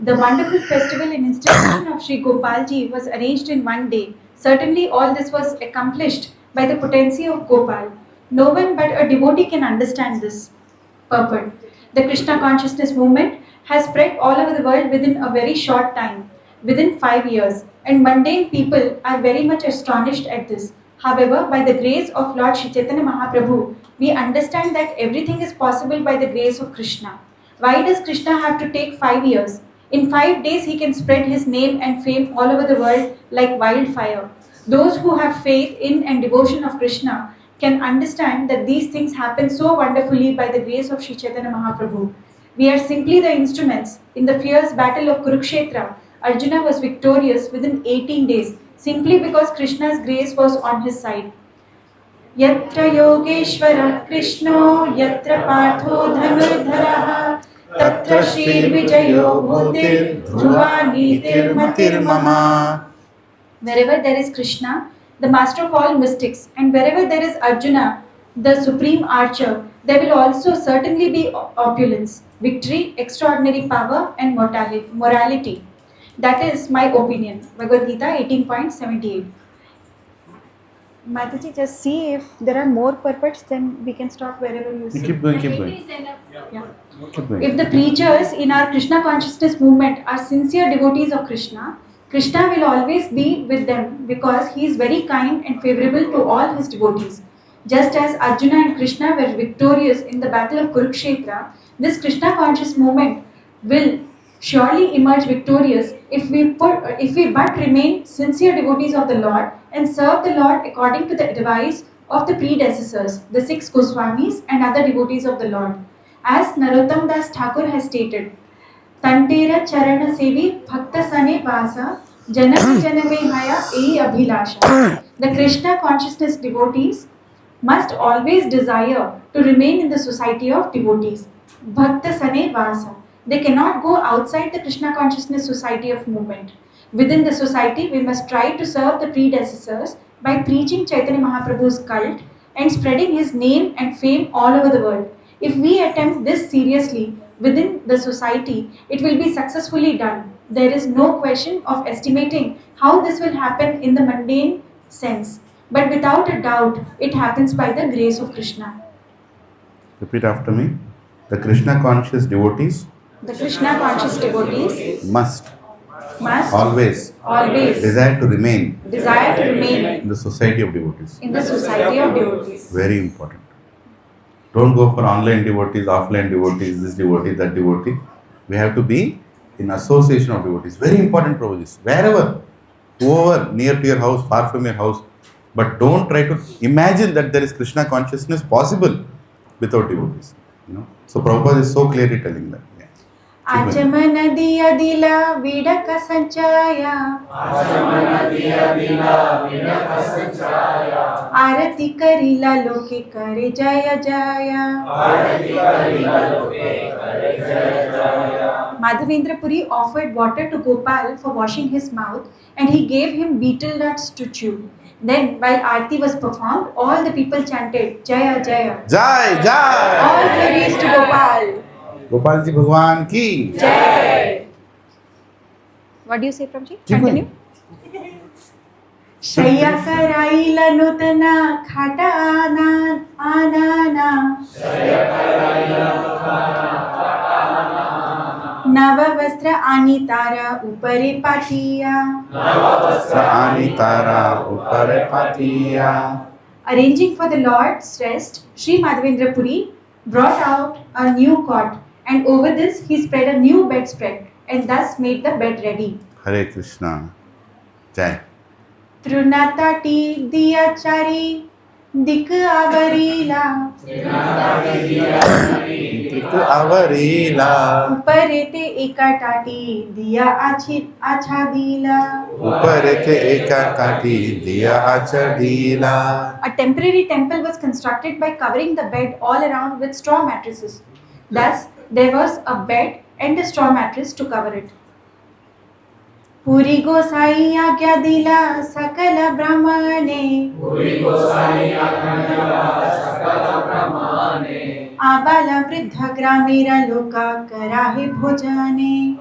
The wonderful festival and institution of Shri Gopalji was arranged in one day. Certainly all this was accomplished by the potency of Gopal. No one but a devotee can understand this purport. The Krishna consciousness movement has spread all over the world within a very short time, within 5 years, and mundane people are very much astonished at this. However, by the grace of Lord Shri Chaitanya Mahaprabhu, we understand that everything is possible by the grace of Krishna. Why does Krishna have to take 5 years? In 5 days, he can spread his name and fame all over the world like wildfire. Those who have faith in and devotion of Krishna can understand that these things happen so wonderfully by the grace of Shri Chaitanya Mahaprabhu. We are simply the instruments. In the fierce battle of Kurukshetra, Arjuna was victorious within 18 days simply because Krishna's grace was on his side. Yatra Yogeshwara Krishno Yatra Partho Dhanurdharaha Tatra Shri Vijayo Bhutir Dhruva Nitir Matir Mama. Wherever there is Krishna, the master of all mystics, and wherever there is Arjuna, the supreme archer, there will also certainly be opulence, victory, extraordinary power, and morality. That is my opinion. Bhagavad Gita 18.78. Mataji, just see if there are more purports, then we can stop wherever you see. Keep going, keep 80 going. is enough. Yeah. Keep going. If the preachers in our Krishna consciousness movement are sincere devotees of Krishna, Krishna will always be with them because he is very kind and favorable to all his devotees. Just as Arjuna and Krishna were victorious in the battle of Kurukshetra, this Krishna conscious movement will surely emerge victorious if we but remain sincere devotees of the Lord and serve the Lord according to the advice of the predecessors, the 6 Goswamis and other devotees of the Lord. As Narottam Das Thakur has stated, Tantera Charana Sevi Bhakta Sane Vasa Janam Janame Haya Ei Abhilasha. The Krishna consciousness devotees must always desire to remain in the society of devotees. Bhakta Sane Vasa. They cannot go outside the Krishna consciousness society of movement. Within the society, we must try to serve the predecessors by preaching Chaitanya Mahaprabhu's cult and spreading his name and fame all over the world. If we attempt this seriously within the society, it will be successfully done. There is no question of estimating how this will happen in the mundane sense. But without a doubt, it happens by the grace of Krishna. Repeat after me. The Krishna conscious devotees The Krishna conscious devotees must must always desire to remain in the society of devotees. in the society of devotees. Very important. Don't go for online devotees, offline devotees, this devotee, that devotee. We have to be in association of devotees. Very important, Prabhuji. Wherever, whoever, near to your house, far from your house. But don't try to imagine that there is Krishna consciousness possible without devotees. So Prabhupada is so clearly telling that. Yeah. आचमन दिया दिला विडक संचया आरती करिला लोके करे जय जय Madhavendra Puri offered water to Gopal for washing his mouth and he gave him betel nuts to chew. Then, while Aarti was performed, all the people chanted Jaya Jaya. Jai Jai. All glories to Gopal. Gopalji Bhagwan ki. Jai. What do you say, Prabhuji? Keep Continue. शय्या कराईला नूतना खाटा आनाना नव वस्त्र आणि तारा उपरे Pathiya Ani Tara Upare Patiya. Arranging for the Lord's rest, Śrī Mādhavendra Purī brought out a new cot and over this he spread a new bedspread and thus made the bed ready. Hare Krishna. Jai. Trunatati diyachari dik avarila Tiku Avarila. uparete ekatati diya achadila. Uparete Eka Kati Diya Achadila. A temporary temple was constructed by covering the bed all around with straw mattresses. Thus, there was a bed and a straw mattress to cover it. Puri Gosai Agya Dila Sakala Brahmane Abala Vridha Gramira Loka Karahe Bhojane.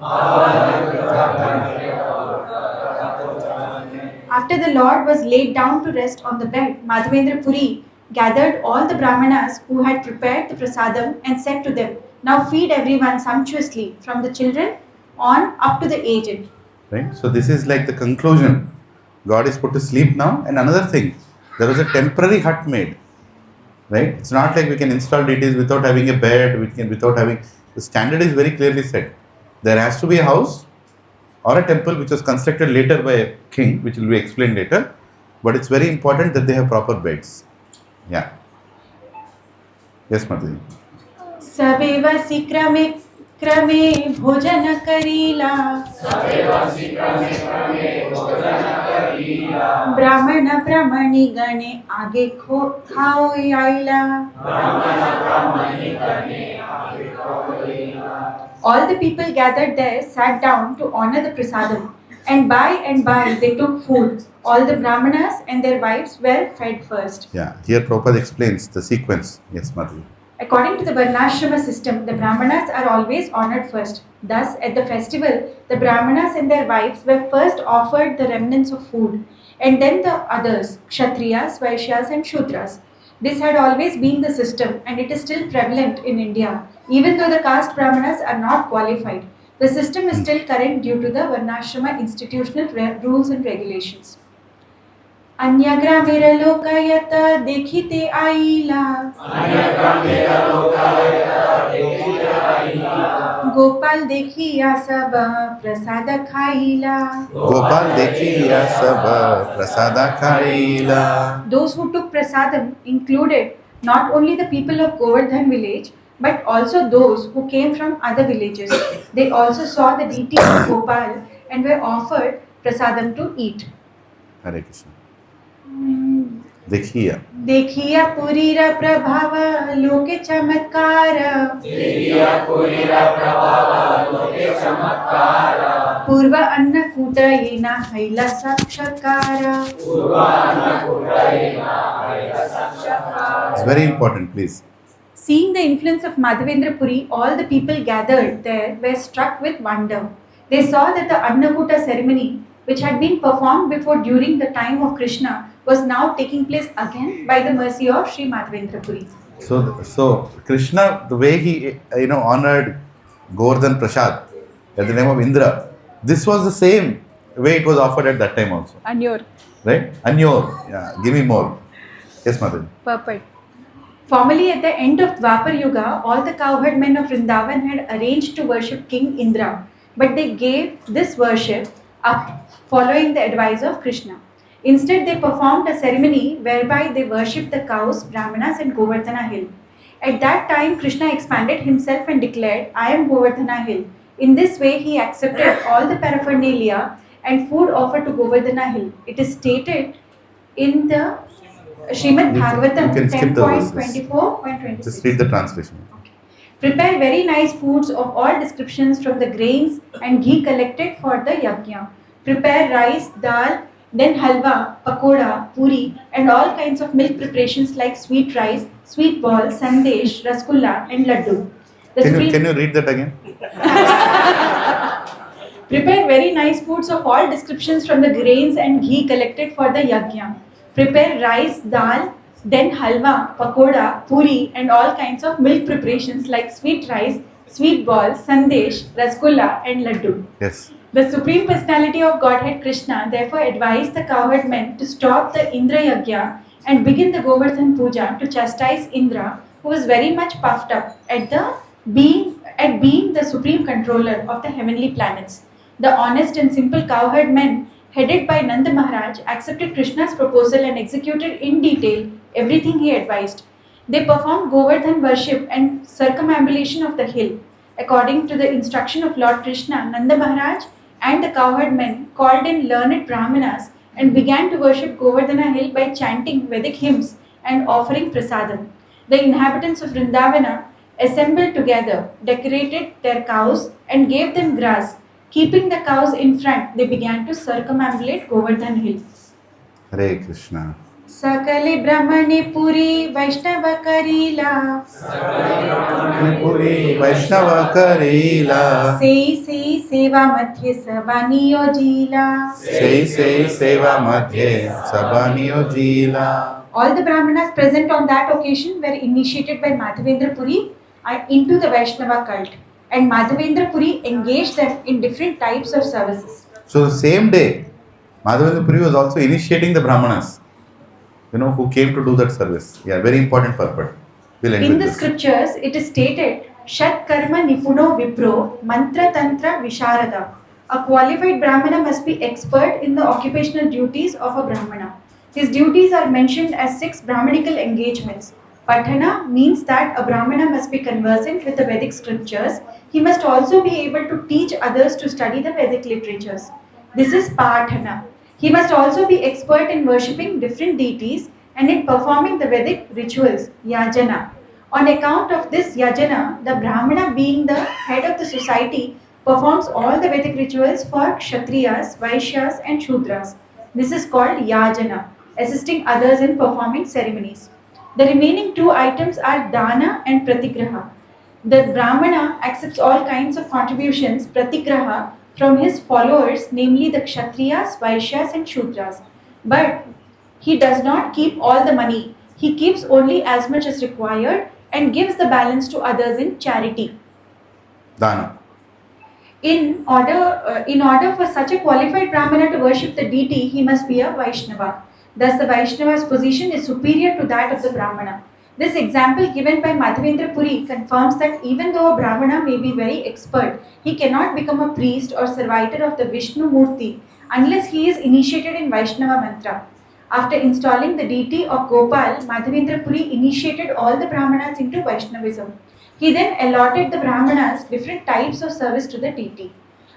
After the Lord was laid down to rest on the bed, Madhavendra Puri gathered all the Brahmanas who had prepared the prasadam and said to them, "Now feed everyone sumptuously, from the children on up to the aged." Right? So this is like the conclusion. God is put to sleep now. And another thing, there was a temporary hut made. Right? It's not like we can install deities without having a bed, without having. The standard is very clearly set. There has to be a house or a temple which was constructed later by a king, which will be explained later. But it's very important that they have proper beds. Yeah. Yes, Madhuri. Savevasi krame krame bhojana karila Brahmana brahmani gane aage khao aila. All the people gathered there sat down to honor the prasadam, and by they took food. All the brahmanas and their wives were fed first. Yeah. Here Prabhupada explains the sequence. Yes, Madhuri. According to the Varnashrama system, the Brahmanas are always honored first. Thus, at the festival, the Brahmanas and their wives were first offered the remnants of food, and then the others, Kshatriyas, Vaishyas and Shudras. This had always been the system, and it is still prevalent in India. Even though the caste Brahmanas are not qualified, the system is still current due to the Varnashrama institutional rules and regulations. Anya gramera lokayata dekhite aila Gopal dekhiya sab prasada khaila. Gopal dekhiya sab prasada khaila. Those who took prasadam included not only the people of Govardhan village but also those who came from other villages. They also saw the deity of Gopal and were offered prasadam to eat. Hare Krishna. देखिया देखिया पुरीरा प्रभाव लोके चमत्कार पूर्व अन्नकूट येना हैला साक्षात्कार. It's very important, please. Seeing the influence of Madhavendra Puri, all the people gathered there were struck with wonder. They saw that the Annakuta ceremony, which had been performed before during the time of Krishna, was now taking place again by the mercy of Śrī Mādhavendra Purī. So Krishna, the way he honored Govardhan Prasad at the name of Indra, this was the same way it was offered at that time also. Anyor. Right? Anyor. Yeah. Give me more. Yes, Madhuri. Perfect. Formerly, at the end of Dwapar Yuga, all the cowherd men of Vrindavan had arranged to worship King Indra, but they gave this worship up, following the advice of Krishna. Instead, they performed a ceremony whereby they worshipped the cows, Brahmanas and Govardhana hill. At that time, Krishna expanded himself and declared, "I am Govardhana hill," In this way, he accepted all the paraphernalia and food offered to Govardhana hill. It is stated in the Srimad Bhagavatam you can skip the verses. 10.24.26. Just read the translation. Prepare very nice foods of all descriptions from the grains and ghee collected for the yajna. Prepare rice, dal, then halwa, pakoda, puri, and all kinds of milk preparations like sweet rice, sweet ball, sandesh, rasgulla, and laddu. Can you read that again? Prepare very nice foods of all descriptions from the grains and ghee collected for the yajna. Prepare rice, dal, then halwa, pakoda, puri, and all kinds of milk preparations like sweet rice, sweet ball, sandesh, rasgulla, and laddu. Yes. The Supreme Personality of Godhead Krishna therefore advised the cowherd men to stop the Indra Yagya and begin the Govardhan Puja to chastise Indra, who was very much puffed up at being the supreme controller of the heavenly planets. The honest and simple cowherd men, headed by Nanda Maharaj, accepted Krishna's proposal and executed in detail everything he advised. They performed Govardhan worship and circumambulation of the hill. According to the instruction of Lord Krishna, Nanda Maharaj and the cowherd men called in learned Brahmanas and began to worship Govardhana hill by chanting Vedic hymns and offering prasadam. The inhabitants of Vrindavana assembled together, decorated their cows and gave them grass. Keeping the cows in front, they began to circumambulate Govardhan hill. Hare Krishna. Sakale Brahmane Puri Vaishnava Karila Puri Vaishnava Karila. Sei Seva Madhye Sabaniyo Jila. Sei Seva Madhye Sabaniyo Jila. All the Brahmanas present on that occasion were initiated by Madhavendra Puri into the Vaishnava cult, and Madhavendra Puri engaged them in different types of services. So the same day, Madhavendra Puri was also initiating the Brahmanas, who came to do that service. Yeah, very important purport. We'll end In with the this. scriptures, it is stated, Shat Karma Nipuno Vipro Mantra Tantra Visharada. A qualified Brahmana must be expert in the occupational duties of a Brahmana. His duties are mentioned as 6 Brahmanical engagements. Patana means that a Brahmana must be conversant with the Vedic scriptures. He must also be able to teach others to study the Vedic literatures. This is Patana. He must also be expert in worshipping different deities and in performing the Vedic rituals, Yajana. On account of this Yajana, the Brahmana, being the head of the society, performs all the Vedic rituals for Kshatriyas, Vaishyas and Shudras. This is called Yajana, assisting others in performing ceremonies. The remaining 2 items are Dana and Pratigraha. The Brahmana accepts all kinds of contributions, Pratigraha, from his followers, namely the Kshatriyas, Vaishyas and Shudras. But he does not keep all the money. He keeps only as much as required and gives the balance to others in charity. Dana. In order for such a qualified Brahmana to worship the deity, he must be a Vaishnava. Thus, the Vaishnava's position is superior to that of the Brahmana. This example given by Madhavendra Puri confirms that even though a Brahmana may be very expert, he cannot become a priest or servitor of the Vishnu Murti unless he is initiated in Vaishnava mantra. After installing the deity of Gopal, Madhavendra Puri initiated all the Brahmanas into Vaishnavism. He then allotted the Brahmanas different types of service to the deity.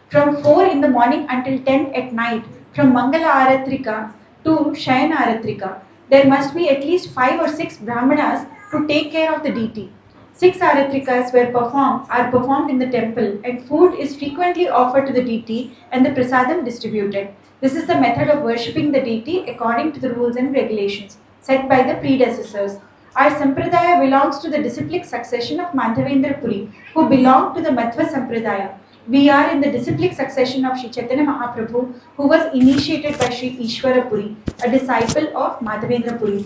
From 4 in the morning until 10 at night, from Mangala Aratrika to Shayana Aratrika, there must be at least 5 or 6 Brahmanas to take care of the deity. 6 Aratrikas are performed in the temple, and food is frequently offered to the deity and the prasadam distributed. This is the method of worshipping the deity according to the rules and regulations set by the predecessors. Our Sampradaya belongs to the disciplic succession of Madhavendra Puri, who belong to the Madhva Sampradaya. We are in the disciplic succession of Sri Chaitanya Mahaprabhu, who was initiated by Sri Ishwara Puri, a disciple of Madhavendra Puri.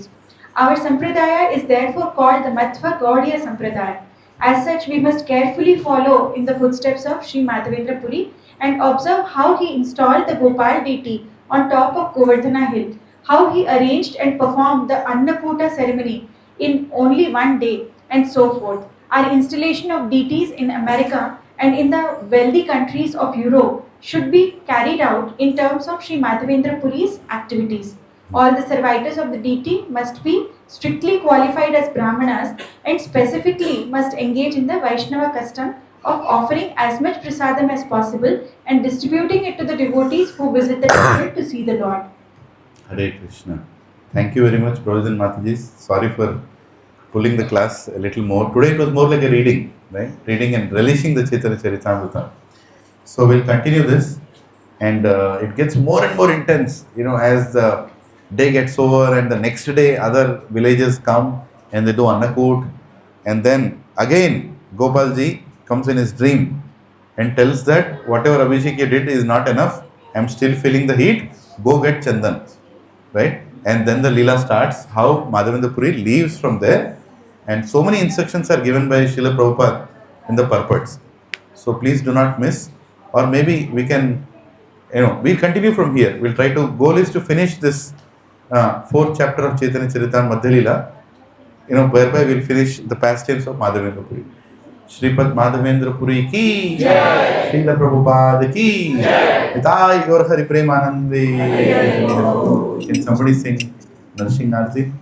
Our Sampradaya is therefore called the Madhva Gaudiya Sampradaya. As such, we must carefully follow in the footsteps of Śrī Mādhavendra Purī and observe how he installed the Gopal deity on top of Govardhana hill, how he arranged and performed the Annakuta ceremony in only one day, and so forth. Our installation of deities in America and in the wealthy countries of Europe should be carried out in terms of Śrī Mādhavendra Puri's activities. All the servitors of the deity must be strictly qualified as Brahmanas and specifically must engage in the Vaishnava custom of offering as much prasadam as possible and distributing it to the devotees who visit the temple to see the Lord. Hare Krishna. Thank you very much, Prabhuji and Mataji. Sorry for pulling the class a little more. Today it was more like a reading, right? Reading and relishing the Chaitanya Charitamrita. So we'll continue this, and it gets more and more intense, as the day gets over and the next day other villages come and they do Annakut, and then again Gopalji comes in his dream and tells that whatever Abhishek you did is not enough, I'm still feeling the heat, go get Chandan, right? And then the Leela starts, how Madhavendra Puri leaves from there, and so many instructions are given by Srila Prabhupada in the purports. So please do not miss, or maybe we can, we'll continue from here. We'll try to, goal is to finish this 4th chapter of Chaitanya Charitamrita Madhya Lila, whereby we'll finish the pastimes of Madhavendra Puri. Sripad Madhavendra Puri ki Jai, Srila Prabhupada ki Jai, Nitai Gaur Hari Premanande. Can somebody sing Narsingh Arti?